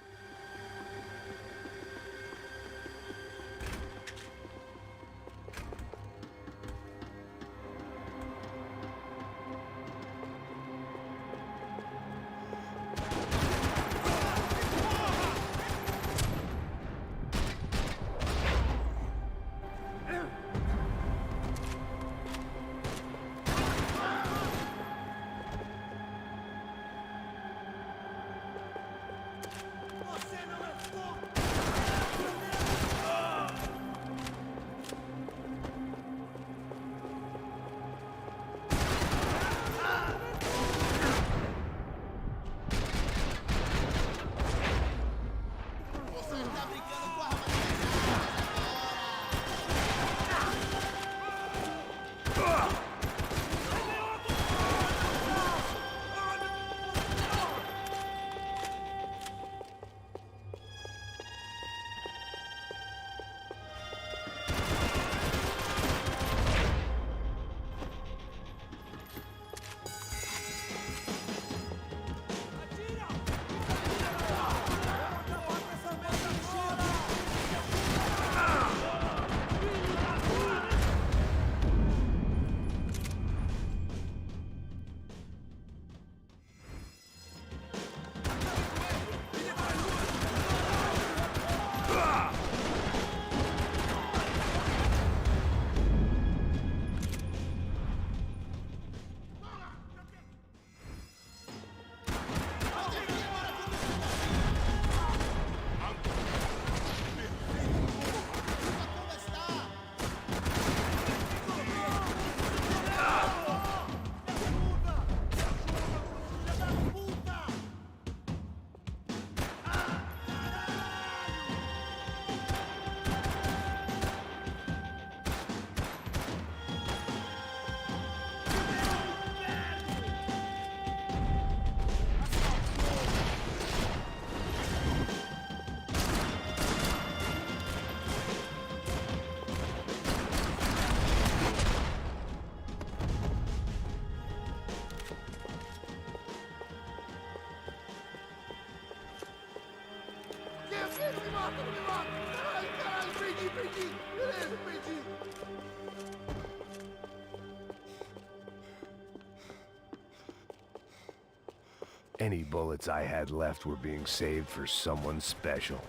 Any bullets I had left were being saved for someone special.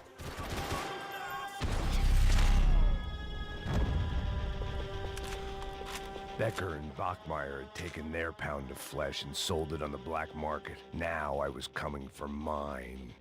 Becker and Bachmeyer had taken their pound of flesh and sold it on the black market. Now I was coming for mine.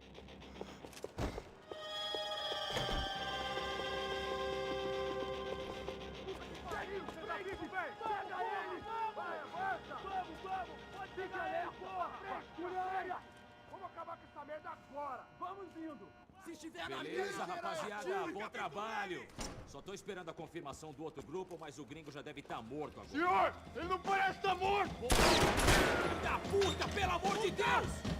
Beleza, rapaziada, bom trabalho. Só tô esperando a confirmação do outro grupo, mas o gringo já deve estar morto agora. Senhor, ele não parece estar morto! Filho da puta, pelo amor de Deus!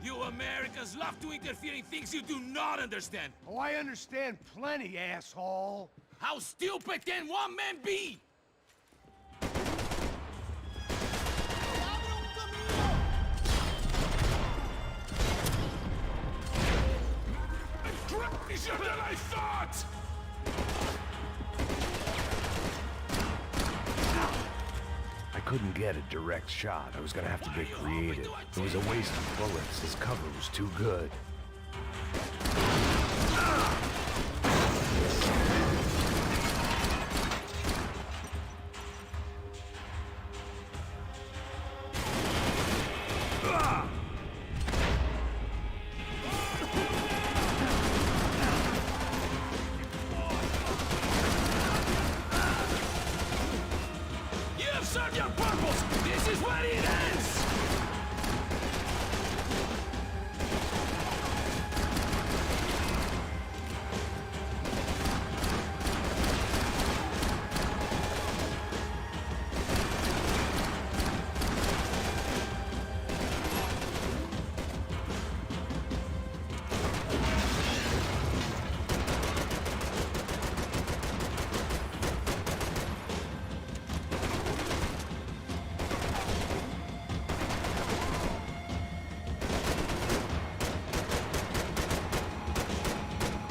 You Americans love to interfere in things you do not understand. Oh, I understand plenty, asshole. How stupid can one man be? Crazier than I thought! I couldn't get a direct shot. I was gonna have to get creative. It was a waste of bullets. His cover was too good. You have served your purpose! This is where it ends!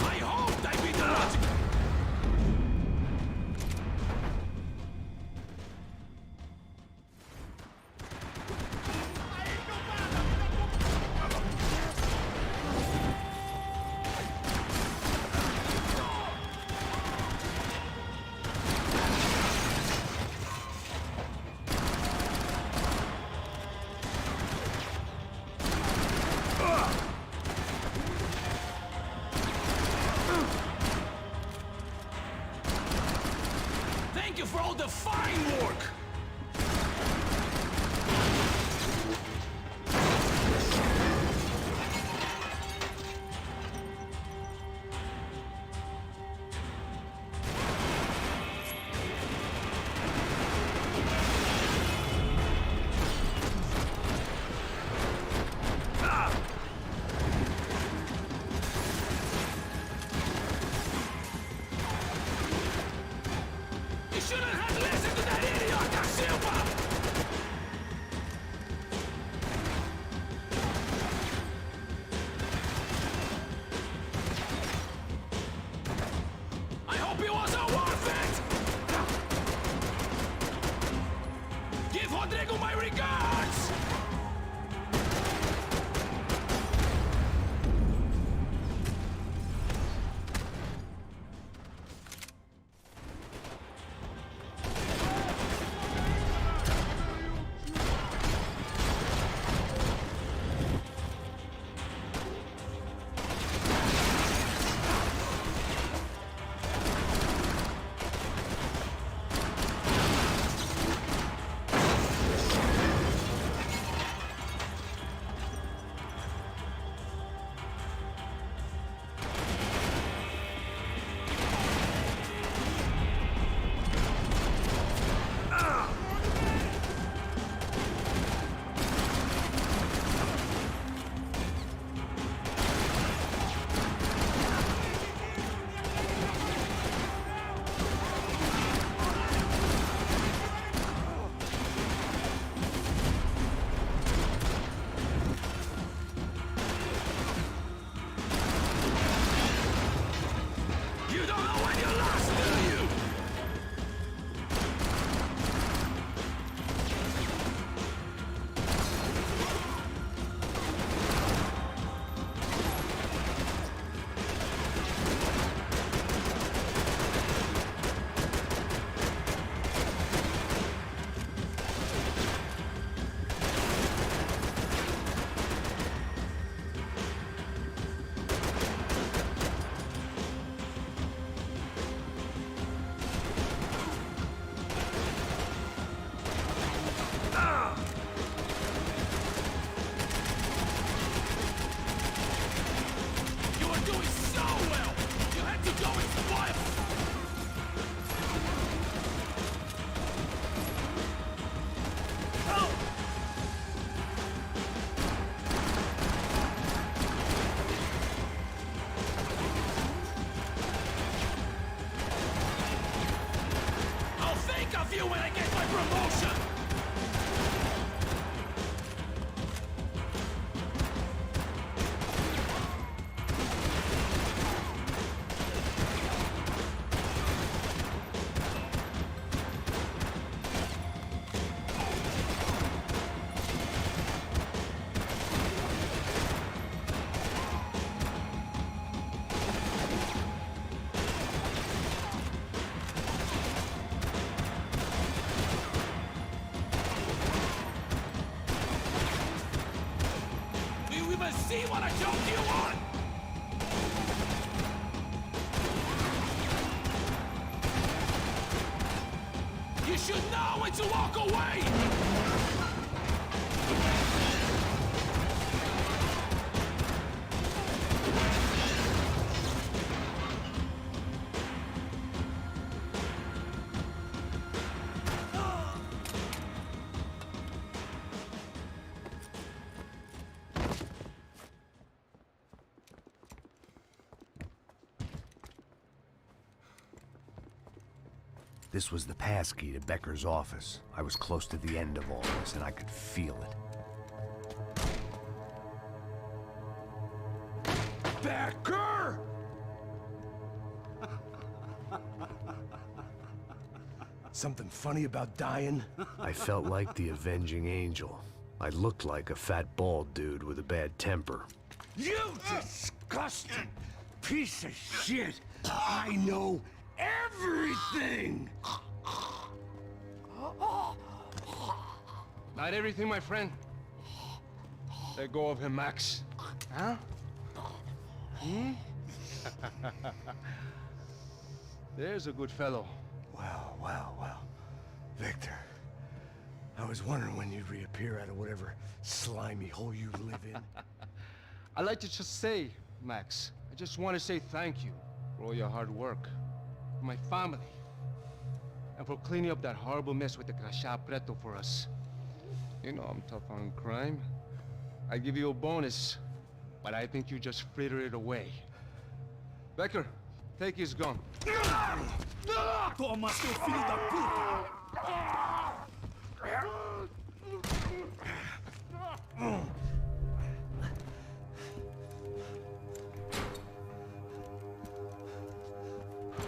I hoped I beat the logic. Thank you for all the fine work! You shouldn't have listened to that idiot! even see what a joke you want? You should know when to walk away! This was the passkey to Becker's office. I was close to the end of all this, and I could feel it. Becker! Something funny about dying? I felt like the avenging angel. I looked like a fat bald dude with a bad temper. You disgusting piece of shit! I know everything! Not everything, my friend. Let go of him, Max. Huh? Hmm? There's a good fellow. Well. Victor, I was wondering when you'd reappear out of whatever slimy hole you live in. I'd like to just say, Max, I just want to say thank you for all your hard work, for my family, and for cleaning up that horrible mess with the Crachá Preto for us. You know I'm tough on crime. I give you a bonus, but I think you just fritter it away. Becker, take his gun. Toma, seu filho da puta!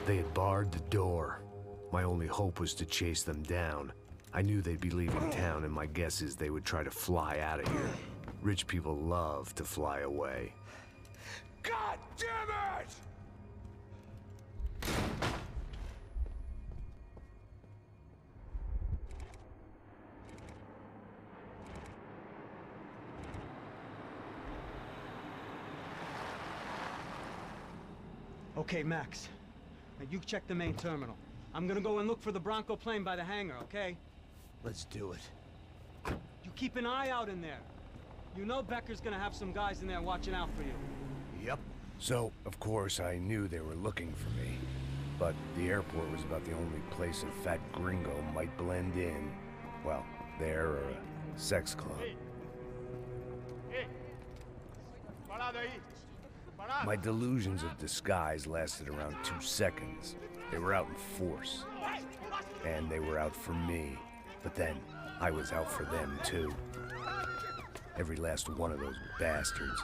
They had barred the door. My only hope was to chase them down. I knew they'd be leaving town, and my guess is they would try to fly out of here. Rich people love to fly away. God damn it! Okay, Max. Now you check the main terminal. I'm gonna go and look for the Bronco plane by the hangar, okay? Let's do it. You keep an eye out in there. You know Becker's gonna have some guys in there watching out for you. Yep. So, of course, I knew they were looking for me. But the airport was about the only place a fat gringo might blend in. Well, there or a sex club. My delusions of disguise lasted around 2 seconds. They were out in force. And they were out for me. But then, I was out for them, too. Every last one of those bastards.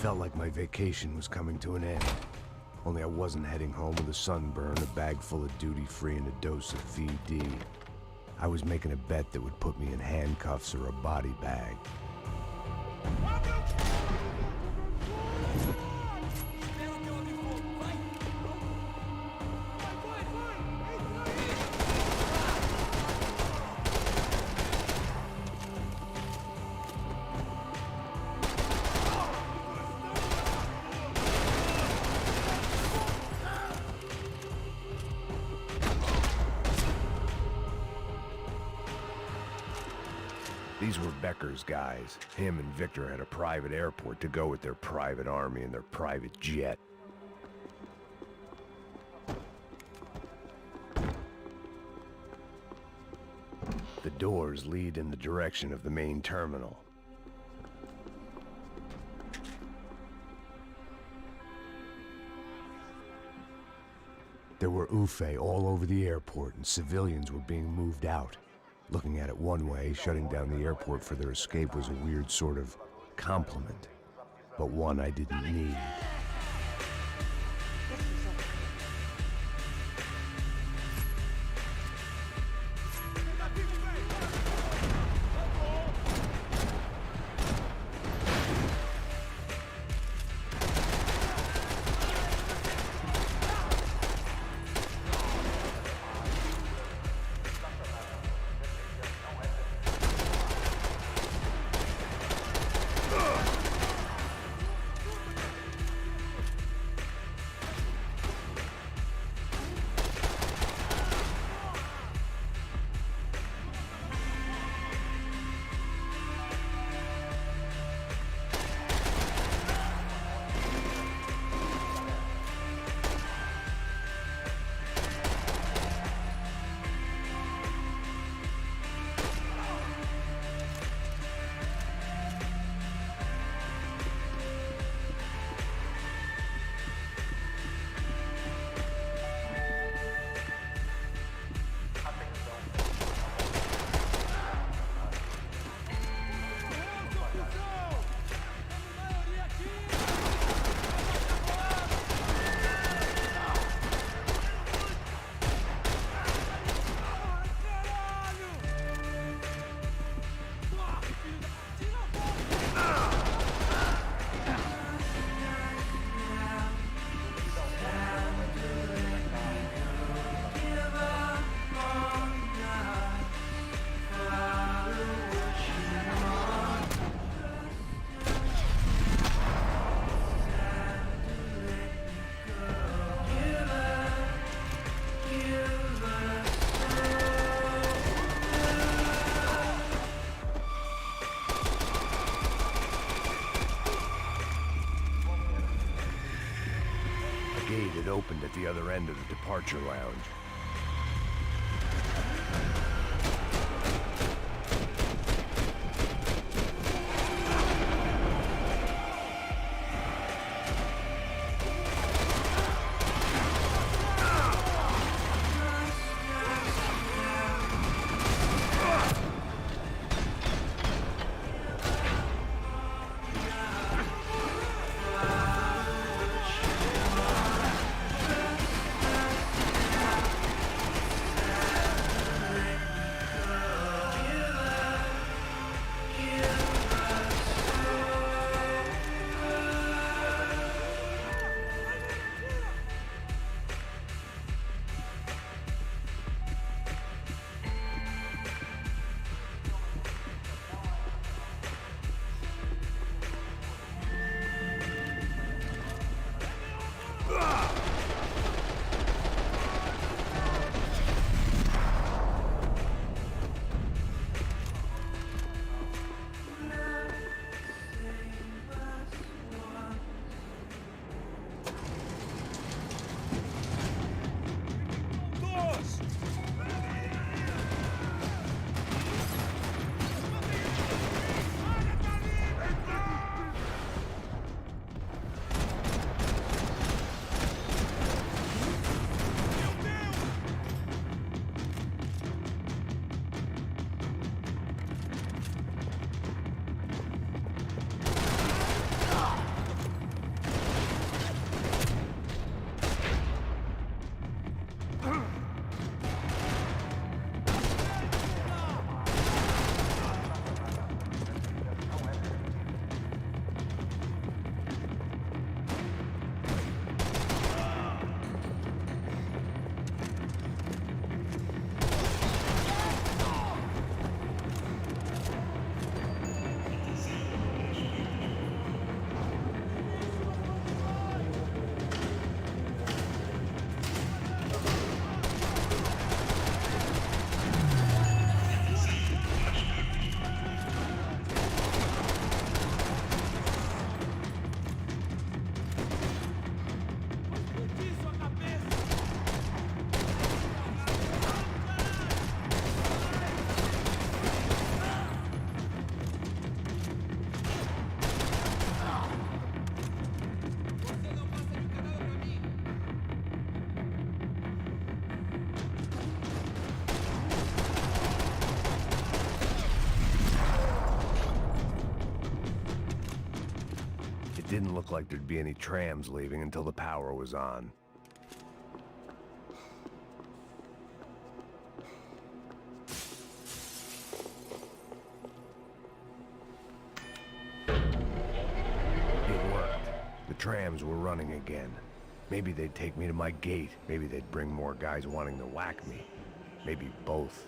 felt like my vacation was coming to an end. Only I wasn't heading home with a sunburn, a bag full of duty-free, and a dose of VD. I was making a bet that would put me in handcuffs or a body bag. These were Becker's guys. Him and Victor had a private airport to go with their private army and their private jet. The doors lead in the direction of the main terminal. There were UFE all over the airport, and civilians were being moved out. Looking at it one way, shutting down the airport for their escape was a weird sort of compliment, but one I didn't need. It opened at the other end of the departure lounge. It didn't look like there'd be any trams leaving until the power was on. It worked. The trams were running again. Maybe they'd take me to my gate. Maybe they'd bring more guys wanting to whack me. Maybe both.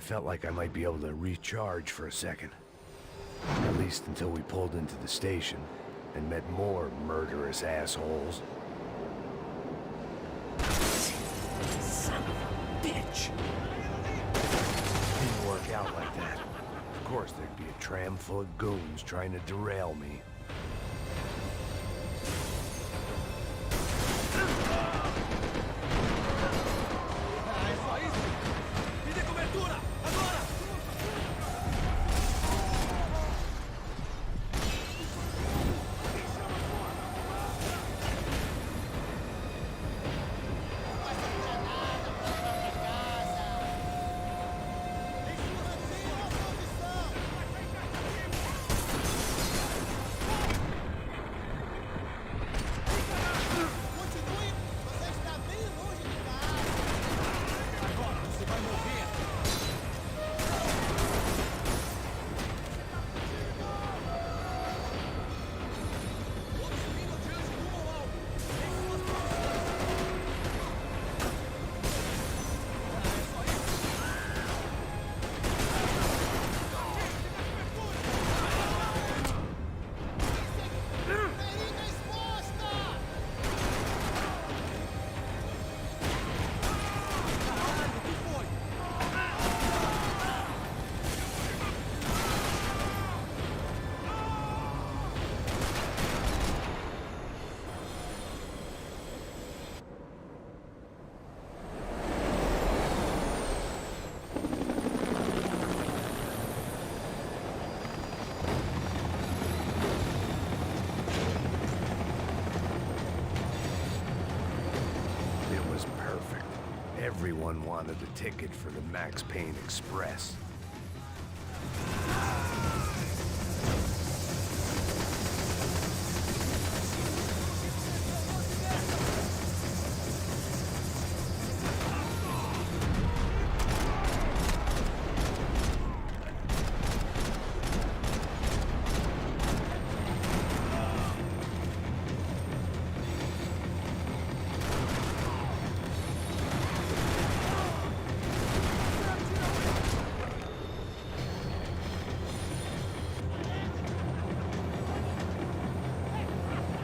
Felt like I might be able to recharge for a second. At least until we pulled into the station and met more murderous assholes. Son of a bitch! Didn't work out like that. Of course there'd be a tram full of goons trying to derail me. Everyone wanted a ticket for the Max Payne Express.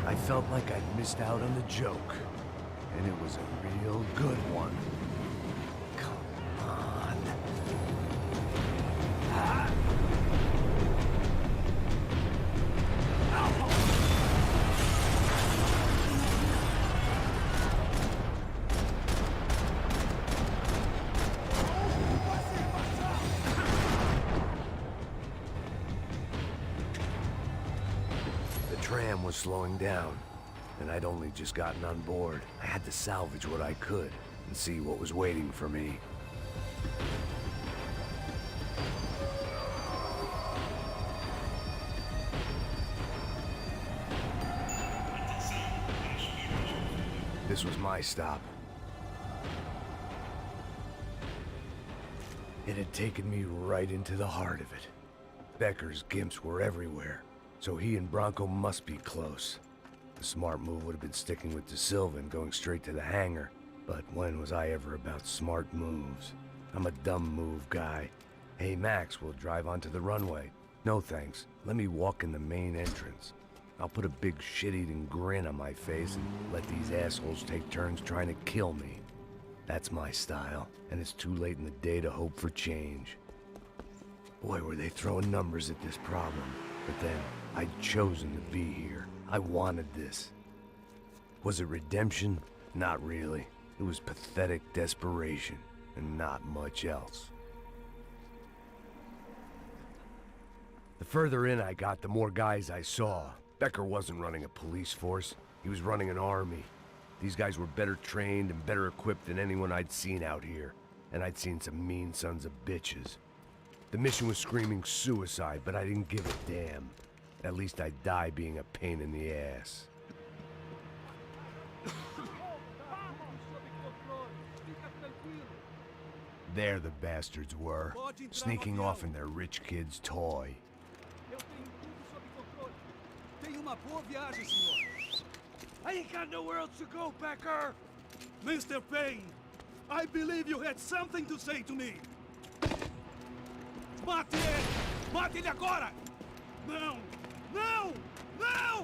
I felt like I'd missed out on the joke, and it was a real good one. Come on. The tram was slowing down, and I'd only just gotten on board. I had to salvage what I could and see what was waiting for me. This was my stop. It had taken me right into the heart of it. Becker's gimps were everywhere, so he and Bronco must be close. The smart move would have been sticking with De Silva and going straight to the hangar, but when was I ever about smart moves? I'm a dumb move guy. Hey Max, we'll drive onto the runway. No thanks, let me walk in the main entrance. I'll put a big shit-eating grin on my face and let these assholes take turns trying to kill me. That's my style, and it's too late in the day to hope for change. Boy, were they throwing numbers at this problem. But then, I'd chosen to be here. I wanted this. Was it redemption? Not really. It was pathetic desperation, and not much else. The further in I got, the more guys I saw. Becker wasn't running a police force. He was running an army. These guys were better trained and better equipped than anyone I'd seen out here. And I'd seen some mean sons of bitches. The mission was screaming suicide, but I didn't give a damn. At least I'd die being a pain in the ass. There the bastards were, sneaking off in their rich kid's toy. Tenha uma boa viagem, senhor. I ain't got nowhere else to go, Becker. Mr. Payne, I believe you had something to say to me. Mate ele! Mate ele agora! Não! Não! Não!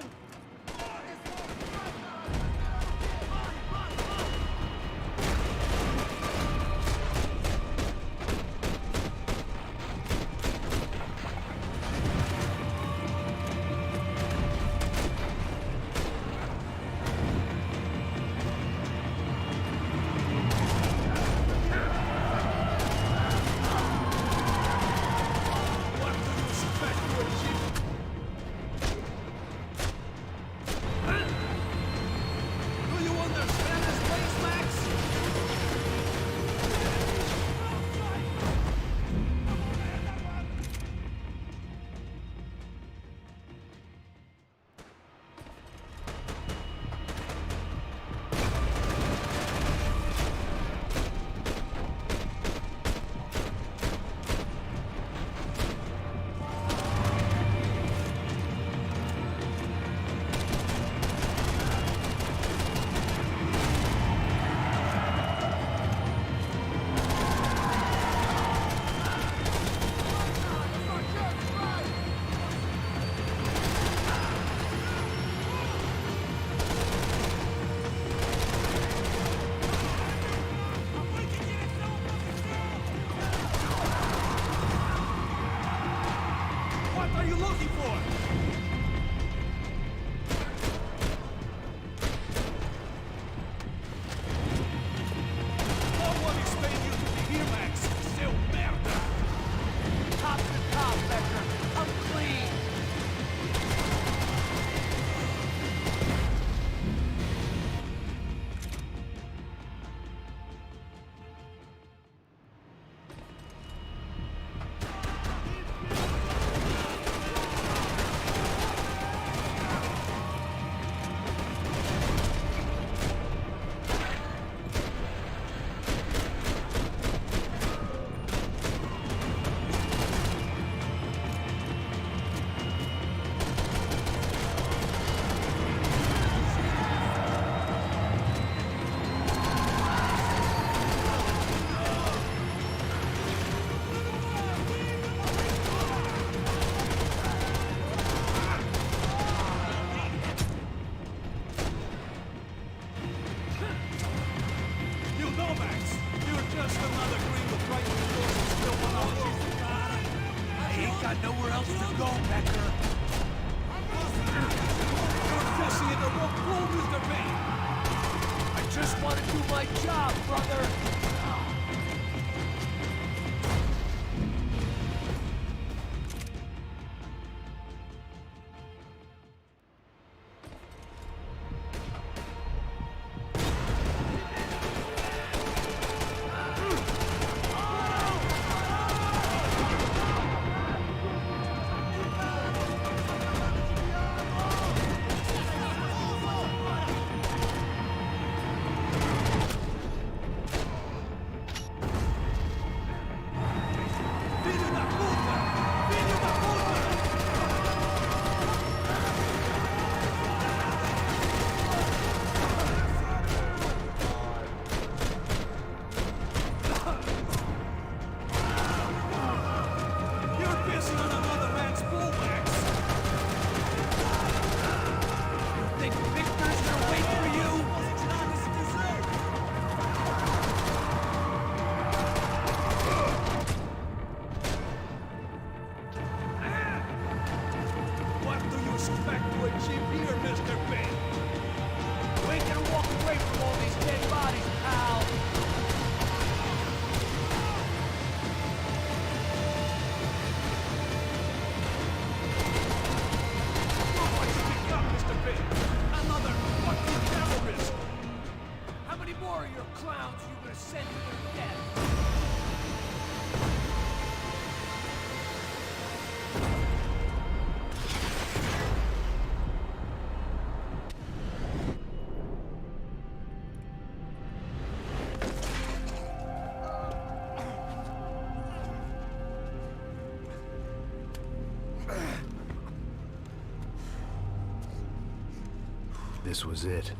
This was it.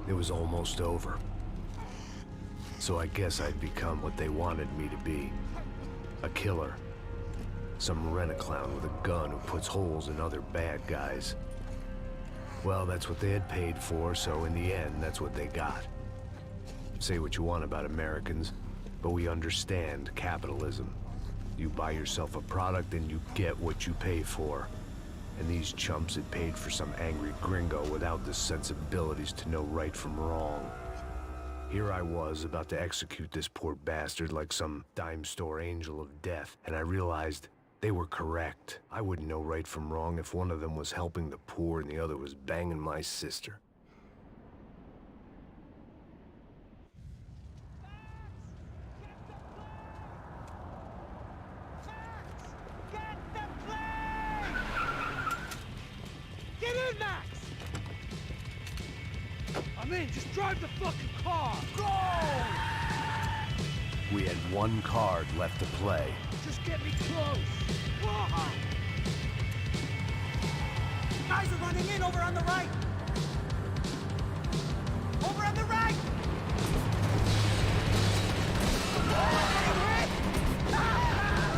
It was almost over. So I guess I'd become what they wanted me to be. A killer. Some rent-a-clown with a gun who puts holes in other bad guys. Well, that's what they had paid for, so in the end, that's what they got. Say what you want about Americans, but we understand capitalism. You buy yourself a product and you get what you pay for. And these chumps had paid for some angry gringo without the sensibilities to know right from wrong. Here I was, about to execute this poor bastard like some dime store angel of death, and I realized they were correct. I wouldn't know right from wrong if one of them was helping the poor and the other was banging my sister. Get in, Max! I'm in, just drive the fucking car! Go! We had one card left to play. Just get me close! Whoa. Guys are running in over on the right! Over on the right!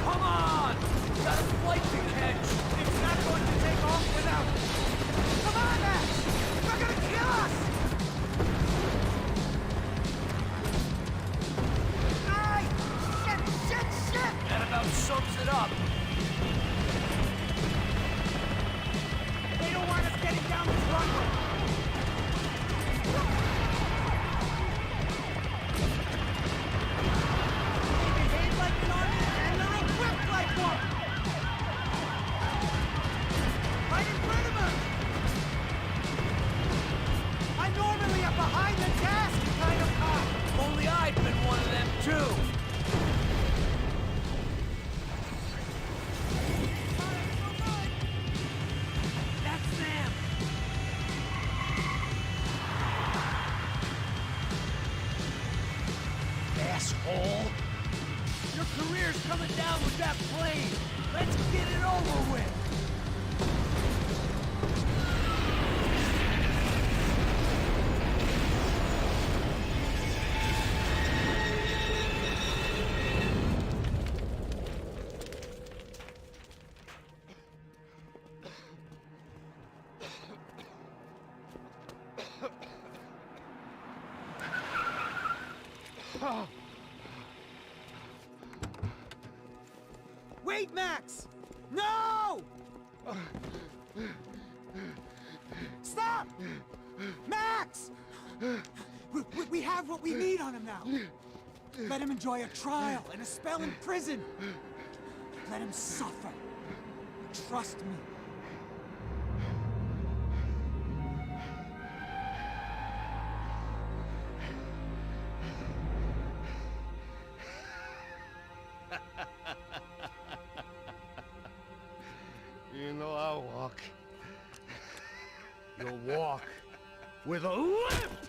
Come on! We got a flight to catch! It's not going to take off without it! Come on, Max! They're gonna kill us! Nice! Shit! That about sums it up. They don't want us getting down this runway! They behave like an army and they're equipped like one! Right in front of us! I'm normally a behind-the-desk kind of cop! Only I've been one of them too. That's them! Asshole! Your career's coming down with that plane. Let's get it over with. Wait, Max! No! Stop! Max! We have what we need on him now. Let him enjoy a trial and a spell in prison. Let him suffer. Trust me. You know I'll walk. You'll walk with a lift!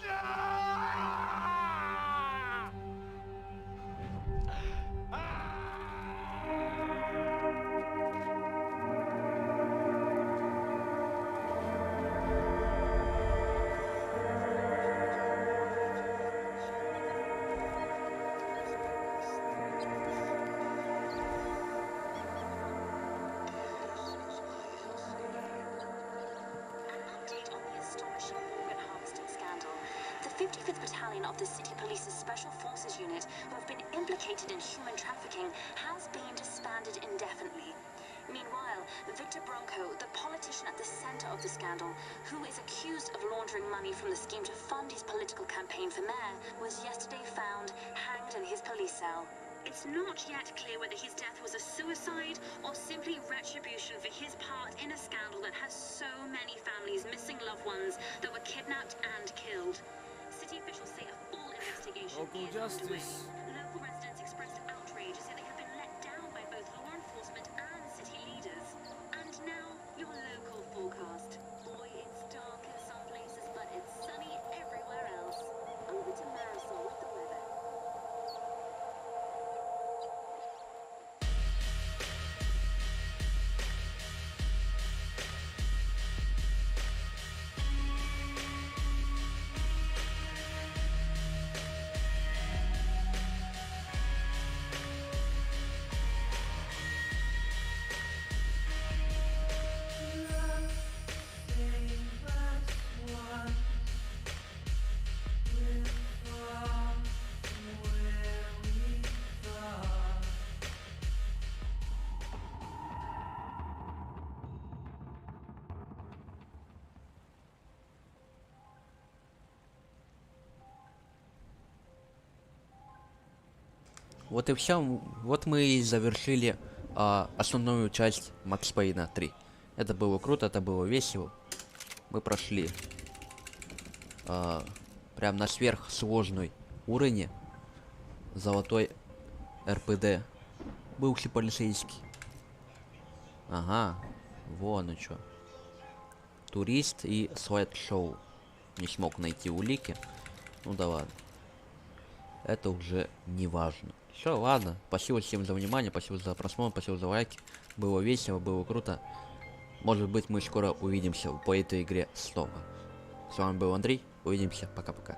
The 55th Battalion of the City Police's Special Forces Unit, who have been implicated in human trafficking, has been disbanded indefinitely. Meanwhile, Victor Bronco, the politician at the center of the scandal, who is accused of laundering money from the scheme to fund his political campaign for mayor, was yesterday found hanged in his police cell. It's not yet clear whether his death was a suicide or simply retribution for his part in a scandal that has so many families missing loved ones that were kidnapped and killed. City officials say a full investigation Local is justice. underway. Local residents expressed outrage as they have been let down by both law enforcement and city leaders. And now, your local forecast. Boy, it's dark in some places, but it's sunny everywhere else. Over to Marisol with the weather. Вот и все. Вот мы и завершили основную часть Max Payne 3. Это было круто, это было весело. Мы прошли прям на сверхсложной уровне. Золотой РПД. Бывший полицейский. Ага, вон и чё. Турист и слайд-шоу. Не смог найти улики. Ну да ладно. Это уже не важно. Все, ладно. Спасибо всем за внимание, спасибо за просмотр, спасибо за лайки. Было весело, было круто. Может быть, мы скоро увидимся по этой игре снова. С вами был Андрей. Увидимся. Пока-пока.